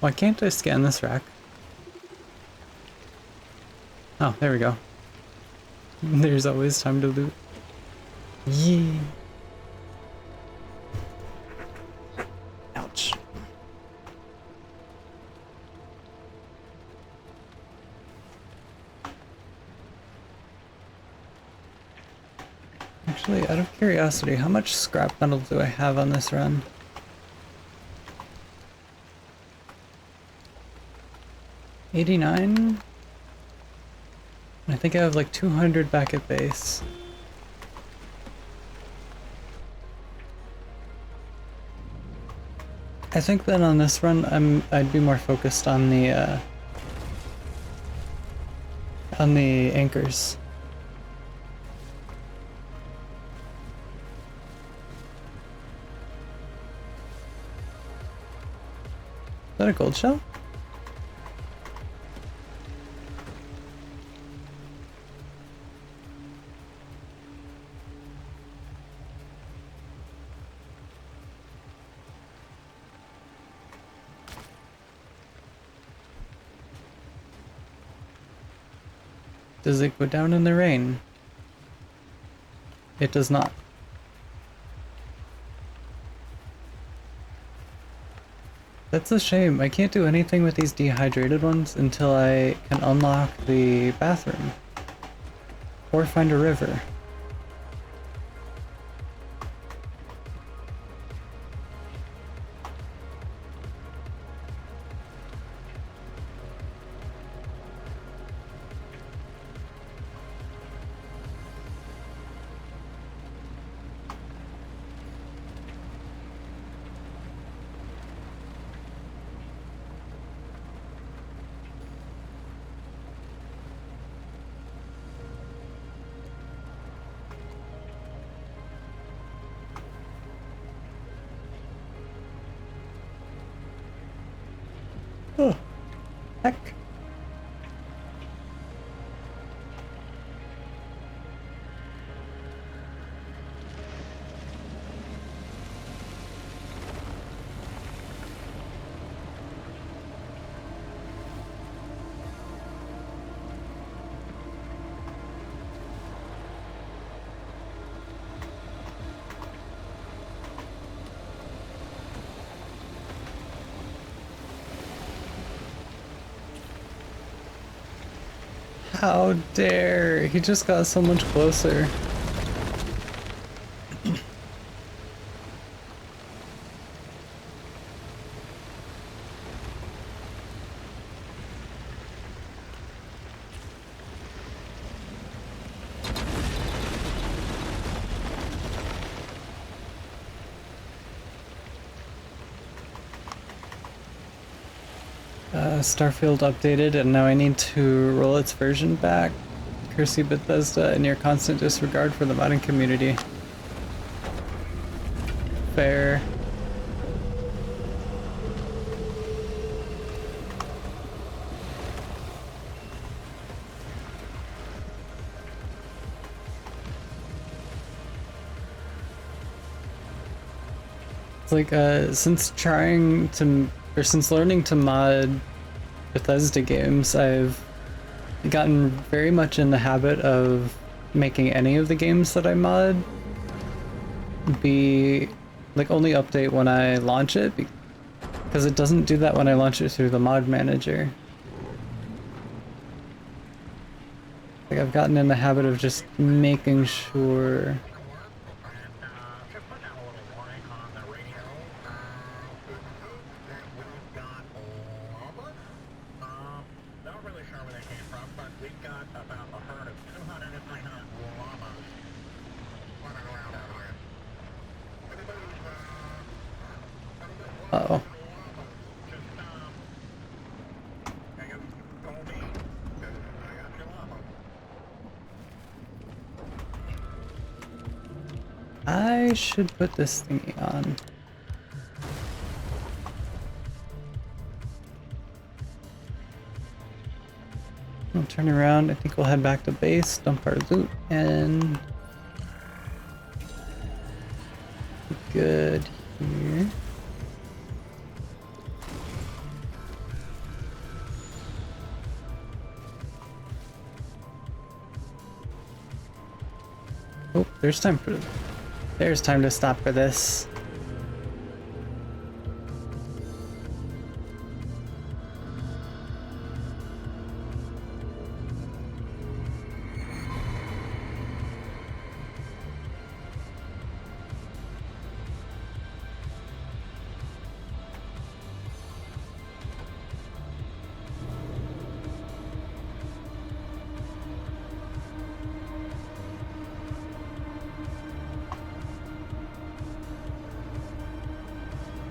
Why can't I scan this rack? Oh, there we go. There's always time to loot. Yeah. Ouch. Actually, out of curiosity, how much scrap metal do I have on this run? 89? I think I have like 200 back at base. I think that on this run I'd be more focused on the anchors. that a gold shell? Does it go down in the rain? It does not. That's a shame. I can't do anything with these dehydrated ones until I can unlock the bathroom. Or find a river. Oh, heck. How dare! He just got so much closer. Starfield updated, and now I need to roll its version back. Curse you, Bethesda, and your constant disregard for the modding community. Fair. It's like, since learning to mod Bethesda games, I've gotten very much in the habit of making any of the games that I mod be like only update when I launch it, because it doesn't do that when I launch it through the mod manager. Like, I've gotten in the habit of just making sure. Uh-oh. I should put this thingy on. We'll turn around. I think we'll head back to base, dump our loot, and good here. Oh, there's time to stop for this.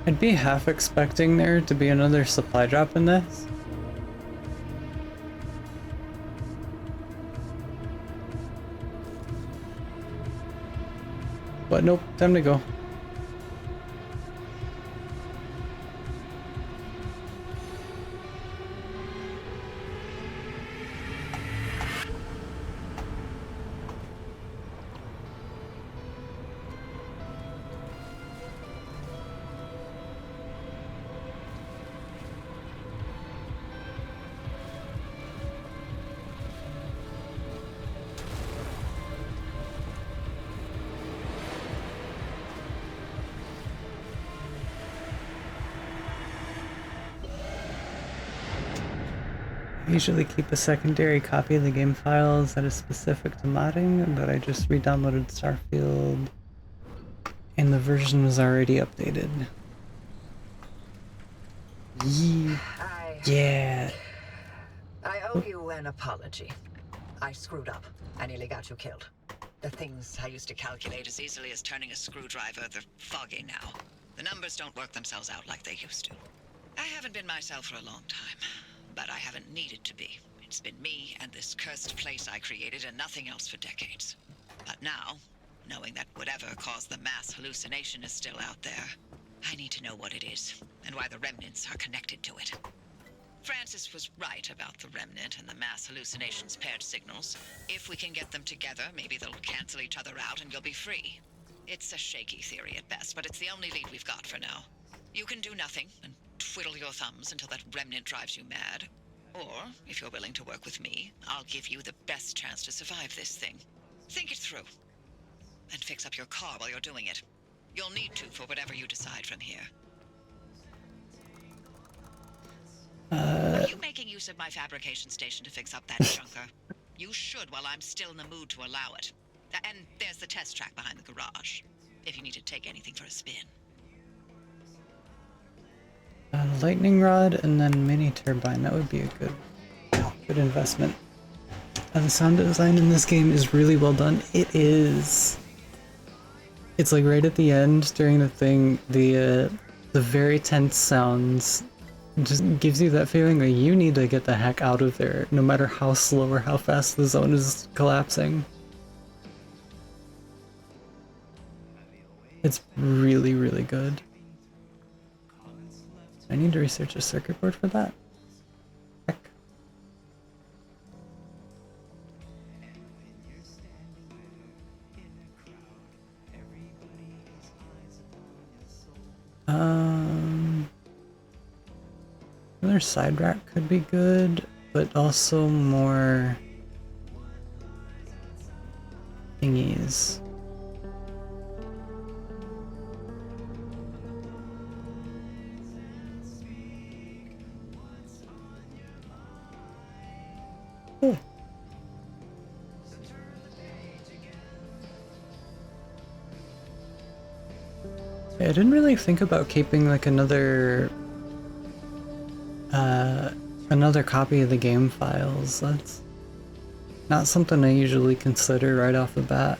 I'd be half expecting there to be another supply drop in this. But nope, time to go. I usually keep a secondary copy of the game files that is specific to modding, but I just re-downloaded Starfield and the version was already updated. Yeah. I owe you an apology. I screwed up. I nearly got you killed. The things I used to calculate as easily as turning a screwdriver, they're foggy now. The numbers don't work themselves out like they used to. I haven't been myself for a long time, but I haven't needed to be. It's been me and this cursed place I created and nothing else for decades. But now, knowing that whatever caused the mass hallucination is still out there, I need to know what it is, and why the remnants are connected to it. Francis was right about the remnant and the mass hallucinations paired signals. If we can get them together, maybe they'll cancel each other out and you'll be free. It's a shaky theory at best, but it's the only lead we've got for now. You can do nothing and twiddle your thumbs until that remnant drives you mad. Or, if you're willing to work with me, I'll give you the best chance to survive this thing. Think it through. And fix up your car while you're doing it. You'll need to for whatever you decide from here. Are you making use of my fabrication station to fix up that junker? You should while I'm still in the mood to allow it. And there's the test track behind the garage, if you need to take anything for a spin. Lightning rod and then mini turbine, that would be a good investment. The sound design in this game is really well done. It is. It's like right at the end during the thing, the very tense sounds just gives you that feeling that you need to get the heck out of there, no matter how slow or how fast the zone is collapsing. It's really, really good. I need to research a circuit board for that. Heck. Another side rack could be good, but also more thingies. Oh. Yeah, I didn't really think about keeping like another copy of the game files. That's not something I usually consider right off the bat.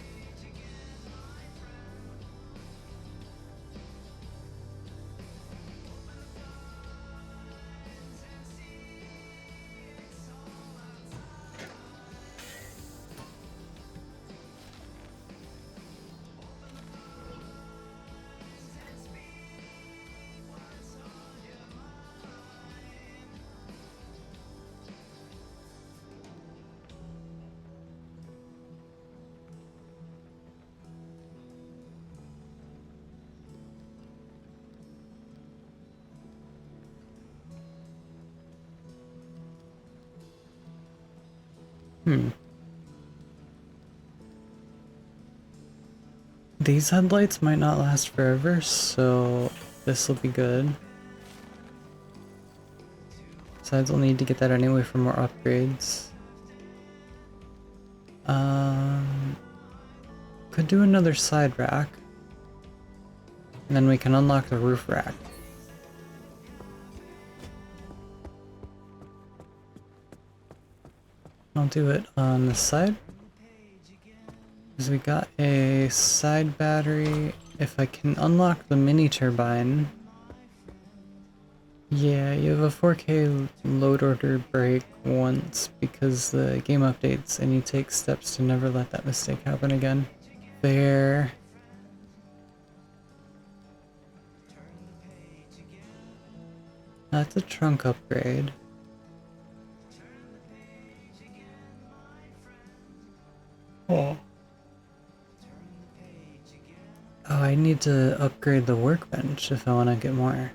These headlights might not last forever, so this will be good. Besides, I'll need to get that anyway for more upgrades. Could do another side rack. And then we can unlock the roof rack. I'll do it on the side. Because we got a side battery. If I can unlock the mini turbine. Yeah, you have a 4K load order break once because the game updates and you take steps to never let that mistake happen again. Fair. That's a trunk upgrade. Oh. Oh, I need to upgrade the workbench if I want to get more.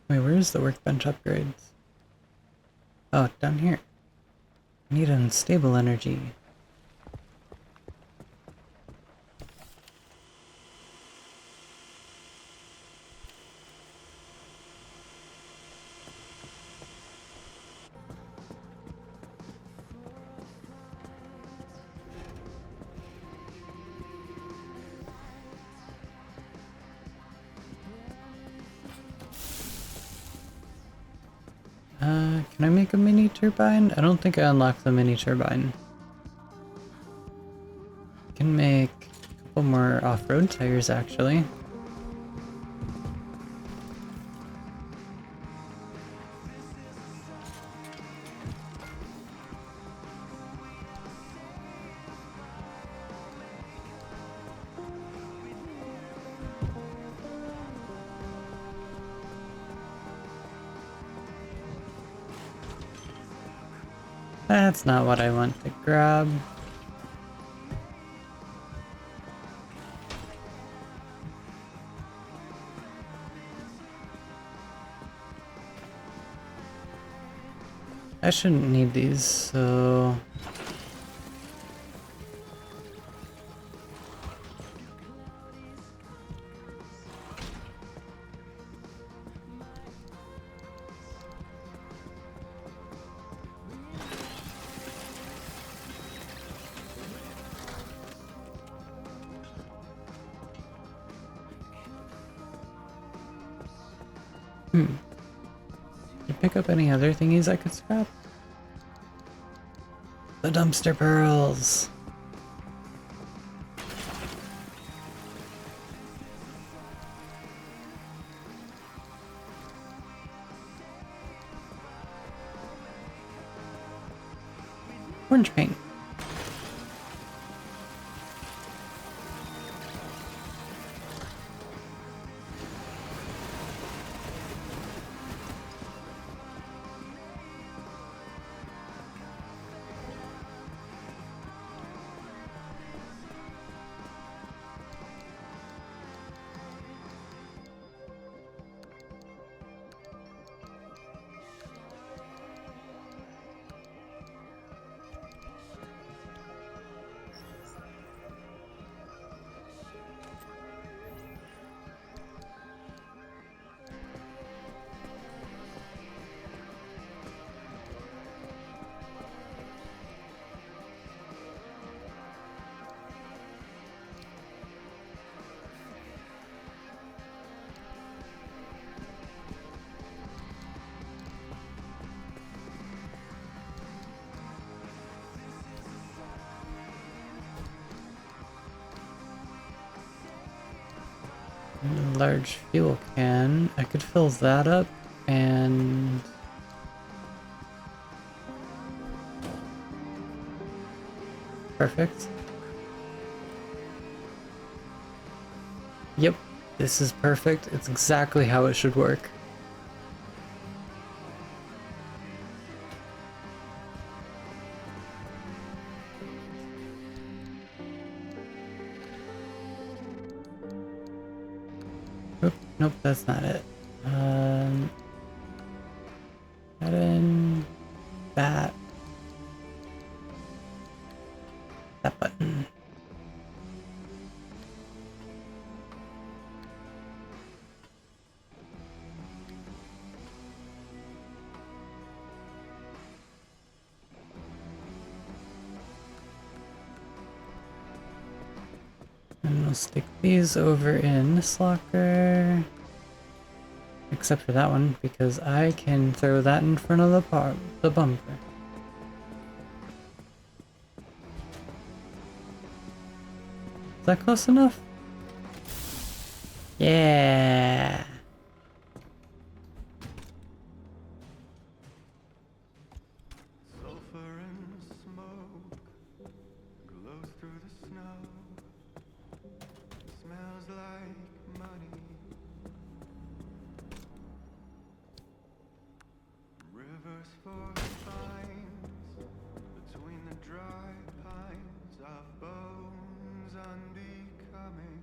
Wait, where's the workbench upgrades? Oh, down here. I need unstable energy. . Can I make a mini turbine? I don't think I unlocked the mini turbine. I can make a couple more off-road tires, actually. That's not what I want to grab. I shouldn't need these, so... Did you pick up any other thingies I could scrap? The dumpster pearls! Orange paint. Large fuel can. I could fill that up and... Perfect. Yep, this is perfect. It's exactly how it should work. Nope, that's not it. Add in that button. And we'll stick these over in this locker. Except for that one, because I can throw that in front of the bumper. Is that close enough? Yeah. Sulfur and smoke glows through the snow. Smells like money. Rivers for spines between the dry pines of bones unbecoming.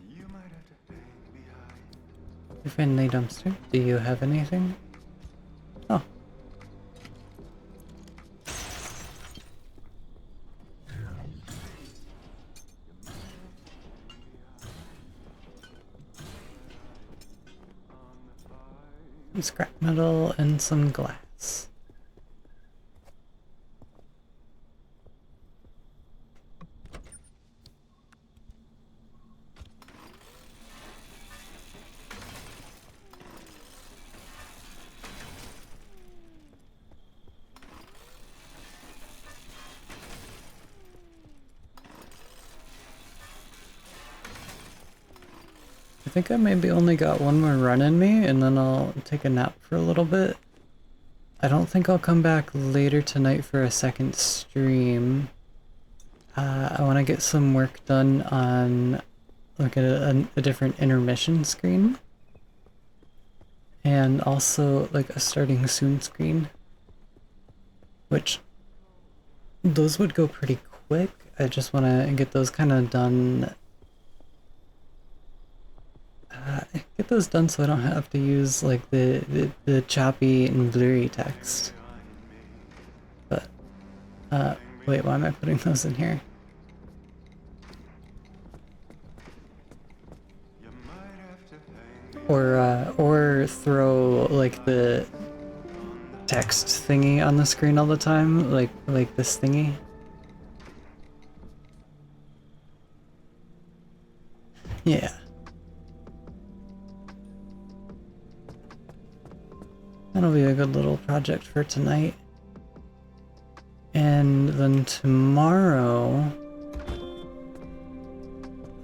You might have to hang behind. Your friendly dumpster, do you have anything? Oh. Some scrap metal and some glass. I think I maybe only got one more run in me, and then I'll take a nap for a little bit. I don't think I'll come back later tonight for a second stream. I want to get some work done on like a different intermission screen. And also like a starting soon screen. Which, those would go pretty quick. I just want to get those kind of done. Get those done so I don't have to use like the choppy and blurry text. But, wait, why am I putting those in here? Or throw like the text thingy on the screen all the time, like this thingy. Yeah. That'll be a good little project for tonight. And then tomorrow,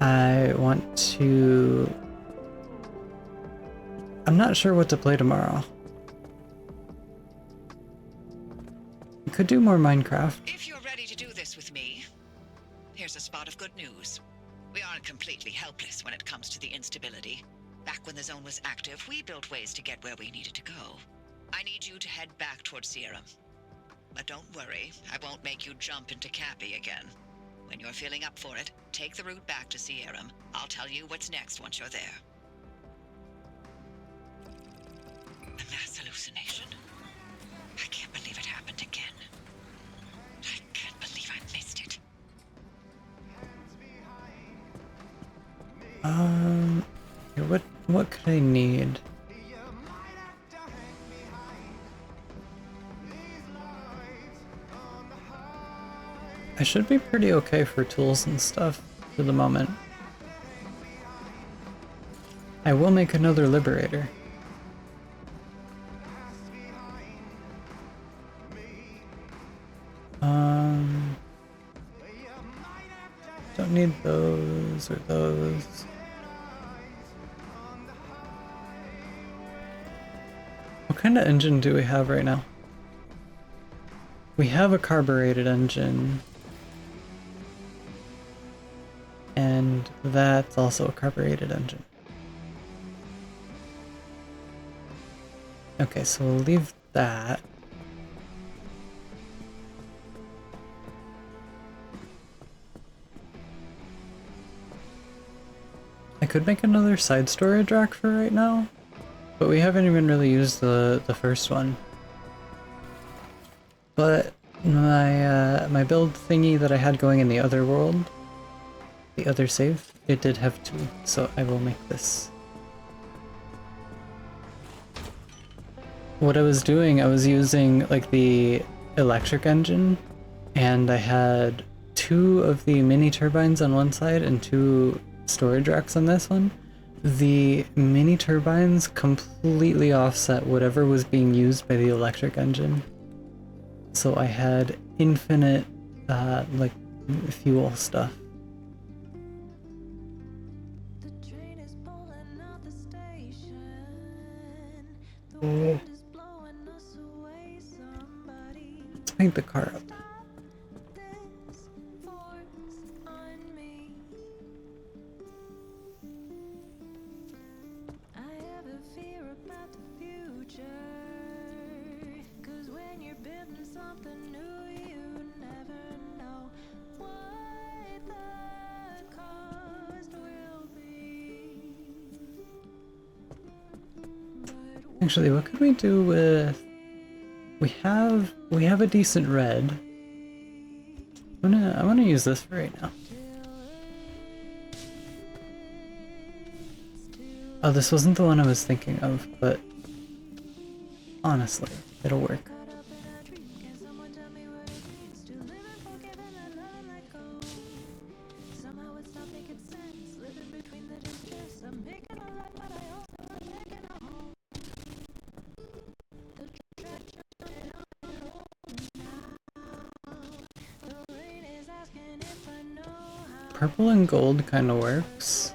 I want to... I'm not sure what to play tomorrow. We could do more Minecraft. If you're ready to do this with me, here's a spot of good news. We aren't completely helpless when it comes to the instability. Back when the zone was active, we built ways to get where we needed to go. I need you to head back towards Serum. But don't worry, I won't make you jump into Cappy again. When you're feeling up for it, take the route back to Serum. I'll tell you what's next once you're there. A mass hallucination? I can't believe it happened again. I can't believe I missed it. Yeah, what could I need? I should be pretty okay for tools and stuff for the moment. I will make another Liberator. Don't need those or those. What kind of engine do we have right now? We have a carbureted engine. And that's also a carbureted engine. Okay, so we'll leave that. I could make another side storage rack for right now, but we haven't even really used the first one. But my build thingy that I had going in the other world, the other save, it did have two, so I will make this. What I was doing, I was using like the electric engine, and I had two of the mini turbines on one side and two storage racks on this one. The mini turbines completely offset whatever was being used by the electric engine. So I had infinite like fuel stuff. Let's paint the car up. Actually, what could we do with... We have a decent red. I wanna use this for right now. Oh, this wasn't the one I was thinking of, but honestly, it'll work. Purple and gold kind of works.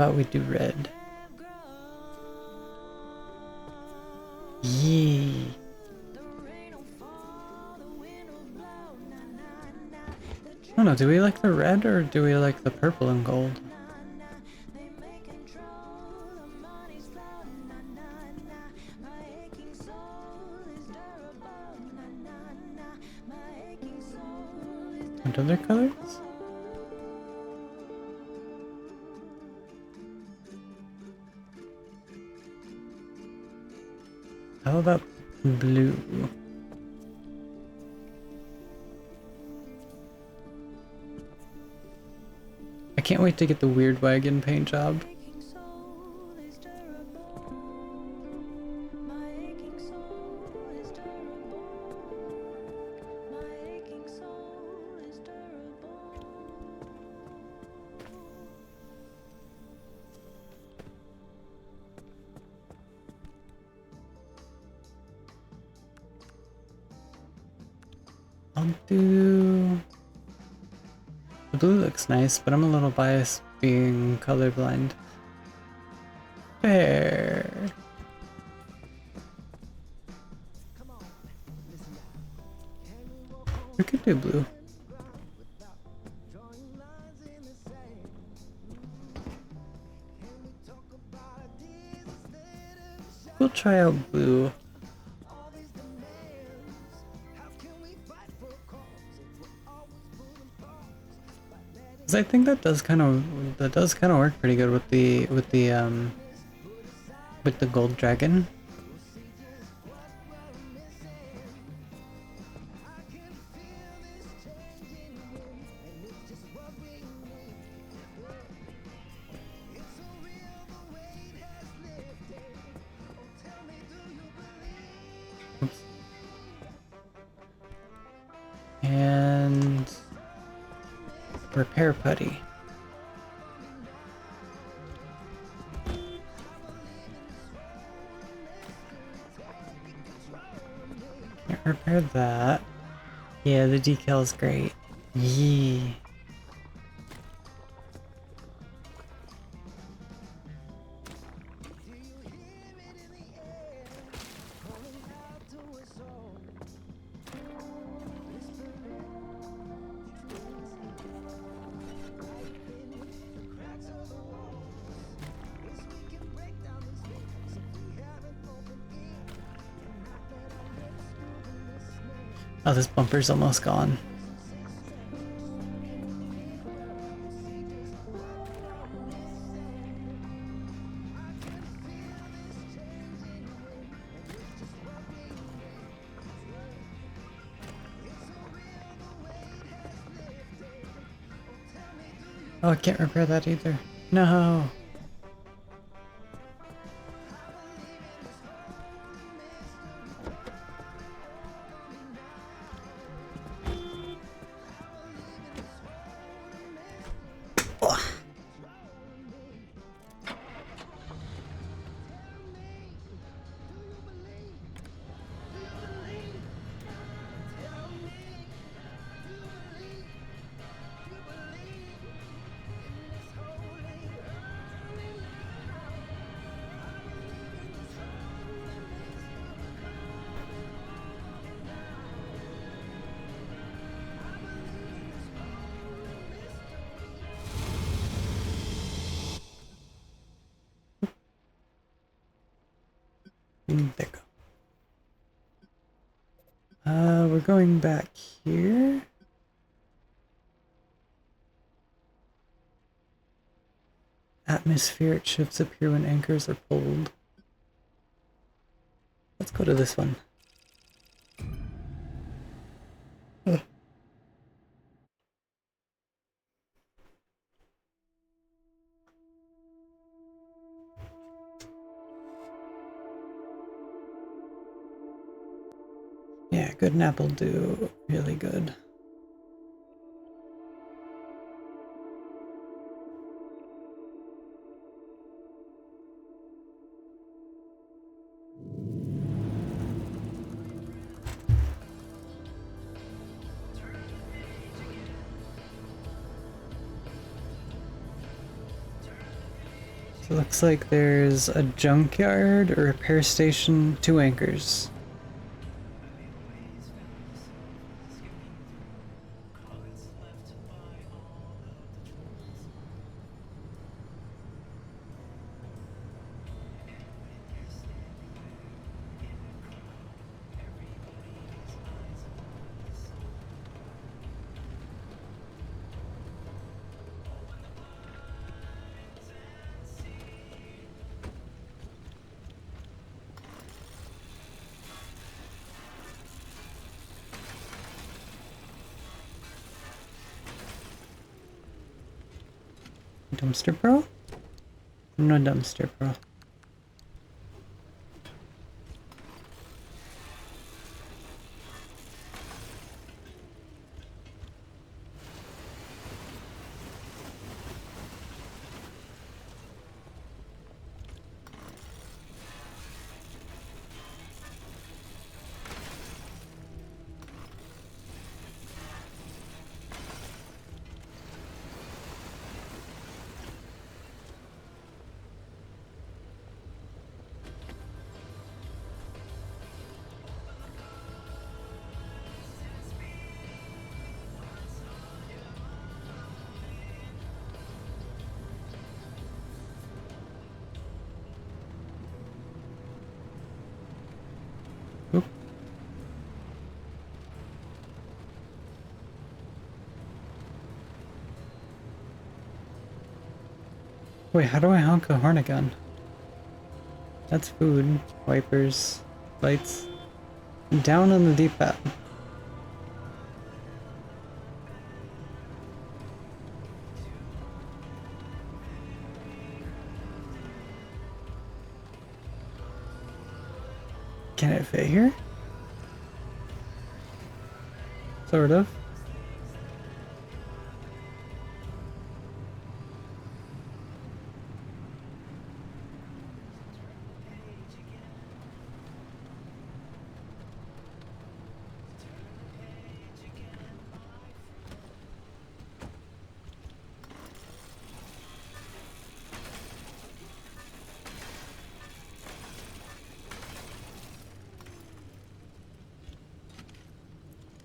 about we do red? Yee. I don't know, do we like the red or do we like the purple and gold? And other colors? How about blue? I can't wait to get the weird wagon paint job. I'll do... The blue looks nice, but I'm a little biased being colorblind. Fair. We could do blue. We'll try out blue. I think that does kind of work pretty good with the gold dragon. Oops. And repair putty. Can't repair that. Yeah, the decal's great. Yee. Oh, this bumper's almost gone. Oh, I can't repair that either. No. There we go. We're going back here. Atmospheric shifts appear when anchors are pulled. Let's go to this one. Yeah, good nap will do really good. So it looks like there's a junkyard, a repair station, 2 anchors. Dumpster pearl? No dumpster pearl. Oop. Wait, how do I honk the horn again? That's food, wipers, lights. Down on the D-pad. Can it fit here? Sort of.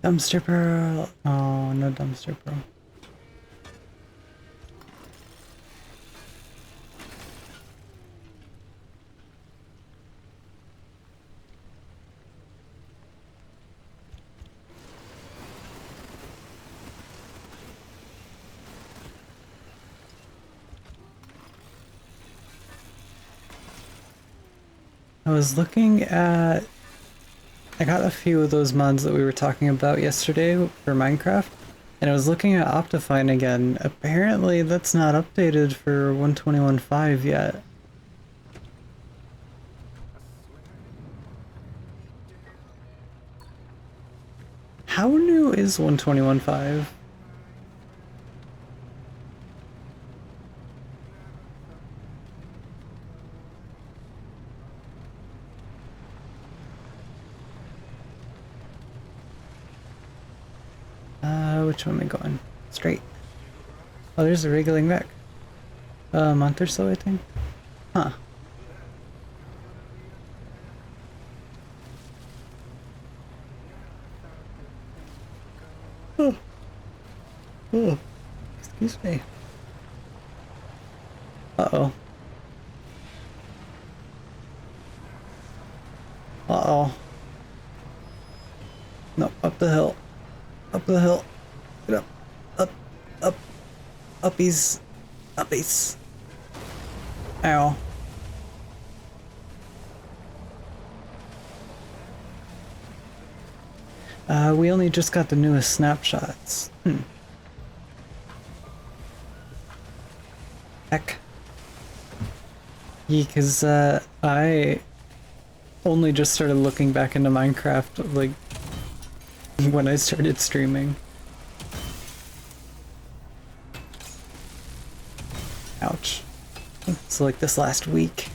Dumpster pearl. Oh, no dumpster pearl. I was looking at... I got a few of those mods that we were talking about yesterday for Minecraft, and I was looking at Optifine again. Apparently that's not updated for 121.5 yet. How new is 121.5? Which one am I going? Straight. Oh, there's a wriggling back. A month or so, I think. Huh. Oh. Oh. Excuse me. Uh-oh. Uh-oh. No, up the hill. Up the hill. Get up. Up. Up. Uppies. Uppies. Ow. We only just got the newest snapshots. Heck. Yeah, cause I only just started looking back into Minecraft, like, when I started streaming. Ouch. So like this last week.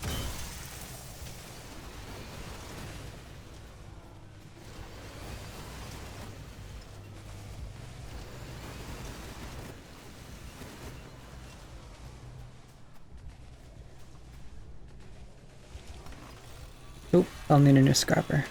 Oop, I'll need a new scrapper.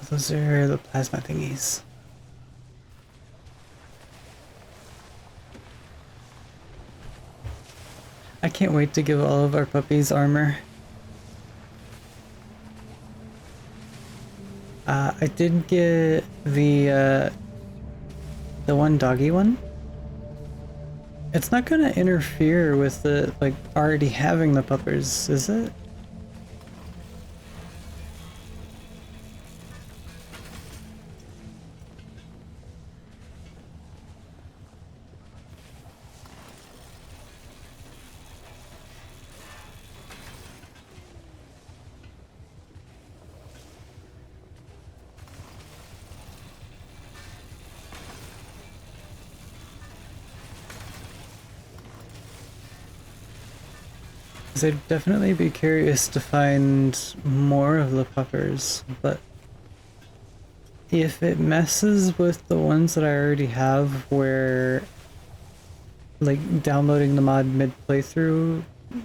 Those are the plasma thingies. I can't wait to give all of our puppies armor. I did get the one doggy one. It's not gonna interfere with the, like, already having the puppers, is it? I'd definitely be curious to find more of the puppers, but if it messes with the ones that I already have where, like, downloading the mod mid-playthrough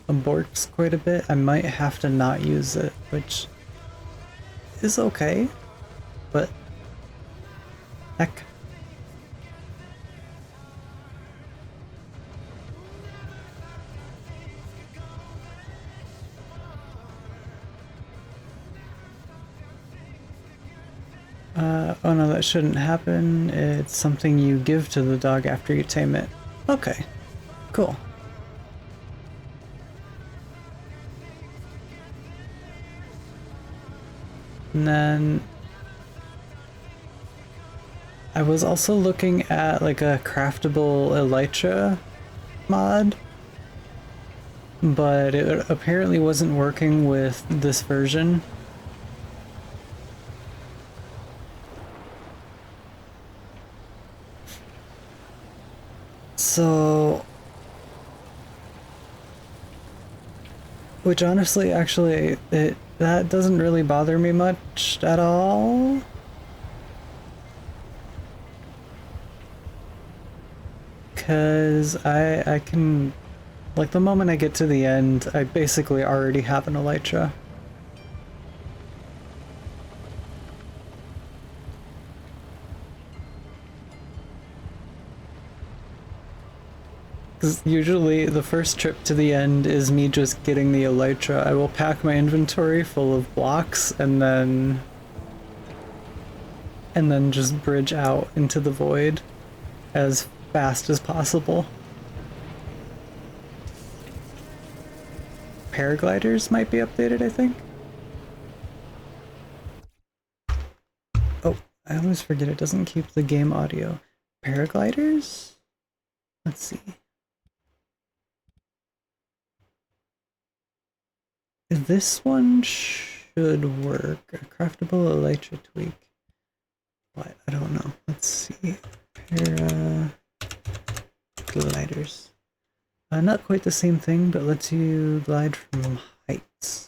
aborts quite a bit, I might have to not use it, which is okay, but heck. Oh no, that shouldn't happen. It's something you give to the dog after you tame it. Okay, cool. And then I was also looking at like a craftable elytra mod, but it apparently wasn't working with this version. So, which honestly, actually, that doesn't really bother me much at all. Because I can, like, the moment I get to the end, I basically already have an elytra. Because usually the first trip to the end is me just getting the elytra. I will pack my inventory full of blocks and then just bridge out into the void as fast as possible. Paragliders might be updated, I think. Oh, I always forget it doesn't keep the game audio. Paragliders? Let's see. This one should work. A craftable elytra tweak. What? I don't know. Let's see. Paragliders. Not quite the same thing, but lets you glide from heights.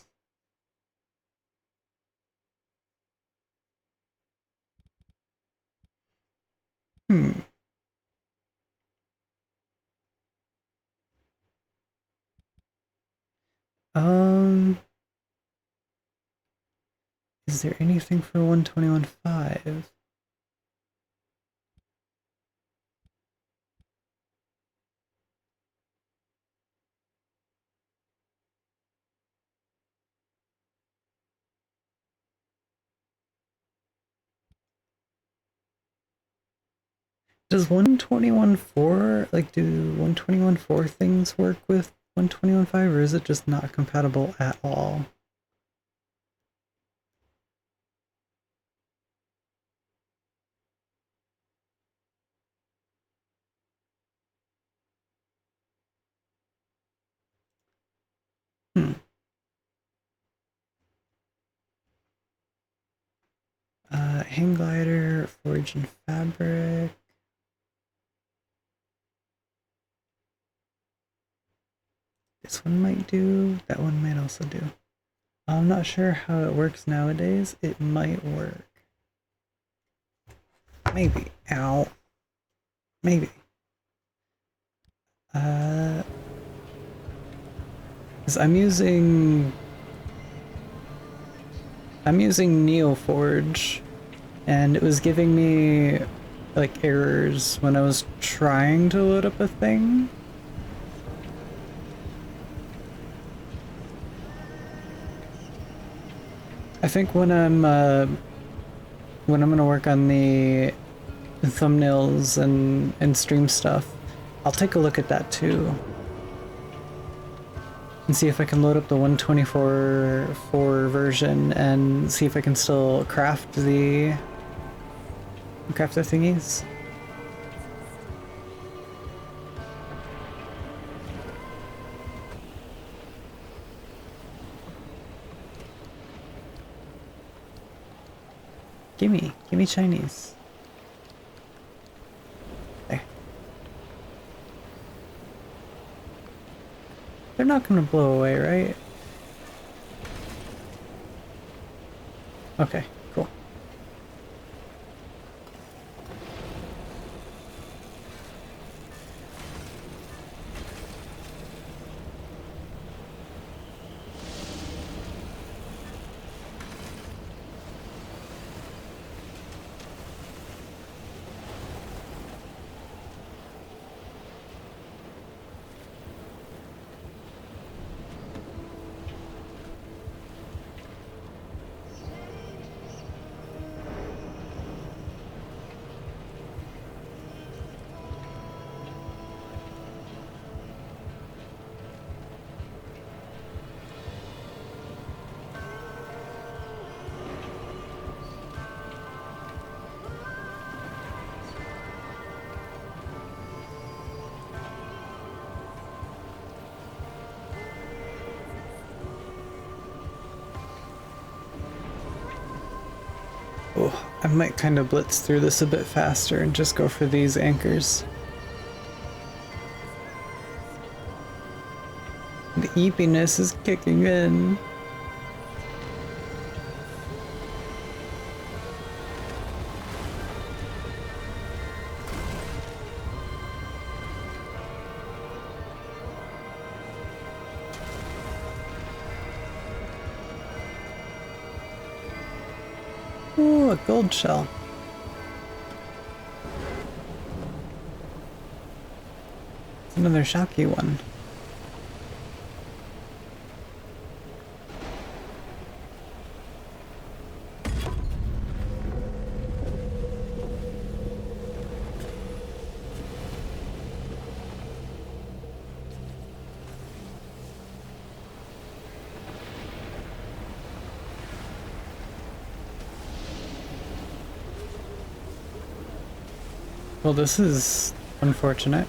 Is there anything for 121.5? Does 121.4, like, do 121.4 things work with 121.5, or is it just not compatible at all? Hang glider, forge and fabric. This one might do, that one might also do. I'm not sure how it works nowadays. It might work. Maybe. Ow. Maybe. Because I'm using Neoforge, and it was giving me like errors when I was trying to load up a thing. I think when I'm gonna work on the thumbnails and stream stuff, I'll take a look at that too. And see if I can load up the 124.4 version and see if I can still craft the thingies. Gimme Chinese. There. They're not gonna blow away, right? Okay, cool. Oh, I might kind of blitz through this a bit faster and just go for these anchors. The eepiness is kicking in. Ooh, a gold shell. It's another shocky one. Well, this is unfortunate.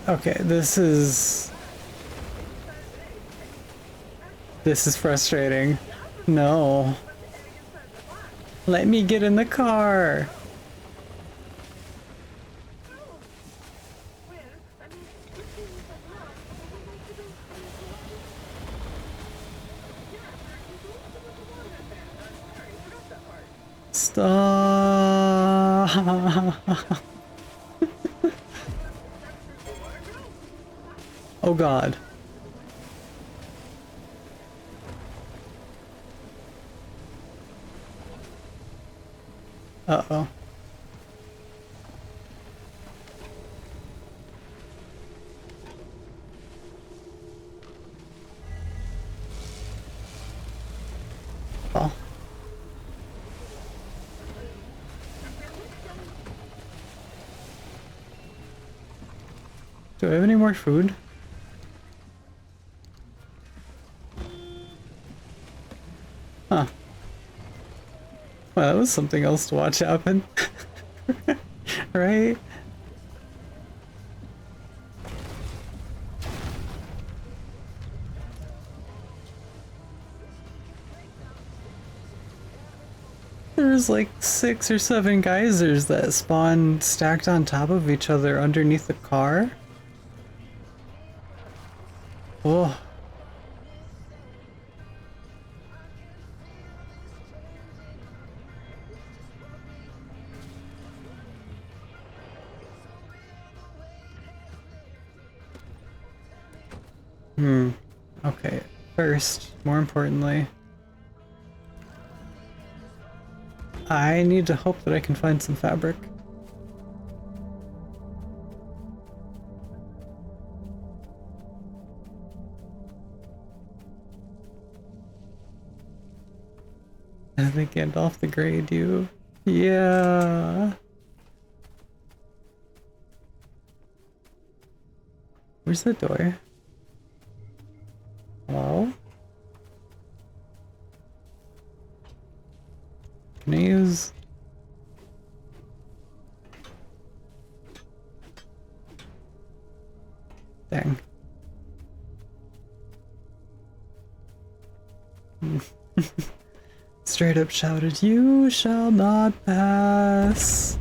Okay, this is frustrating. No. Let me get in the car. Stop. Oh God. Uh-oh. call. Do I have any more food? Huh. Well, that was something else to watch happen. Right? There's like 6 or 7 geysers that spawn stacked on top of each other underneath the car. Oh. Okay. First, more importantly, I need to hope that I can find some fabric. I think Gandalf the Grey do. Yeah. Where's the door? Hello? Can I use... Dang. Straight up shouted, "You shall not pass!"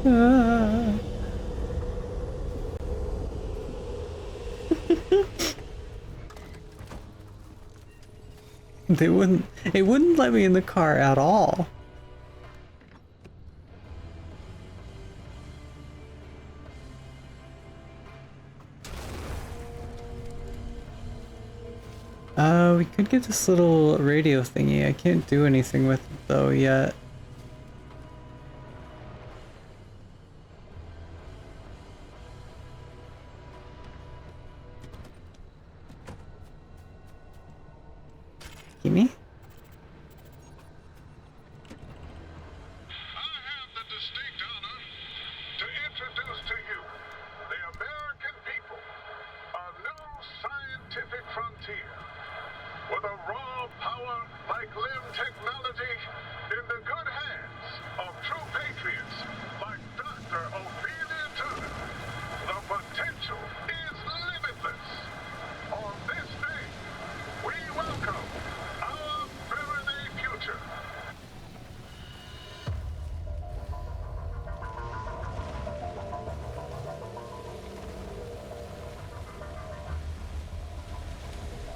Ah. It wouldn't let me in the car at all. We could get this little radio thingy. I can't do anything with it though yet. Gimme?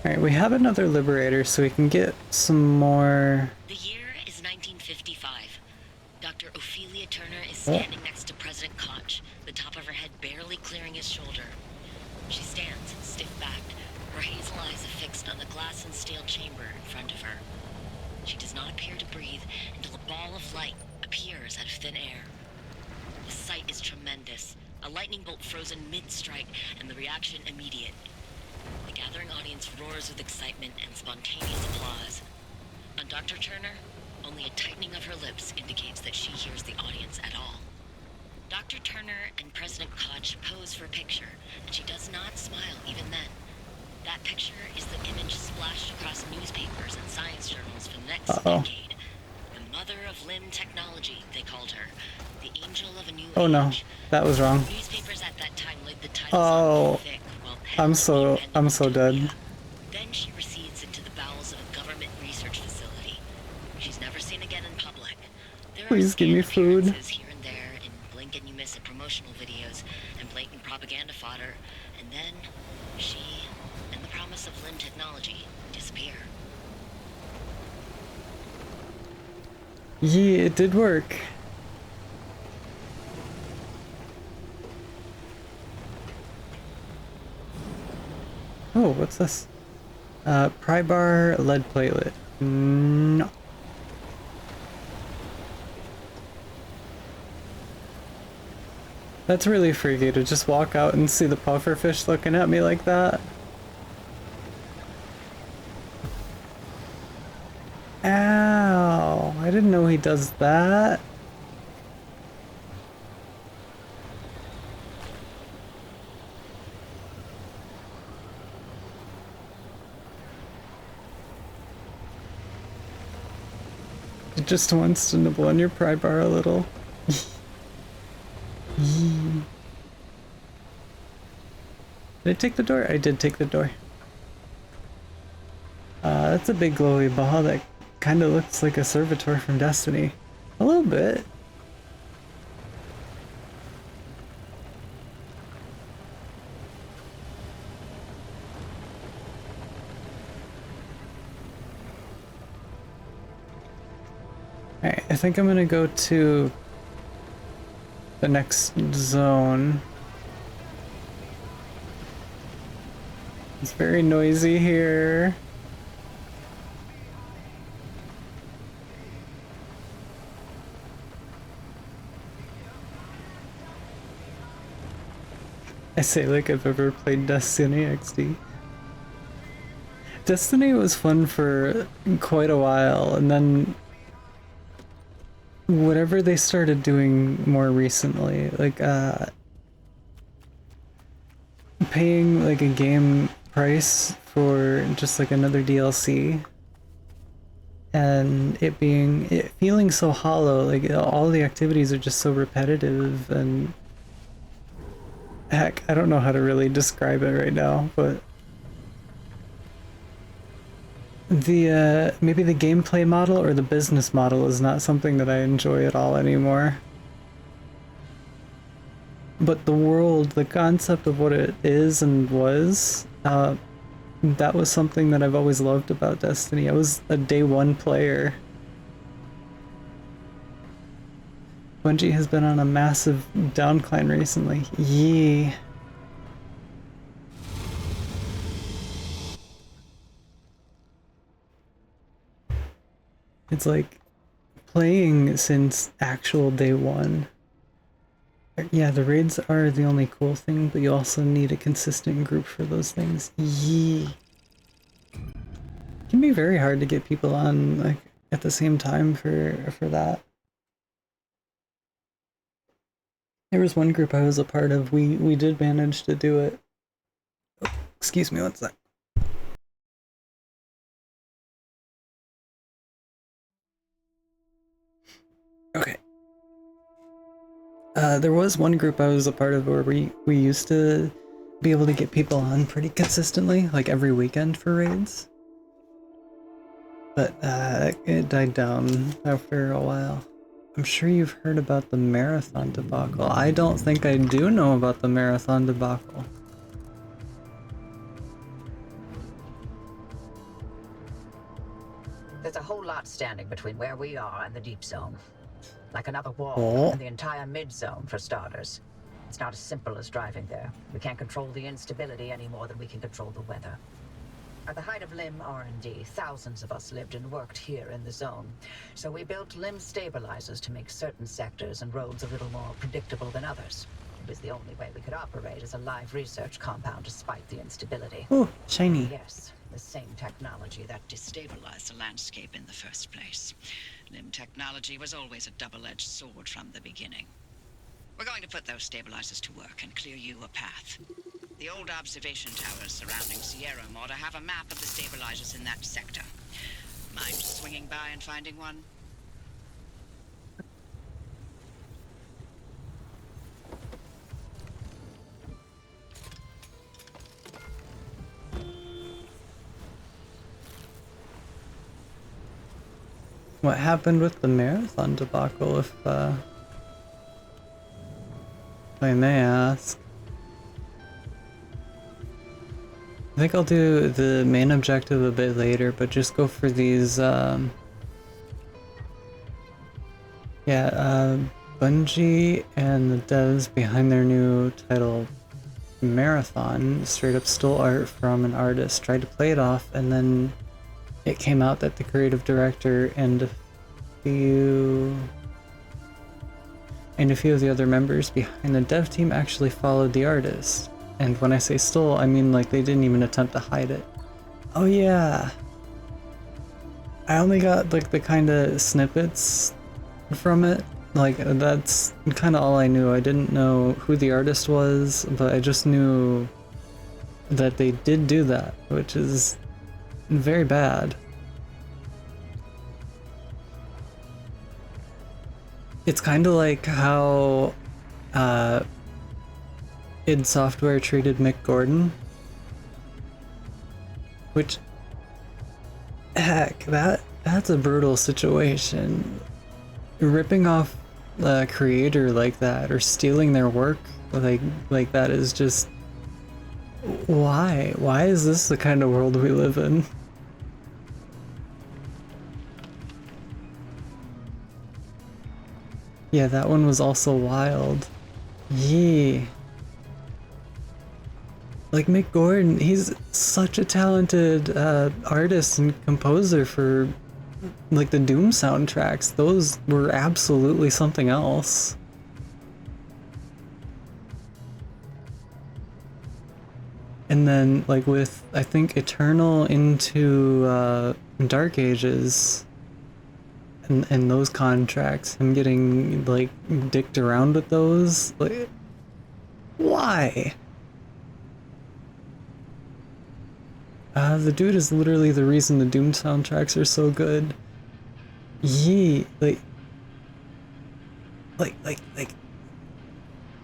Alright, we have another liberator, so we can get some more... The year is 1955. Dr. Ophelia Turner is standing next to President Koch, the top of her head barely clearing his shoulder. She stands, stiff-backed, her hazel eyes affixed on the glass and steel chamber in front of her. She does not appear to breathe until a ball of light appears out of thin air. The sight is tremendous. A lightning bolt frozen mid-strike, and the reaction immediate. The gathering audience roars with excitement and spontaneous applause. On Dr. Turner, only a tightening of her lips indicates that she hears the audience at all. Dr. Turner and President Koch pose for a picture, and she does not smile even then. That picture is the image splashed across newspapers and science journals for the next decade. The mother of limb technology, they called her. The angel of a new age. Oh no, that was wrong. Newspapers at that time laid the titles on thick. I'm so dead. Then she recedes into the bowels of a government research facility. She's never seen again in public. There Please give me food. here and there in blink and you miss it promotional videos and blatant propaganda fodder, and then she and the promise of limb technology disappear. Yeah, it did work. Oh, what's this? Pry bar, lead platelet. No. That's really freaky to just walk out and see the pufferfish looking at me like that. Ow! I didn't know he does that. It just wants to nibble on your pry bar a little. Did I take the door? I did take the door. That's a big glowy ball that kind of looks like a servitor from Destiny. A little bit. Alright, I think I'm gonna go to the next zone. It's very noisy here. I say like I've ever played Destiny XD. Destiny was fun for quite a while, and then whatever they started doing more recently, like paying like a game price for just like another DLC, and it feeling so hollow, like all the activities are just so repetitive, and heck, I don't know how to really describe it right now, but the maybe the gameplay model or the business model is not something that I enjoy at all anymore. But the world, the concept of what it is and was, that was something that I've always loved about Destiny. I was a day one player. Bungie has been on a massive downcline recently. Yee. It's like playing since actual day one. Yeah, the raids are the only cool thing, but you also need a consistent group for those things. Yee. It can be very hard to get people on like at the same time for that. There was one group I was a part of, we did manage to do it. Oh, excuse me, what's that? Okay. There was one group I was a part of where we used to be able to get people on pretty consistently, like every weekend for raids. But it died down after a while. I'm sure you've heard about the marathon debacle. I don't think I do know about the marathon debacle. There's a whole lot standing between where we are and the deep zone. Like another wall, Oh. and the entire mid-zone for starters. It's not as simple as driving there. We can't control the instability any more than we can control the weather. At the height of LIM R&D, thousands of us lived and worked here in the zone. So we built LIM stabilizers to make certain sectors and roads a little more predictable than others. It was the only way we could operate as a live research compound despite the instability. Oh, shiny. Yes, the same technology that Destabilized the landscape in the first place. LIM technology was always a double-edged sword from the beginning. We're going to put those stabilizers to work and clear you a path. The old observation towers surrounding Sierra ought to have a map of the stabilizers in that sector. Mind swinging by and finding one? What happened with the marathon debacle, if I may ask? I think I'll do the main objective a bit later, but just go for these, Bungie and the devs behind their new title, Marathon, straight up stole art from an artist, tried to play it off, and then it came out that the creative director and a few of the other members behind the dev team actually followed the artist. And when I say stole, I mean like they didn't even attempt to hide it. Oh yeah. I only got like the kind of snippets from it. Like that's kind of all I knew. I didn't know who the artist was, but I just knew that they did do that, which is very bad. It's kind of like how id Software treated Mick Gordon, which, heck, that's a brutal situation. Ripping off a creator like that or stealing their work like that is just, why? Why is this the kind of world we live in? Yeah, that one was also wild. Yee. Like Mick Gordon, he's such a talented artist and composer for like the Doom soundtracks. Those were absolutely something else. And then like with, I think, Eternal into Dark Ages and those contracts, him getting like dicked around with those, like, why? The dude is literally the reason the Doom soundtracks are so good. Yee, like,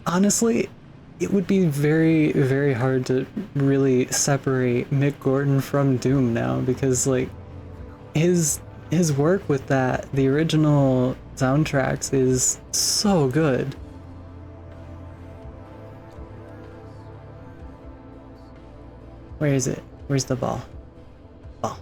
honestly, it would be very, very hard to really separate Mick Gordon from Doom now, because like his work with that, the original soundtracks, is so good. Where is it? Where's the ball? Ball.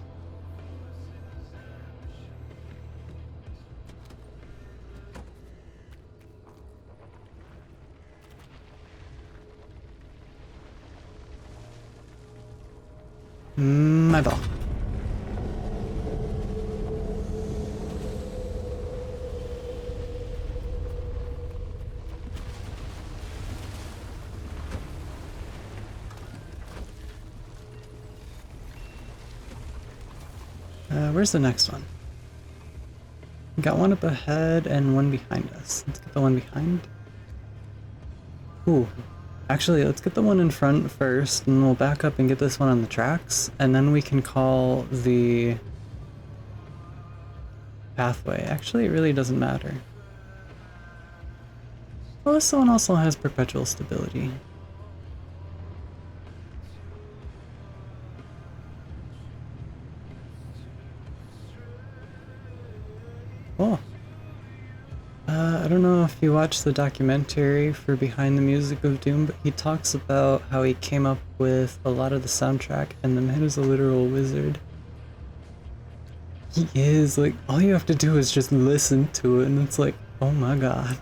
My ball. Where's the next one? We got one up ahead and one behind us. Let's get the one behind. Ooh. Actually, let's get the one in front first, and we'll back up and get this one on the tracks, and then we can call the pathway. Actually, it really doesn't matter. Well, this one also has perpetual stability. Oh. I don't know if you watched the documentary for Behind the Music of Doom, but he talks about how he came up with a lot of the soundtrack, and the man is a literal wizard. He is, like, all you have to do is just listen to it, and it's like, oh my god.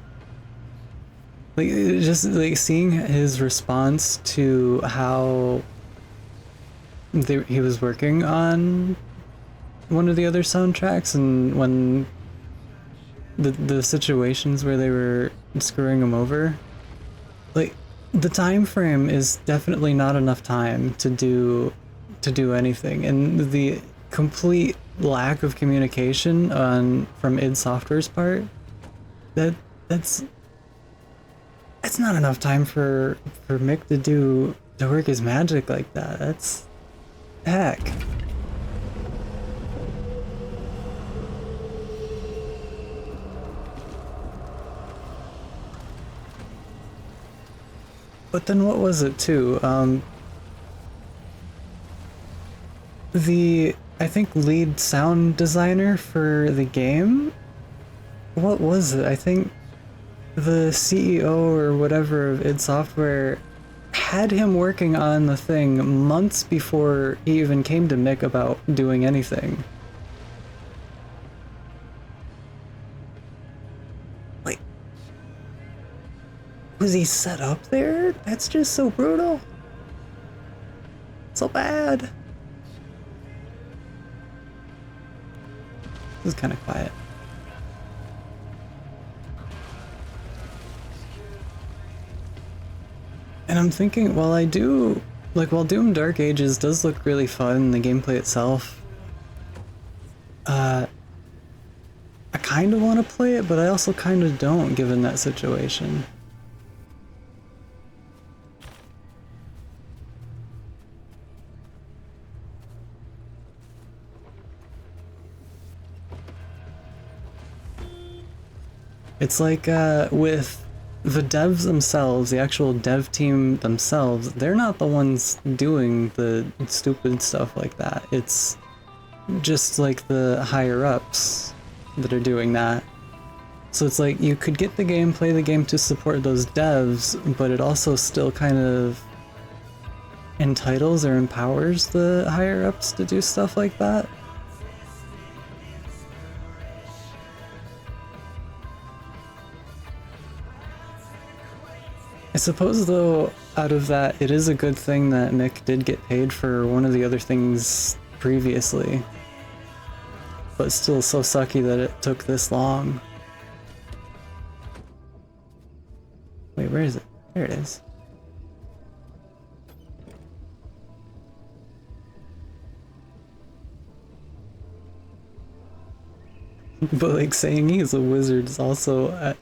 Like, just, like, seeing his response to how he was working on one of the other soundtracks, and when the situations where they were screwing him over, like, the time frame is definitely not enough time to do anything, and the complete lack of communication from id Software's part, that's not enough time for Mick to work his magic like that. That's heck. But then what was it too? I think lead sound designer for the game? What was it? I think the CEO or whatever of id Software had him working on the thing months before he even came to Mick about doing anything. Was he set up there? That's just so brutal. So bad. This is kind of quiet. And I'm thinking, while Doom Dark Ages does look really fun, the gameplay itself, I kind of want to play it, but I also kind of don't, given that situation. It's like with the devs themselves, the actual dev team themselves, they're not the ones doing the stupid stuff like that. It's just like the higher ups that are doing that. So it's like you could get the game, play the game to support those devs, but it also still kind of entitles or empowers the higher ups to do stuff like that. I suppose, though, out of that, it is a good thing that Nick did get paid for one of the other things previously. But still so sucky that it took this long. Wait, where is it? There it is. But like saying he's a wizard is also...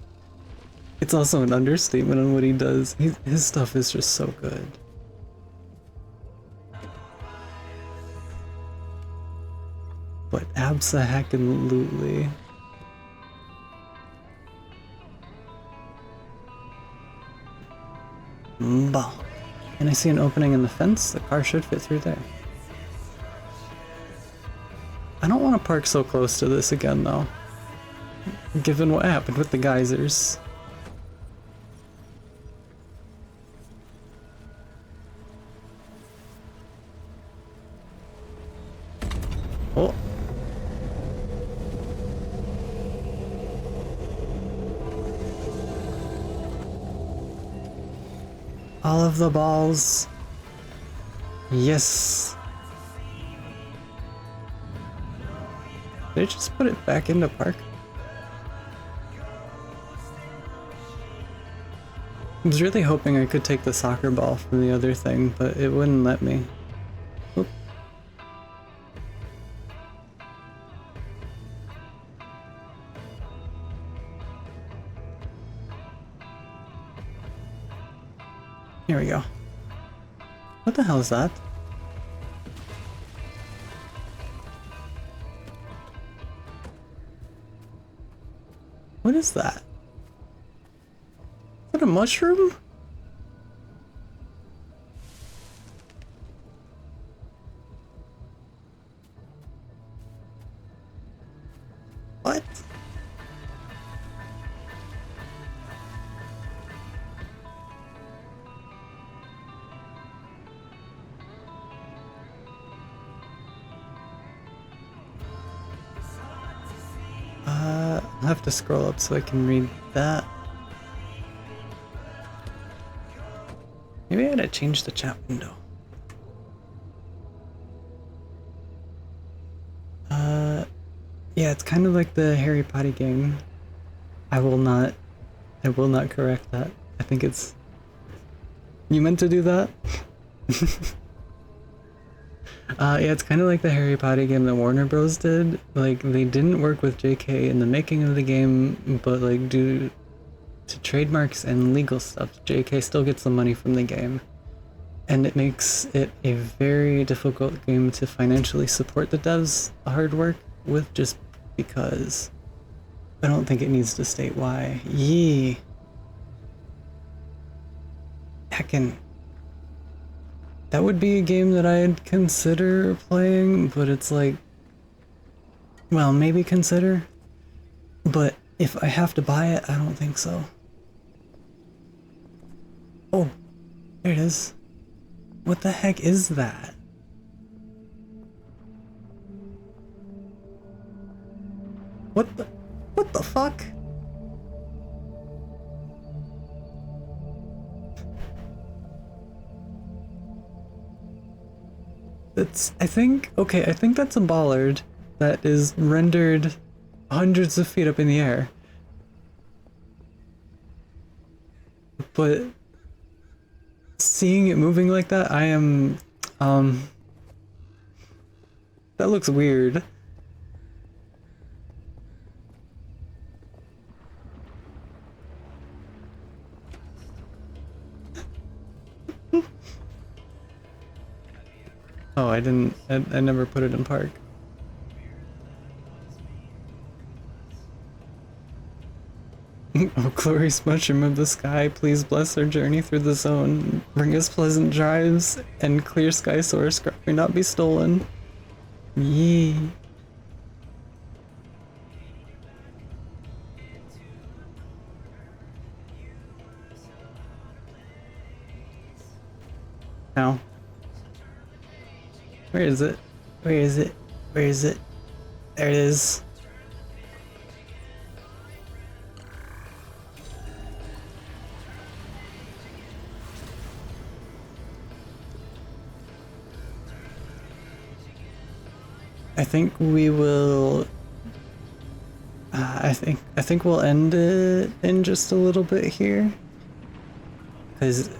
it's also an understatement on what he does. His stuff is just so good. But abso-heckin-lutely. Bah. And I see an opening in the fence. The car should fit through there. I don't want to park so close to this again, though. Given what happened with the geysers. Oh. All of the balls. Yes. Did I just put it back into park? I was really hoping I could take the soccer ball from the other thing, but it wouldn't let me. Oop. Here we go. What the hell is that? What is that? Is that a mushroom? What? I'll have to scroll up so I can read that. Maybe I gotta change the chat window. Yeah, it's kind of like the Harry Potter game. I will not correct that. I think it's... You meant to do that? Yeah, it's kind of like the Harry Potter game that Warner Bros. Did. Like, they didn't work with JK in the making of the game, but like, due to trademarks and legal stuff, JK still gets the money from the game. And it makes it a very difficult game to financially support the devs' hard work with, just because. I don't think it needs to state why. Yee. Heckin'. That would be a game that I'd consider playing, but it's like... Well, maybe consider. But if I have to buy it, I don't think so. Oh, there it is. What the heck is that? What the fuck? I think that's a bollard that is rendered hundreds of feet up in the air. But seeing it moving like that, I am, that looks weird. I never put it in park. Oh, glorious mushroom of the sky, please bless our journey through the zone. Bring us pleasant drives and clear sky source. Scrap may not be stolen. Yee. Ow. Where is it? Where is it? Where is it? There it is. I think we will. I think we'll end it in just a little bit here, because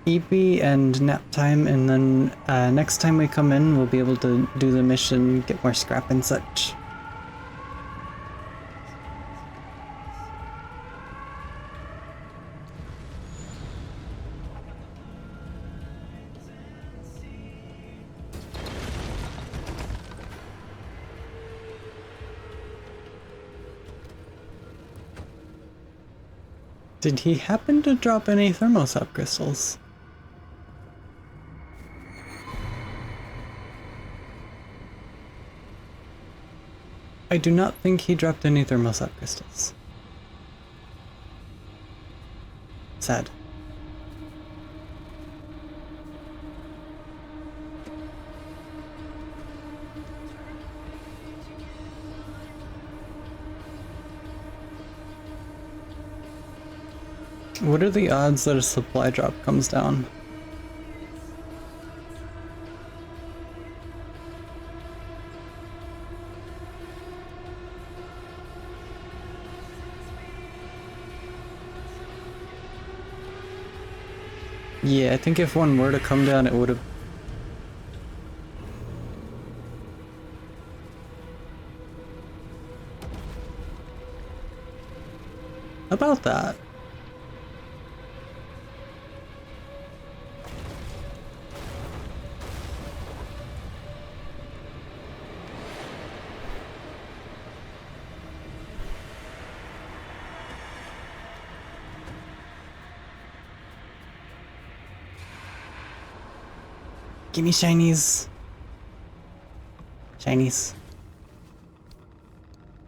EP and nap time, and then next time we come in, we'll be able to do the mission, get more scrap and such. Did he happen to drop any thermostat crystals? I do not think he dropped any thermostat crystals. Sad. What are the odds that a supply drop comes down? Yeah, I think if one were to come down, it would have... About that. Give me shinies. Shinies.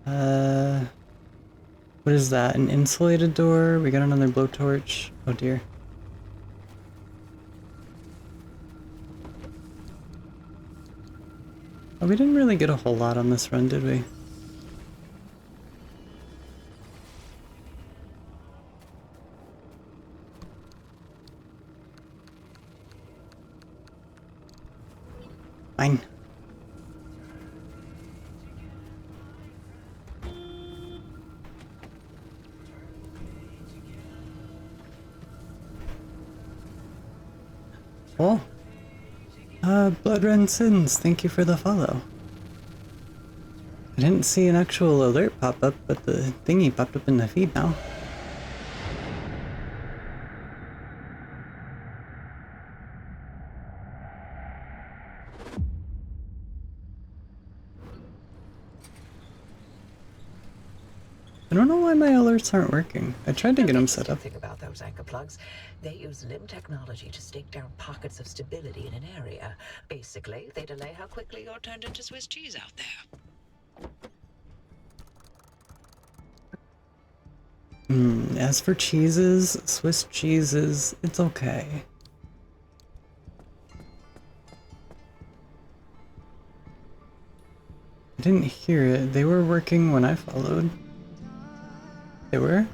What is that? An insulated door? We got another blowtorch. Oh dear. Oh, we didn't really get a whole lot on this run, did we? Fine. Oh. Blood Ren Sins, thank you for the follow. I didn't see an actual alert pop up, but the thingy popped up in the feed now. I don't know why my alerts aren't working. I tried to get them set up. Think about those anchor plugs. They use limb technology to stake down pockets of stability in an area. Basically, they delay how quickly you're turned into Swiss cheese out there. As for cheeses, Swiss cheeses, it's okay. I didn't hear it. They were working when I followed. They were?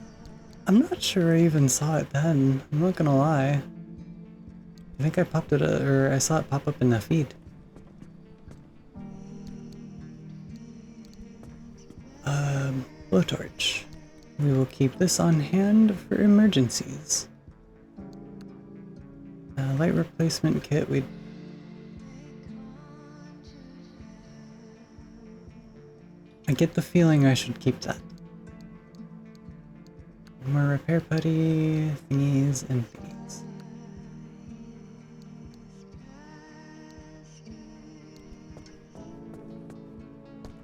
I'm not sure I even saw it then. I'm not gonna lie. I think I popped it, or I saw it pop up in the feed. Blowtorch. We will keep this on hand for emergencies. Light replacement kit, I get the feeling I should keep that. More repair putty, thingies, and thingies.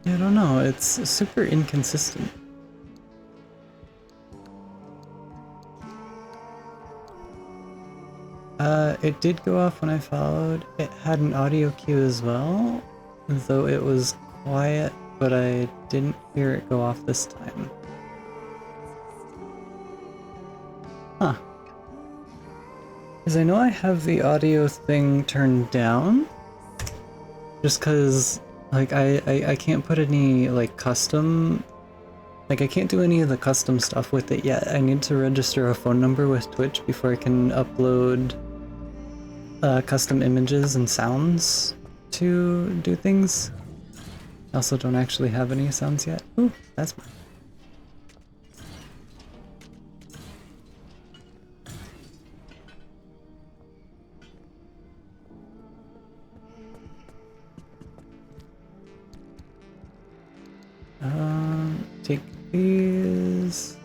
I don't know, it's super inconsistent. It did go off when I followed. It had an audio cue as well, though it was quiet, but I didn't hear it go off this time. Huh. Because I know I have the audio thing turned down, just because, like, I can't put any, like, custom... Like, I can't do any of the custom stuff with it yet. I need to register a phone number with Twitch before I can upload custom images and sounds to do things. I also don't actually have any sounds yet. Ooh, that's mine. Take these.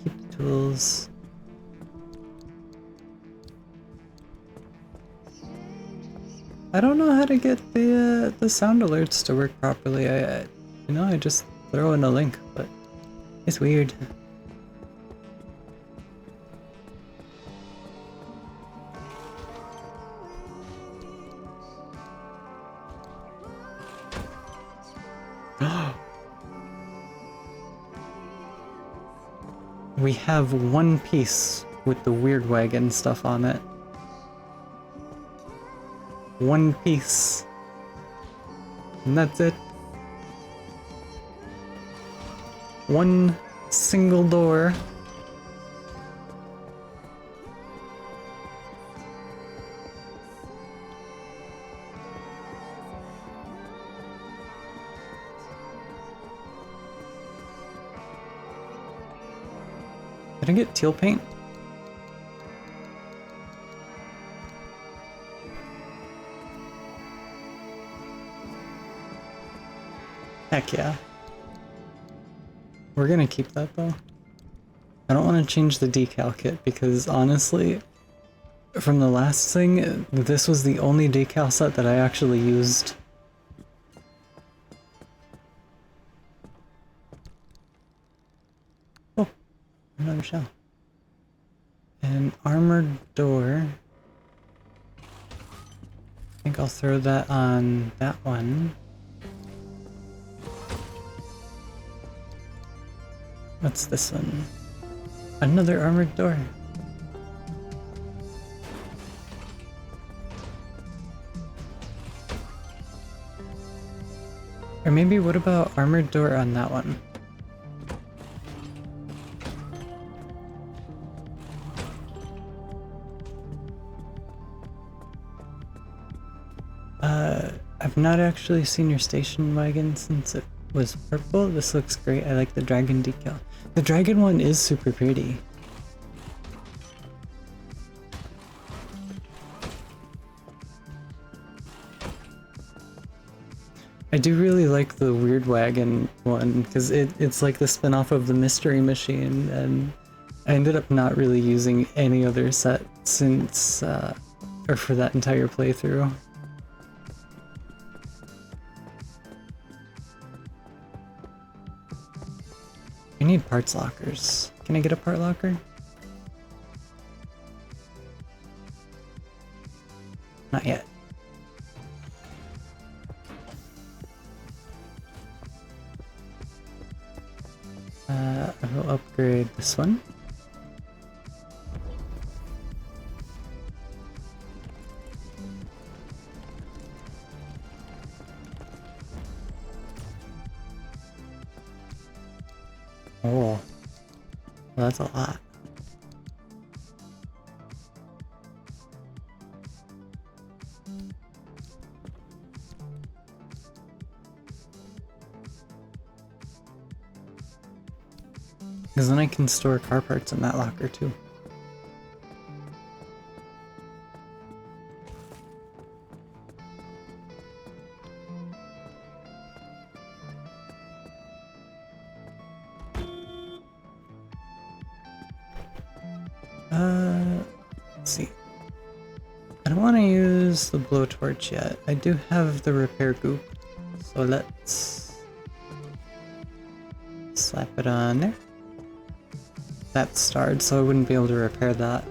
Keep the tools. I don't know how to get the sound alerts to work properly. I just throw in a link, but it's weird. We have one piece with the weird wagon stuff on it. One piece. And that's it. One single door. Did I get teal paint? Heck yeah. We're gonna keep that though. I don't want to change the decal kit because honestly, from the last thing, this was the only decal set that I actually used. Oh, another shell. An armored door. I think I'll throw that on that one. What's this one? Another armored door. Or maybe what about armored door on that one? I've not actually seen your station wagon since it was purple. This looks great. I like the dragon decal. The dragon one is super pretty. I do really like the weird wagon one because it's like the spin-off of the mystery machine, and I ended up not really using any other set since or for that entire playthrough. I need parts lockers. Can I get a part locker? Not yet. I will upgrade this one. Oh, well, that's a lot. Because then I can store car parts in that locker too. Let's see. I don't want to use the blowtorch yet. I do have the repair goop, so let's slap it on there. That's starred, so I wouldn't be able to repair that.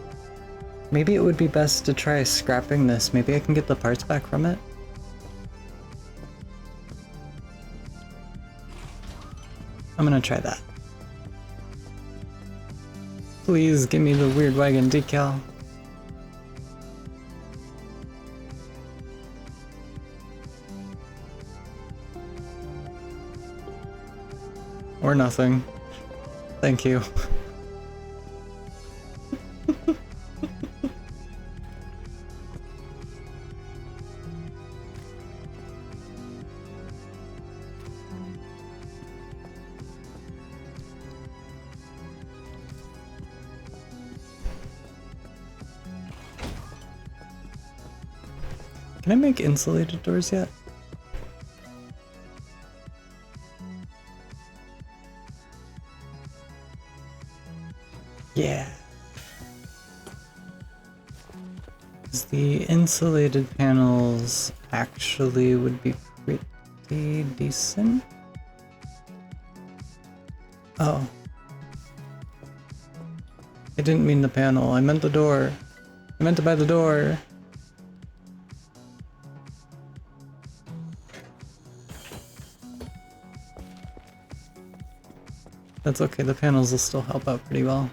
Maybe it would be best to try scrapping this. Maybe I can get the parts back from it. I'm gonna try that. Please give me the weird wagon decal. Or nothing. Thank you. Can I make insulated doors yet? Yeah. 'Cause the insulated panels actually would be pretty decent. Oh. I didn't mean the panel, I meant the door. I meant to buy the door. That's okay, the panels will still help out pretty well.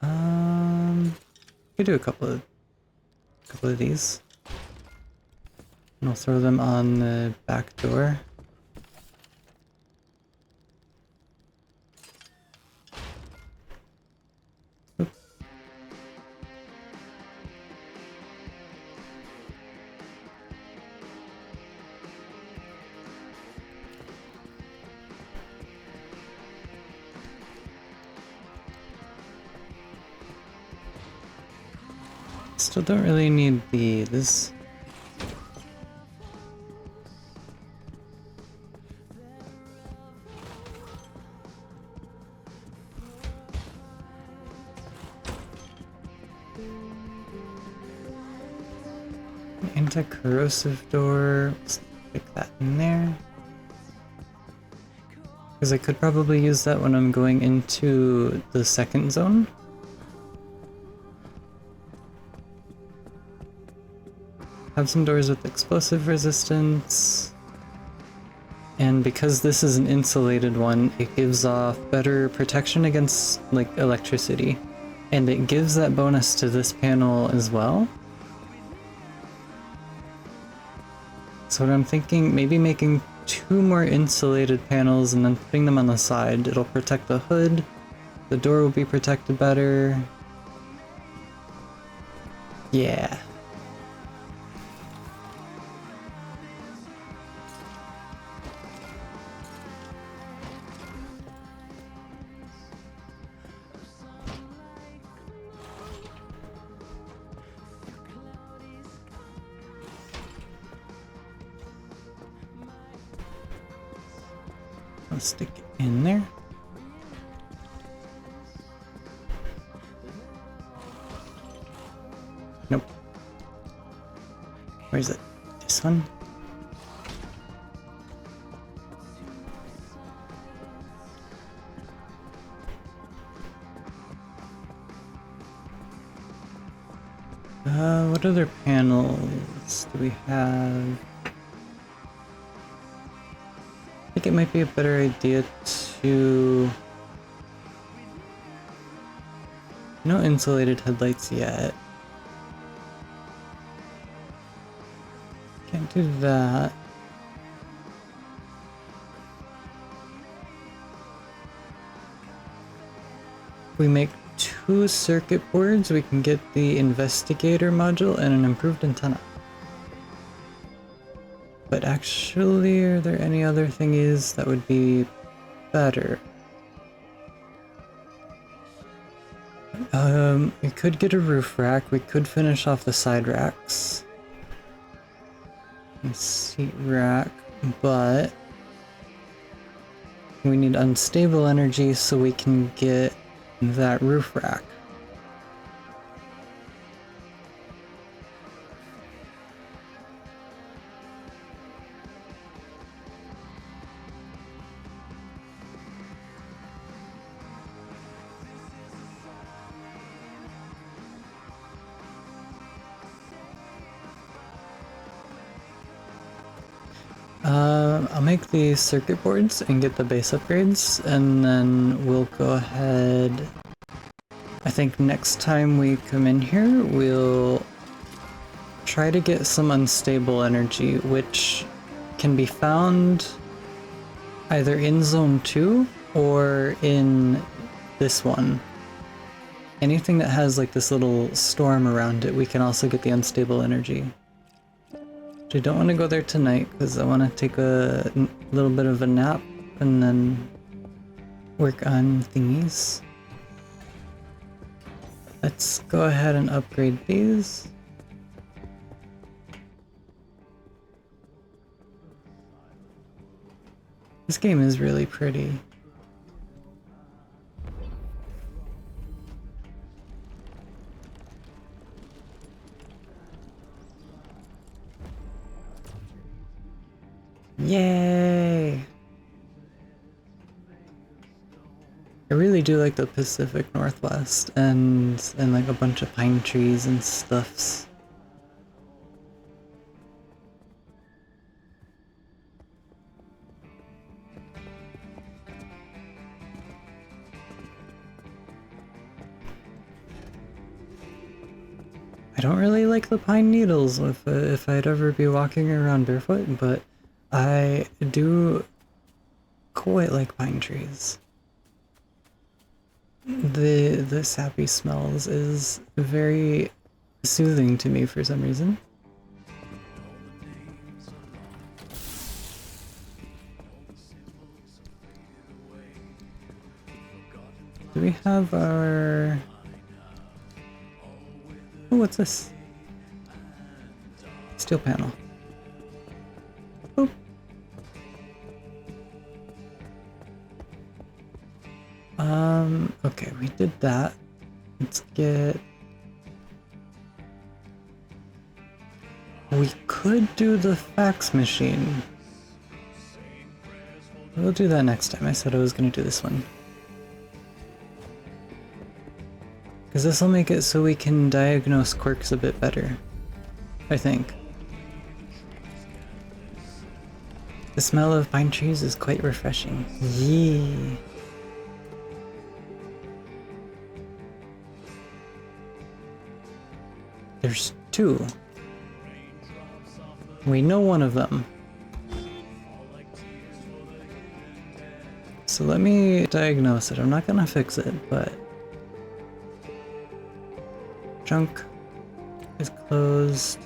We could do a couple of these. And I'll throw them on the back door. Oop. Still don't really need these. Anti-corrosive door. Let's stick that in there. Because I could probably use that when I'm going into the second zone. Have some doors with explosive resistance. And because this is an insulated one, it gives off better protection against like electricity. And it gives that bonus to this panel as well. So what I'm thinking, maybe making 2 more insulated panels and then putting them on the side. It'll protect the hood. The door will be protected better. Yeah. Let's stick it in there. Nope. Where is it? This one? What other panels do we have? I think it might be a better idea to... No insulated headlights yet. Can't do that. We make 2 circuit boards, we can get the investigator module and an improved antenna. But actually, are there any other thingies that would be better? We could get a roof rack, we could finish off the side racks. And seat rack, but we need unstable energy so we can get that roof rack. I'll make the circuit boards and get the base upgrades, and then we'll go ahead. I think next time we come in here, we'll try to get some unstable energy, which can be found either in Zone 2 or in this one. Anything that has like this little storm around it, we can also get the unstable energy. I don't want to go there tonight because I want to take a little bit of a nap and then work on thingies. Let's go ahead and upgrade these. This game is really pretty. Yay! I really do like the Pacific Northwest and like a bunch of pine trees and stuffs. I don't really like the pine needles if I'd ever be walking around barefoot, but I do quite like pine trees. The sappy smells is very soothing to me for some reason. Do we have our... Oh, what's this? Steel panel. Oh. Okay, we did that. Let's get... We could do the fax machine. We'll do that next time. I said I was going to do this one. Because this will make it so we can diagnose quirks a bit better. I think. The smell of pine trees is quite refreshing. Yee. There's two. We know one of them. So let me diagnose it. I'm not gonna fix it, but... Junk is closed.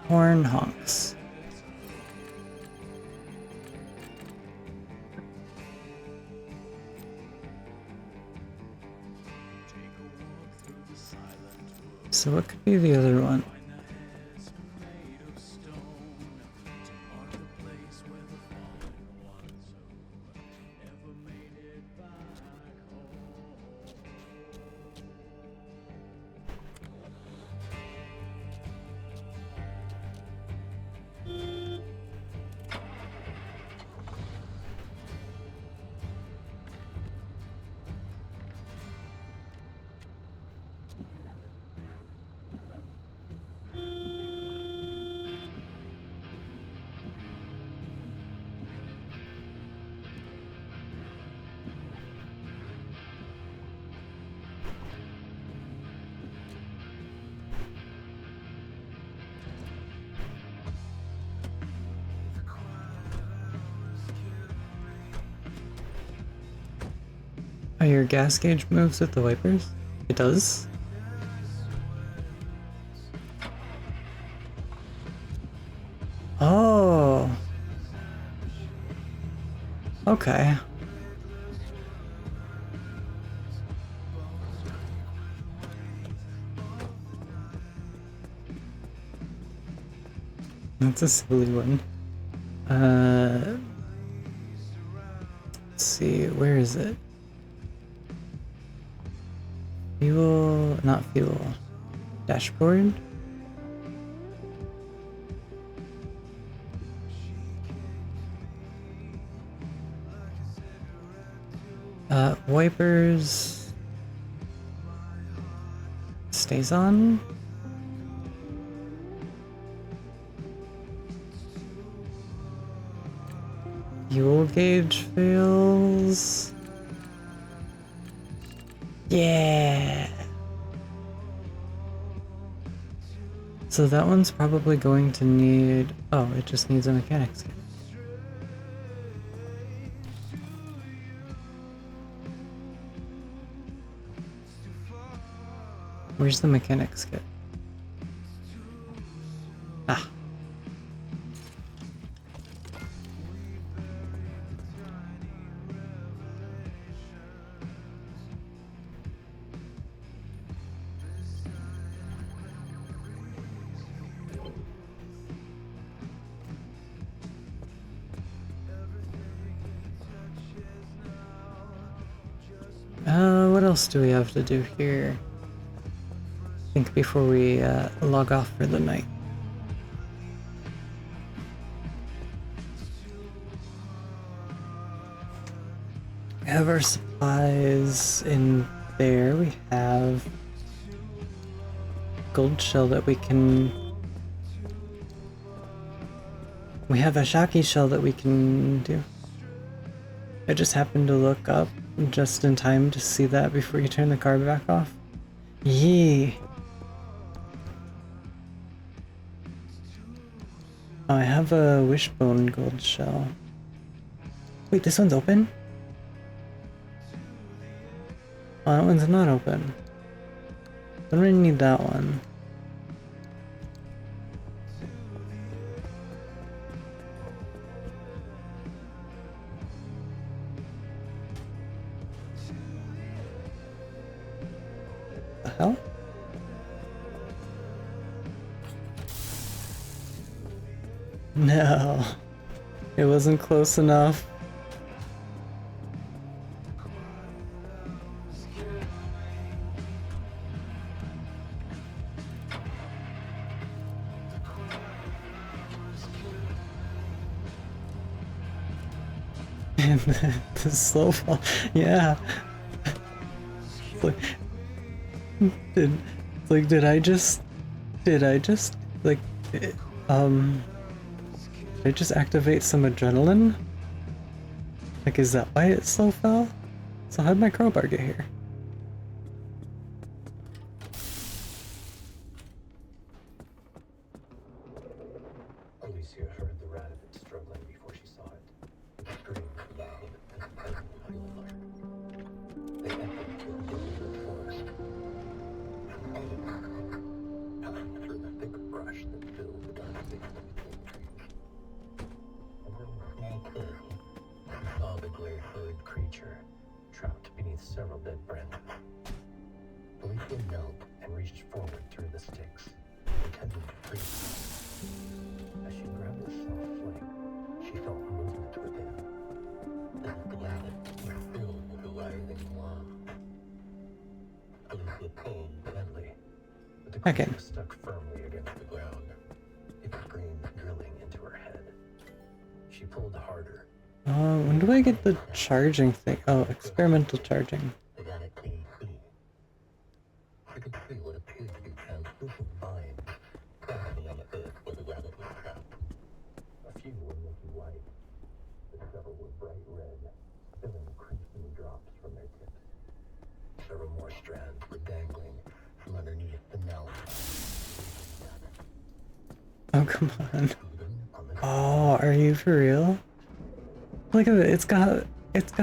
Horn honks. So what could be the other one? Oh, your gas gauge moves with the wipers? It does? Oh. Okay. That's a silly one. Let's see, where is it? Fuel, not fuel. Dashboard? Wipers stays on. Fuel gauge fails. Yeah. So that one's probably going to need... Oh, it just needs a mechanics kit. Where's the mechanics kit? Ah. What else do we have to do here? I think before we log off for the night. We have our supplies in there. We have gold shell that we can... We have a Shaki shell that we can do. I just happened to look up just in time to see that before you turn the car back off. Yee! Oh, I have a wishbone gold shell. Wait, this one's open? Oh, that one's not open. Don't really need that one. The hell? No, it wasn't close enough. And the slow fall, yeah. Did I just like did I just activate some adrenaline? Like, is that why it slow fell? So how'd my crowbar get here? Alicia heard the rat of it struggling before she saw it. It screamed loud and unbelievable. They echoed through the forest. Through the thick brush that filled the dark space between trees. He saw the gray-furred creature trapped beneath several dead branches. Alicia knelt and reached forward through the sticks, intending to free it. As she grabbed the soft flame, she felt movement within. The granite was filled with a writhing worm. Alicia pulled gently, but the creature was stuck firmly against the ground. It screamed, drilling into her head. She pulled harder. When do I get the charging thing? Oh, experimental charging. The granite clean free. She could see what appeared to be translucent vines crawling on the earth where the rabbit was trapped. A few were milky white, but several were bright red, spilling crimson drops from their tips. Several more strands were dangling from underneath the knell. Oh, come on. Oh, are you for real? Look at it. It's got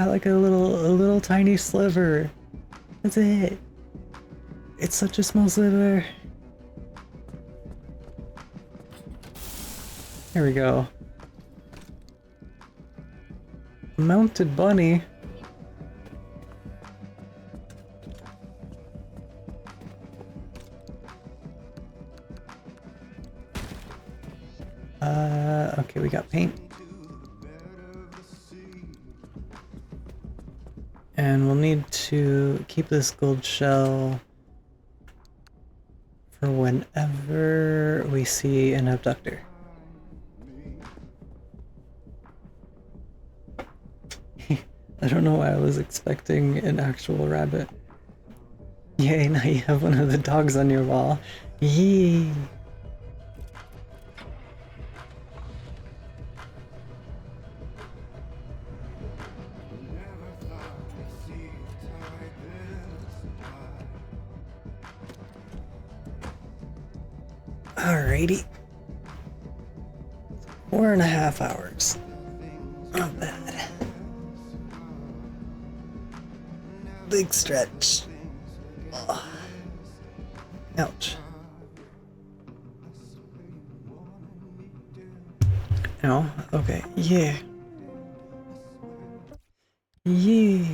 like a little tiny sliver. That's it. It's such a small sliver. There we go. Mounted bunny. Okay, we got paint. And we'll need to keep this gold shell for whenever we see an abductor. I don't know why I was expecting an actual rabbit. Yay, now you have one of the dogs on your wall. Yee! Alrighty. 4.5 hours. Not bad. Big stretch. Ugh. Ouch. Ow. Okay. Yeah. Yeah.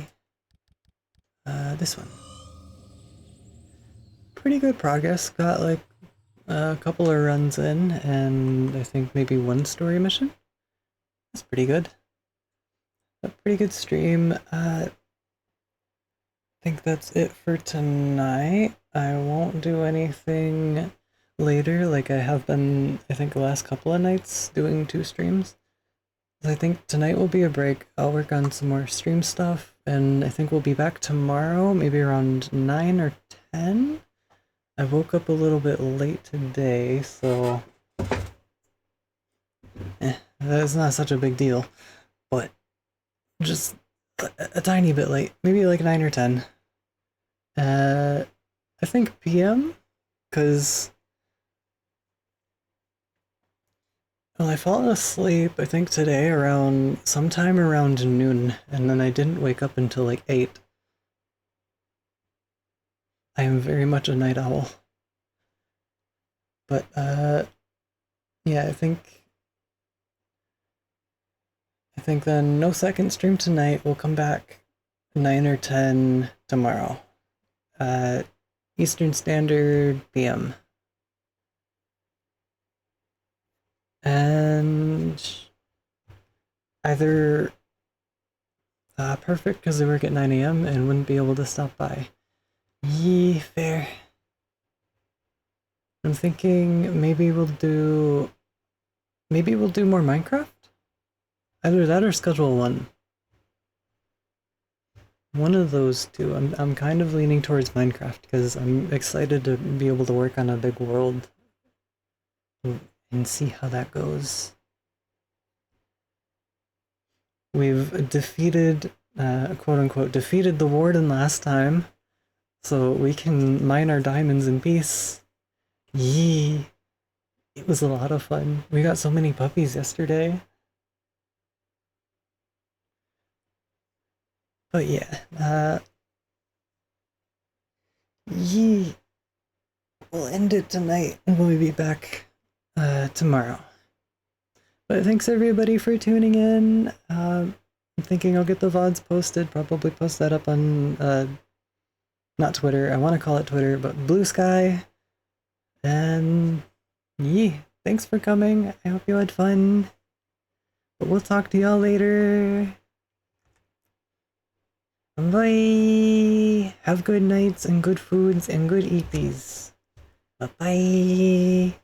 This one. Pretty good progress. Got like a couple of runs in, and I think maybe one story mission. That's pretty good. A pretty good stream. I think that's it for tonight. I won't do anything later like I have been, I think, the last couple of nights doing 2 streams. I think tonight will be a break. I'll work on some more stream stuff, and I think we'll be back tomorrow, maybe around 9 or 10. I woke up a little bit late today, so that's not such a big deal, but just a tiny bit late, maybe like 9 or 10. I think PM, because well, I fallen asleep, I think today sometime around noon, and then I didn't wake up until like 8. I am very much a night owl. But, yeah, I think then no second stream tonight. We'll come back 9 or 10 tomorrow. Eastern Standard PM. And either perfect because I work at 9 AM and wouldn't be able to stop by. Yee, fair. I'm thinking maybe we'll do more Minecraft? Either that or schedule 1. One of those two. I'm kind of leaning towards Minecraft because I'm excited to be able to work on a big world and see how that goes. We've defeated, quote-unquote, defeated the warden last time, so we can mine our diamonds in peace. Yee! It was a lot of fun. We got so many puppies yesterday. But yeah, yee! We'll end it tonight and we'll be back tomorrow. But thanks everybody for tuning in. I'm thinking I'll get the VODs posted, probably post that up on, not Twitter, I want to call it Twitter, but Blue Sky. And yeah, thanks for coming. I hope you had fun. But we'll talk to y'all later. Bye. Have good nights and good foods and good eaties. Bye-bye.